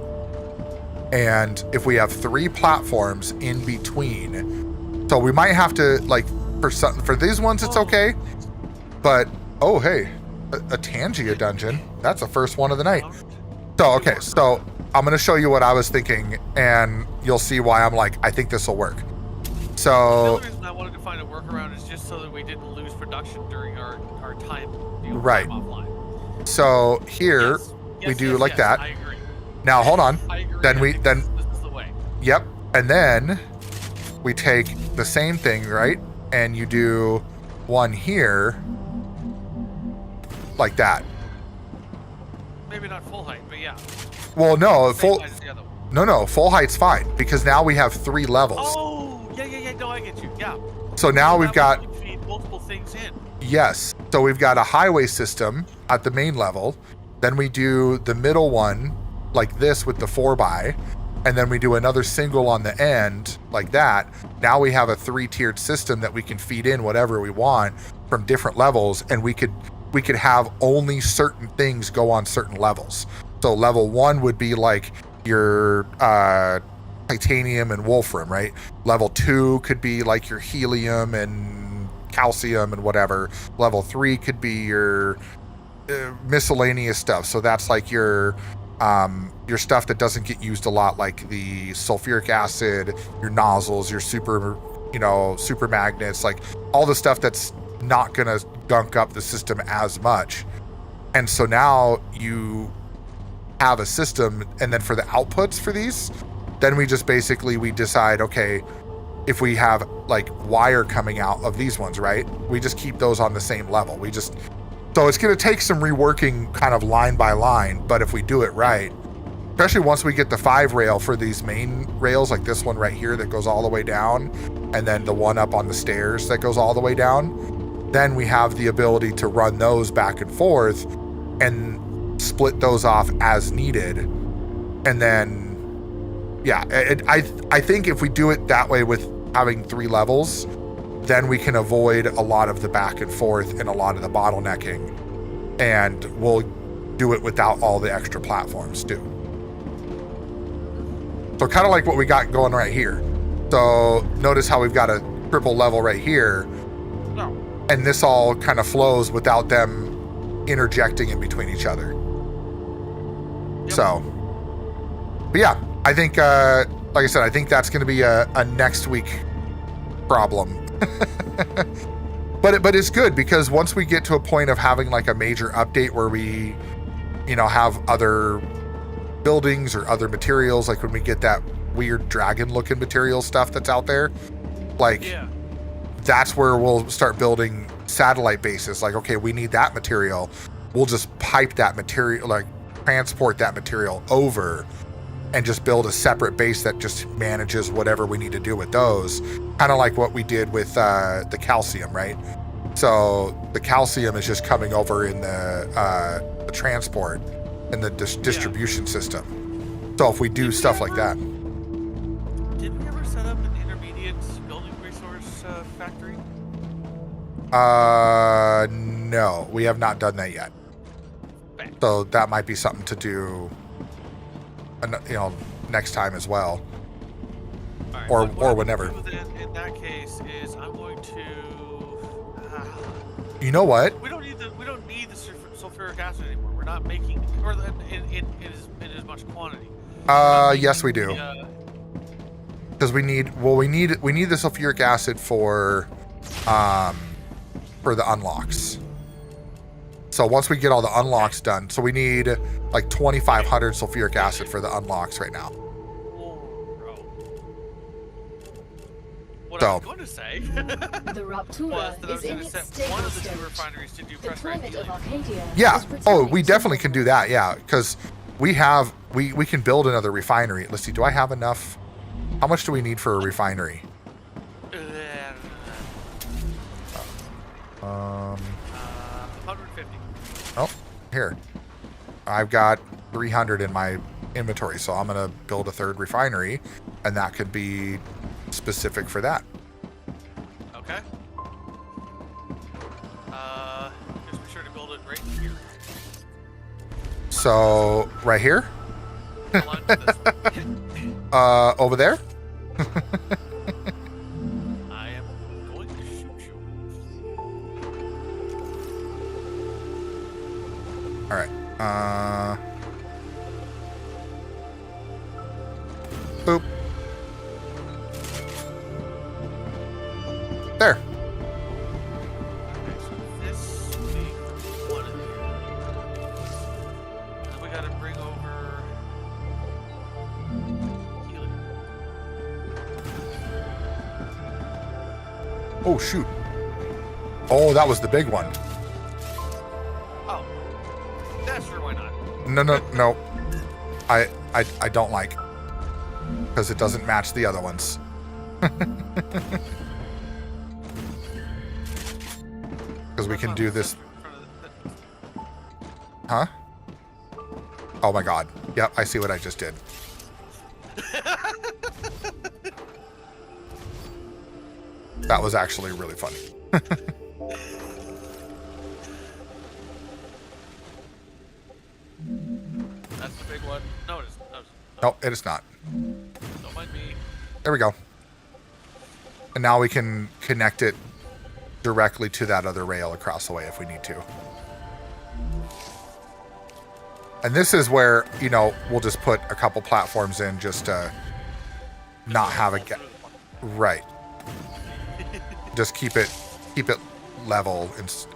And if we have 3 platforms in between, so we might have to, like, for these ones, it's okay. But, oh, hey, a Tangia dungeon. That's the first one of the night. So, okay, so I'm going to show you what I was thinking, and you'll see why I'm like, I think this will work. The So, only reason I wanted to find a workaround is just so that we didn't lose production during our time, Right. time offline. so here, Yes. we Yes, do yes, like yes, that. I agree. Now, hold on. I agree. Then I we- think then- this is the way. Yep. And then we take the same thing, right? And you do one here, like that. Maybe not full height, but yeah. Well, no, Same full, height as the other one. no, full height's fine because now we have 3 levels. Oh, yeah. No, I get you. Yeah. So now we've got, You can feed multiple things in. yes. So we've got a highway system at the main level. Then we do the middle one like this with the 4x. And then we do another single on the end like that. Now we have a 3-tiered system that we can feed in whatever we want from different levels. And we could have only certain things go on certain levels. So level 1 would be like your titanium and wolfram, right? Level 2 could be like your helium and calcium and whatever. Level 3 could be your miscellaneous stuff. So that's like your stuff that doesn't get used a lot, like the sulfuric acid, your nozzles, your super magnets, like all the stuff that's not gonna gunk up the system as much. And so now you have a system, and then for the outputs for these, then we decide, okay, if we have like wire coming out of these ones, right? We just keep those on the same level. So it's going to take some reworking kind of line by line, but if we do it right, especially once we get the 5 rail for these main rails, like this one right here that goes all the way down, and then the one up on the stairs that goes all the way down, then we have the ability to run those back and forth and split those off as needed. And then, yeah, I think if we do it that way with having 3 levels, then we can avoid a lot of the back and forth and a lot of the bottlenecking, and we'll do it without all the extra platforms too. So kind of like what we got going right here. So notice how we've got a triple level right here, No. and this all kind of flows without them interjecting in between each other. Yep. So, but yeah, I think, like I said, I think that's going to be a next week problem. But it's good because once we get to a point of having like a major update where we, have other buildings or other materials, like when we get that weird dragon looking material stuff that's out there, like Yeah. that's where we'll start building satellite bases. Like, okay, we need that material. We'll just pipe that material, like transport that material over and just build a separate base that just manages whatever we need to do with those. Kind of like what we did with the calcium, right? So the calcium is just coming over in the transport and the distribution system. So if we do stuff like that. Did we ever set up an intermediate building resource factory? No, we have not done that yet. Bang. So that might be something to do, next time as well. All right, Or- what or I'm whenever. gonna do then in that case is I'm going to. You know what? We don't need sulfuric acid anymore. We're not making, or in as much quantity. Yes, we do. Because we need the sulfuric acid for the unlocks. So once we get all the unlocks done, so we need like 2,500 sulfuric acid for the unlocks right now. Oh, bro. What So- I was going to say The was Raptura that I was is in going to its set stable one of the two stage. refineries to do The pressurized climate of helium. Arcadia Yeah. is Oh, returning we to definitely can normal. do that. Yeah, because we can build another refinery. Let's see. Do I have enough? How much do we need for a refinery? 150. Oh, here. I've got 300 in my inventory, so I'm gonna build a third refinery, and that could be specific for that. Okay. Just be sure to build it right here. So right here, Aligned with this one. over there. I am going to shoot you. All right. Boop. There. Okay, so this will be one in here. And then we gotta bring over helium. Oh shoot. Oh, that was the big one. Oh. That's sure why not. No. I don't like, because it doesn't match the other ones. Because we can do this. Huh? Oh my god. Yep, I see what I just did. That was actually really funny. That's the big one. No, it is. No, it is not. Don't mind me. There we go. And now we can connect it directly to that other rail across the way if we need to. And this is where, we'll just put a couple platforms in just to not have a gap. Right. Just keep it level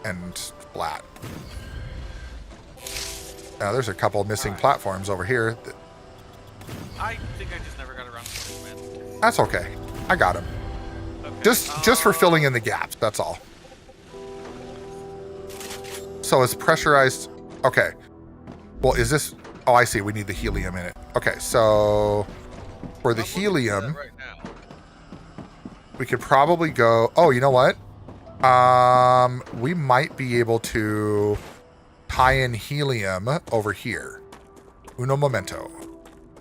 and flat. Now there's a couple missing platforms over here. I think I just never got around to it, man. That's okay. I got them. Okay. Just for filling in the gaps, that's all. So it's pressurized. Okay. Well, is this... Oh, I see. We need the helium in it. Okay, so for the I'm looking helium, at that right now. we could probably go... Oh, you know what? We might be able to tie in helium over here. Uno momento.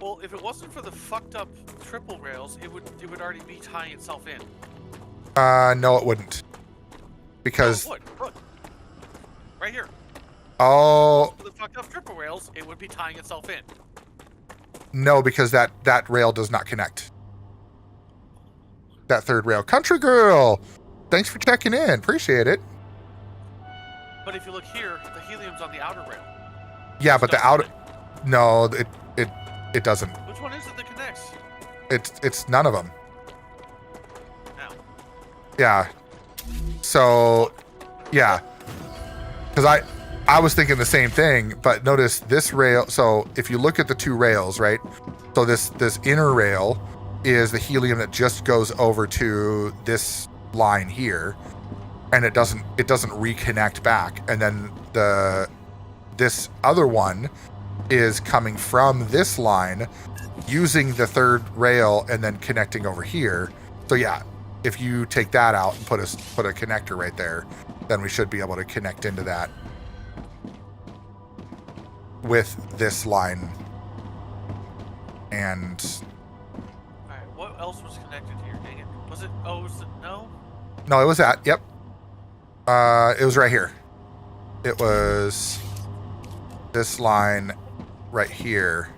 Well, if it wasn't for the fucked up triple rails, it would already be tying itself in. No, it wouldn't. Because... Oh, look. Right here. Oh, For the fucked up triple rails, it would be tying itself in. no, because that rail does not connect. That third rail. Country girl! Thanks for checking in. Appreciate it. But if you look here, the helium's on the outer rail. Yeah, but the Doesn't outer... it? No, it doesn't. Which one is it that connects? It's none of them. Now. Yeah. So, yeah. Because I was thinking the same thing, but notice this rail. So if you look at the two rails, right? So this inner rail is the helium that just goes over to this line here, and it doesn't reconnect back. And then this other one is coming from this line using the third rail and then connecting over here. So yeah, if you take that out and put a connector right there, then we should be able to connect into that with this line. And Alright, what else was connected here? Dang it. Was it? Oh, was it? No? no, it was that. Yep. It was right here. It was this line right here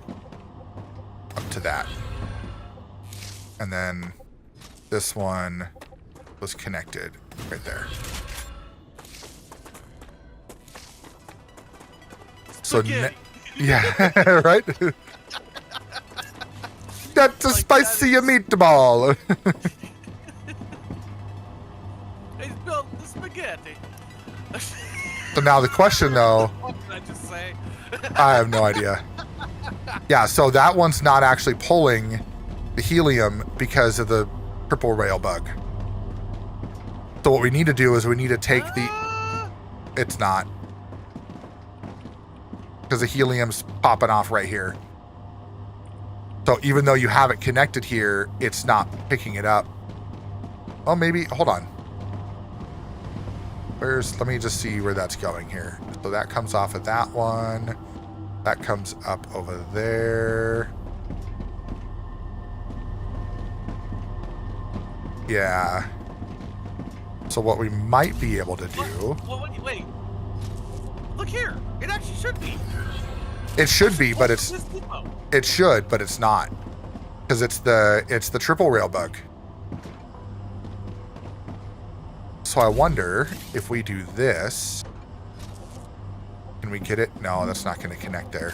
up to that. And then this one was connected right there. So Spaghetti. yeah, right. That's a Like, spicy that is- meatball. He's building the spaghetti. So now the question, though, What did I just say? I have no idea. Yeah, so that one's not actually pulling the helium because of the triple rail bug. So what we need to do is we need to take the... Ah! It's not. Because the helium's popping off right here. So even though you have it connected here, it's not picking it up. Oh, maybe... Hold on. Let me just see where that's going here. So that comes off of that one. That comes up over there. Yeah. So what we might be able to do... Well, wait. Look here. It actually should be. It should be, but This it's... depot. It should, but it's not. Because it's the triple rail bug. So I wonder if we do this... Can we get it? No, that's not going to connect there.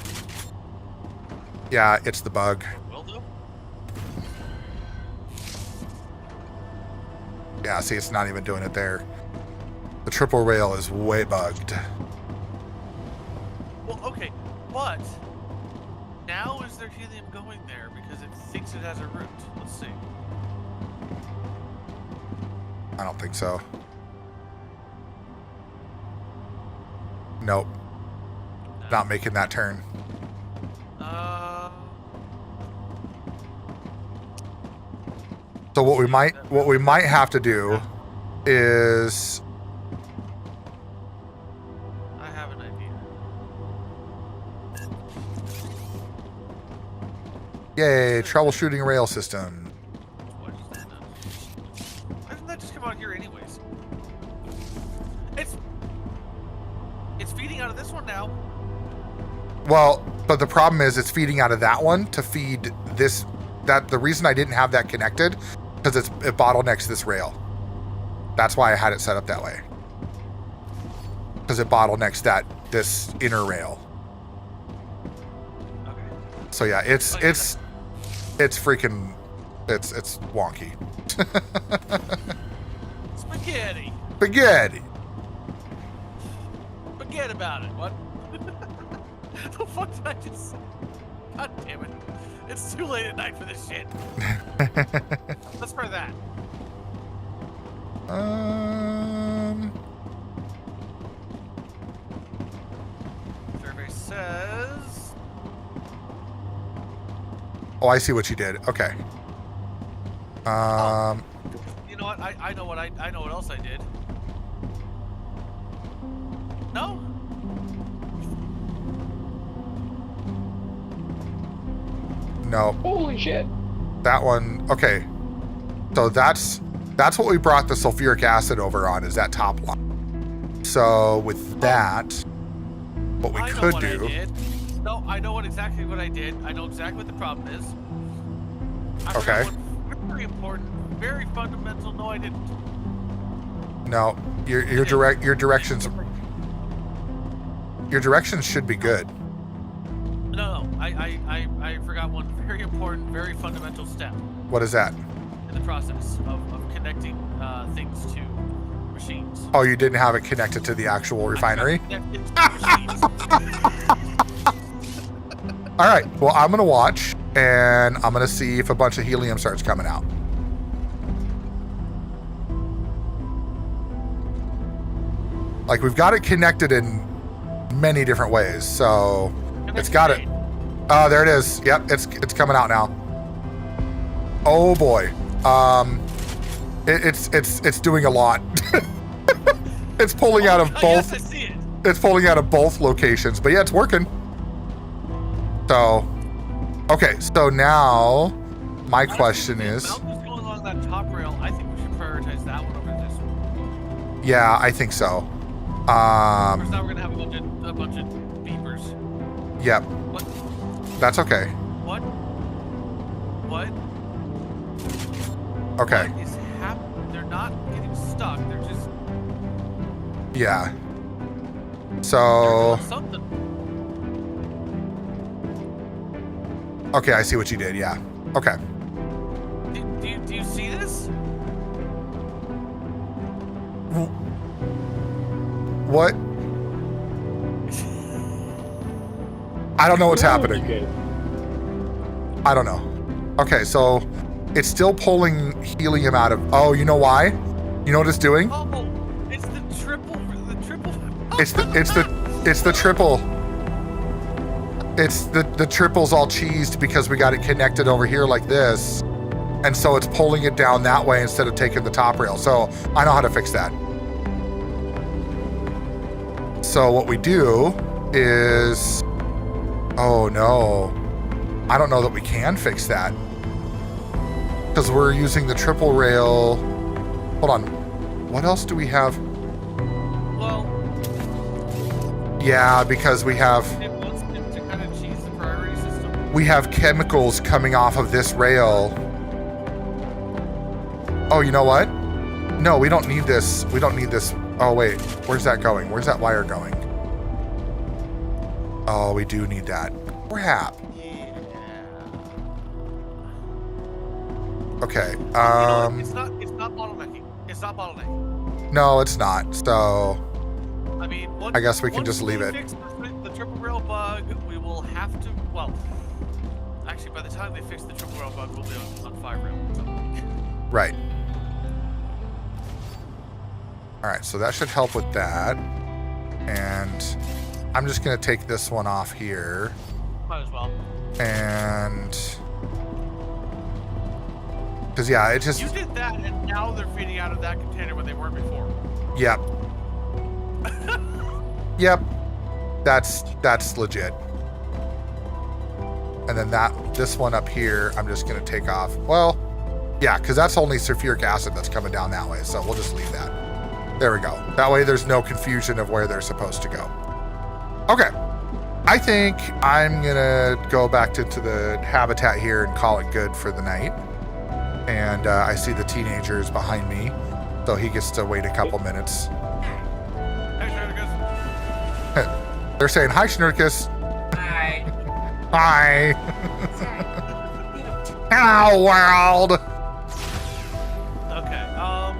Yeah, it's the bug. Will do. Yeah, see, it's not even doing it there. The triple rail is way bugged. Well, okay, but now is there helium going there because it thinks it has a route? Let's see. I don't think so. Nope. Not making that turn. So what we might have to do is... I have an idea. Yay, troubleshooting rail system. What is that? Why didn't that just come out here anyways? It's feeding out of this one now. Well, but the problem is it's feeding out of that one to feed this. That the reason I didn't have that connected because it bottlenecks this rail. That's why I had it set up that way. Because it bottlenecks this inner rail. Okay. So yeah, it's Okay. freaking it's wonky. Spaghetti. Spaghetti. Forget about it. What? The fuck did I just say? God damn it. It's too late at night for this shit. Let's try that. Survey says... Oh, I see what you did. Okay. You know what? I know what else I did. No? No. Holy shit. That one, okay. So that's what we brought the sulfuric acid over on, is that top line. So with that, what we I know could what do... I did. No, I know exactly what I did. I know exactly what the problem is. I Okay. forgot one very important, very fundamental. No, I didn't. No, your directions should be good. No, I forgot one very important, very fundamental step What is that? in the process of connecting things to machines. Oh, you didn't have it connected to the actual refinery? Connected to machines. All right, well, I'm going to watch, and I'm going to see if a bunch of helium starts coming out. Like, we've got it connected in many different ways, so it's got it. Oh, there it is. Yep, it's coming out now. Oh boy. It's doing a lot. It's pulling out of Oh, both. yes, I see it. It's pulling out of both locations, but yeah, it's working. So, okay, so now my question is, The amount that's going along that top rail, I think we should prioritize that one over this one. yeah, I think so. Because now we're gonna have a bunch of beepers. Yep, What? that's okay. What? What? Okay, What is happening? They're not getting stuck. They're just yeah. they're So, doing something. Okay, I see what you did. Yeah. Okay. Do you see this? What? I don't know what's happening. Okay. I don't know. Okay, so it's still pulling helium out of. Oh, you know why? You know what it's doing? Oh, it's the triple. It's the triple. It's the triple's all cheesed because we got it connected over here like this. And so it's pulling it down that way instead of taking the top rail. So I know how to fix that. So what we do is, oh no, I don't know that we can fix that because we're using the triple rail. Hold on. What else do we have? Well, Yeah, because we have it wants it to kind of cheese the priority system. we have chemicals coming off of this rail. Oh, you know what? No, we don't need this. We don't need this. Oh, wait. Where's that going? Where's that wire going? Oh, we do need that. Crap. Yeah. Okay. It's not bottlenecking. It's not bottlenecking. No, it's not. So, I mean, I guess we can just leave it. Fix the triple rail bug, we will have to. Well, actually, by the time they fix the triple rail bug, we'll be on 5 rail. So. Right. All right, so that should help with that. And I'm just going to take this one off here. Might as well. And because yeah, it just You did that, and now they're feeding out of that container when they weren't before. yep. Yep. That's legit. And then this one up here, I'm just gonna take off. Well, yeah, because that's only sulfuric acid that's coming down that way, so we'll just leave that. There we go. That way there's no confusion of where they're supposed to go. Okay. I think I'm gonna go back into the habitat here and call it good for the night. And I see the teenagers behind me, so he gets to wait a couple minutes. Hey, Sharkus. They're saying, hi, Schnurkus. Hi. Hi. Sorry. Hello, world. Okay. Oh,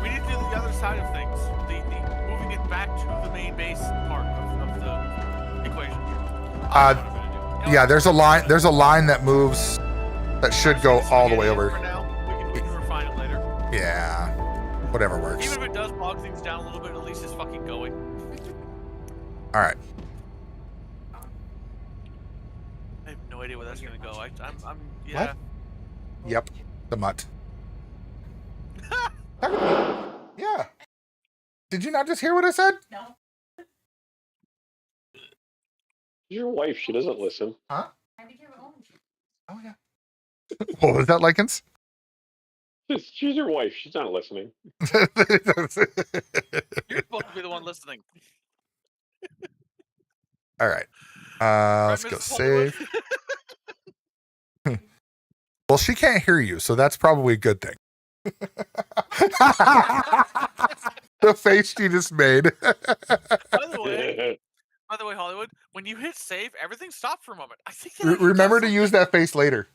we need to do the other side of things. The moving it back to the main base part of the equation. I don't know what I'm gonna do. Yeah, there's a line. There's a line that moves that should go all the way over. For now, we can refine it later. Yeah, whatever works. Even if it does bog things down a little bit, at least it's fucking going. All right. I have no idea where that's gonna go. I'm yeah. What? Yep, the mutt. Yeah. Did you not just hear what I said? No. Your wife, she doesn't listen. Huh? I think you're own. Oh yeah. What was that, Likens? She's your wife. She's not listening. You're supposed to be the one listening. All right. Right, Let's go Mrs. Hollywood? save. Well, she can't hear you, so that's probably a good thing. The face she just made. By the way, Hollywood, when you hit save, everything stopped for a moment. I think that actually Remember does to use that face later.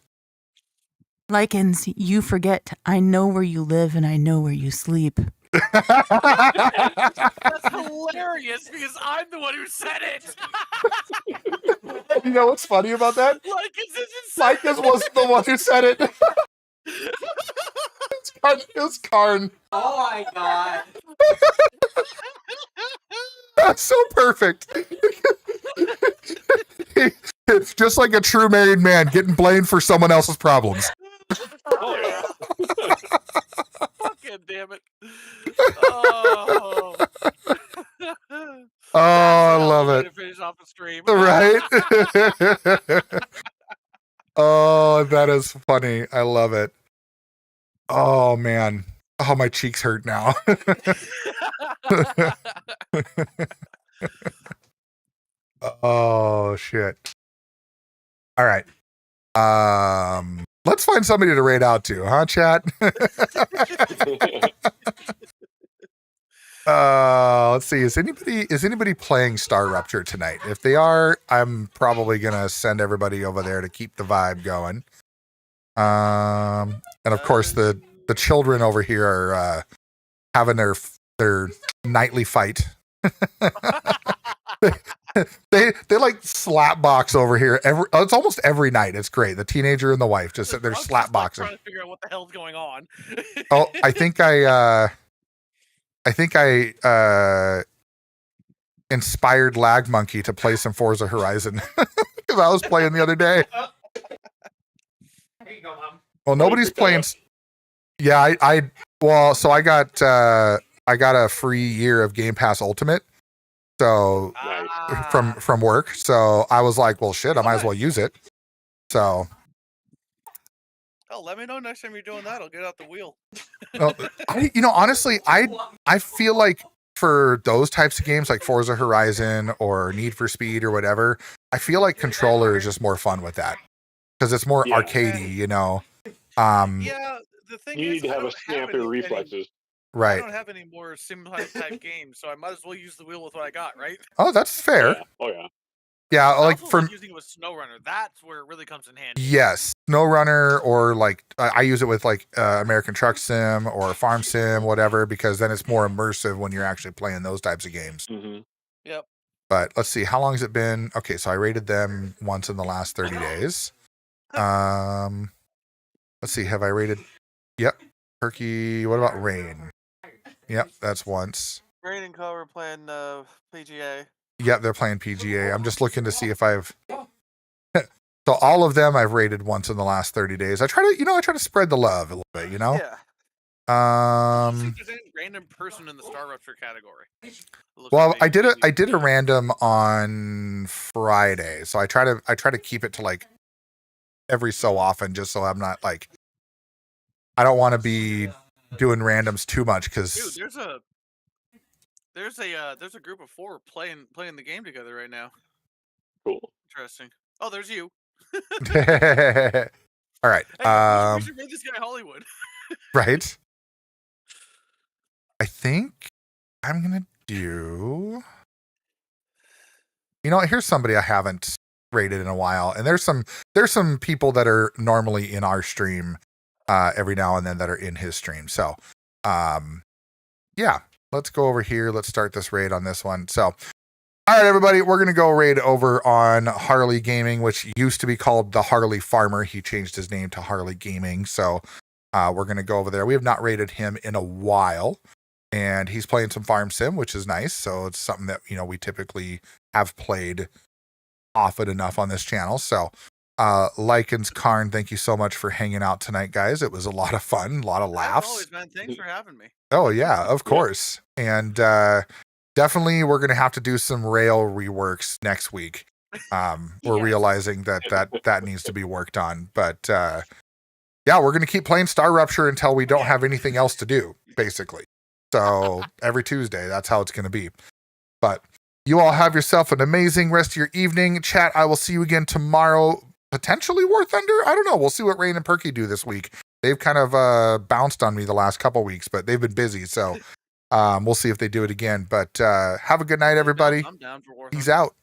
Likens, you forget. I know where you live and I know where you sleep. That's hilarious because I'm the one who said it. You know what's funny about that? Like, it's insane. Likens wasn't the one who said it. It was Karn. Oh my god. That's so perfect. It's just like a true married man getting blamed for someone else's problems. Oh, yeah. Fucking damn it. Oh. Oh, I love Way it. to finish off the stream. Right? Oh, that is funny. I love it. Oh, man. Oh, my cheeks hurt now. Oh, shit. All right. Let's find somebody to raid out to, huh, chat? Let's see. Is anybody playing Star Rupture tonight? If they are, I'm probably gonna send everybody over there to keep the vibe going. And of course the children over here are having their nightly fight. they like slap box over here it's almost every night. It's great. The teenager and the wife just sit there I'm slap just, like, boxing. trying to figure out what the hell's going on. Oh, I think I inspired Lag Monkey to play some Forza Horizon because I was playing the other day. There you go, Mom. Well, nobody's playing. Yeah, so I got a free year of Game Pass Ultimate. So from work. So I was like, well, shit, I might as well use it. So. Oh, let me know next time you're doing that. I'll get out the wheel. Honestly, I feel like for those types of games like Forza Horizon or Need for Speed or whatever, I feel like controller is just more fun with that because it's more arcadey, Yeah, the thing You is, need to I have a don't snap any- and reflexes. I right? don't have any more sim type games, so I might as well use the wheel with what I got, right? Oh, that's fair. Yeah. Oh yeah. Yeah, I like also for like using it with SnowRunner. That's where it really comes in handy. yes, SnowRunner or like I use it with like American Truck Sim or Farm Sim, whatever, because then it's more immersive when you're actually playing those types of games. Mm-hmm. Yep. But let's see, how long has it been? Okay, so I rated them once in the last 30 days. Let's see, have I rated? Yep. Perky. What about Rain? Yep, that's once. Rain and Co. are playing PGA. Yep, they're playing PGA. I'm just looking to see if I've. So all of them I've rated once in the last 30 days. I try to spread the love a little bit, you know. Yeah. See Um. if there's any random person in the Star Rupture category. Well, I did a random on Friday, so I try to keep it to like every so often, just so I'm not like. I don't want to be doing randoms too much because. Dude, there's a group of 4 playing the game together right now. Cool. Interesting. Oh, there's you. All right. Hey, we should make this guy Hollywood. Right. I think I'm gonna do. Here's somebody I haven't rated in a while, and there's some people that are normally in our stream every now and then that are in his stream. So, yeah, let's go over here. Let's start this raid on this one. So, all right, everybody, we're gonna go raid over on Harley Gaming, which used to be called the Harley Farmer. He changed his name to Harley Gaming. So, we're gonna go over there. We have not rated him in a while. And he's playing some Farm Sim, which is nice. So it's something that, we typically have played often enough on this channel. So, Lycans Karn, thank you so much for hanging out tonight, guys. It was a lot of fun, a lot of laughs. Always, man. Thanks for having me. Oh, yeah, of course. And definitely we're going to have to do some rail reworks next week. We're realizing that needs to be worked on. But yeah, we're going to keep playing Star Rupture until we don't have anything else to do, basically. So every Tuesday, that's how it's going to be. But you all have yourself an amazing rest of your evening. Chat, I will see you again tomorrow. Potentially War Thunder? I don't know. We'll see what Rain and Perky do this week. They've kind of bounced on me the last couple weeks, but they've been busy. So we'll see if they do it again. But have a good night, everybody. I'm down for War He's Thunder. out.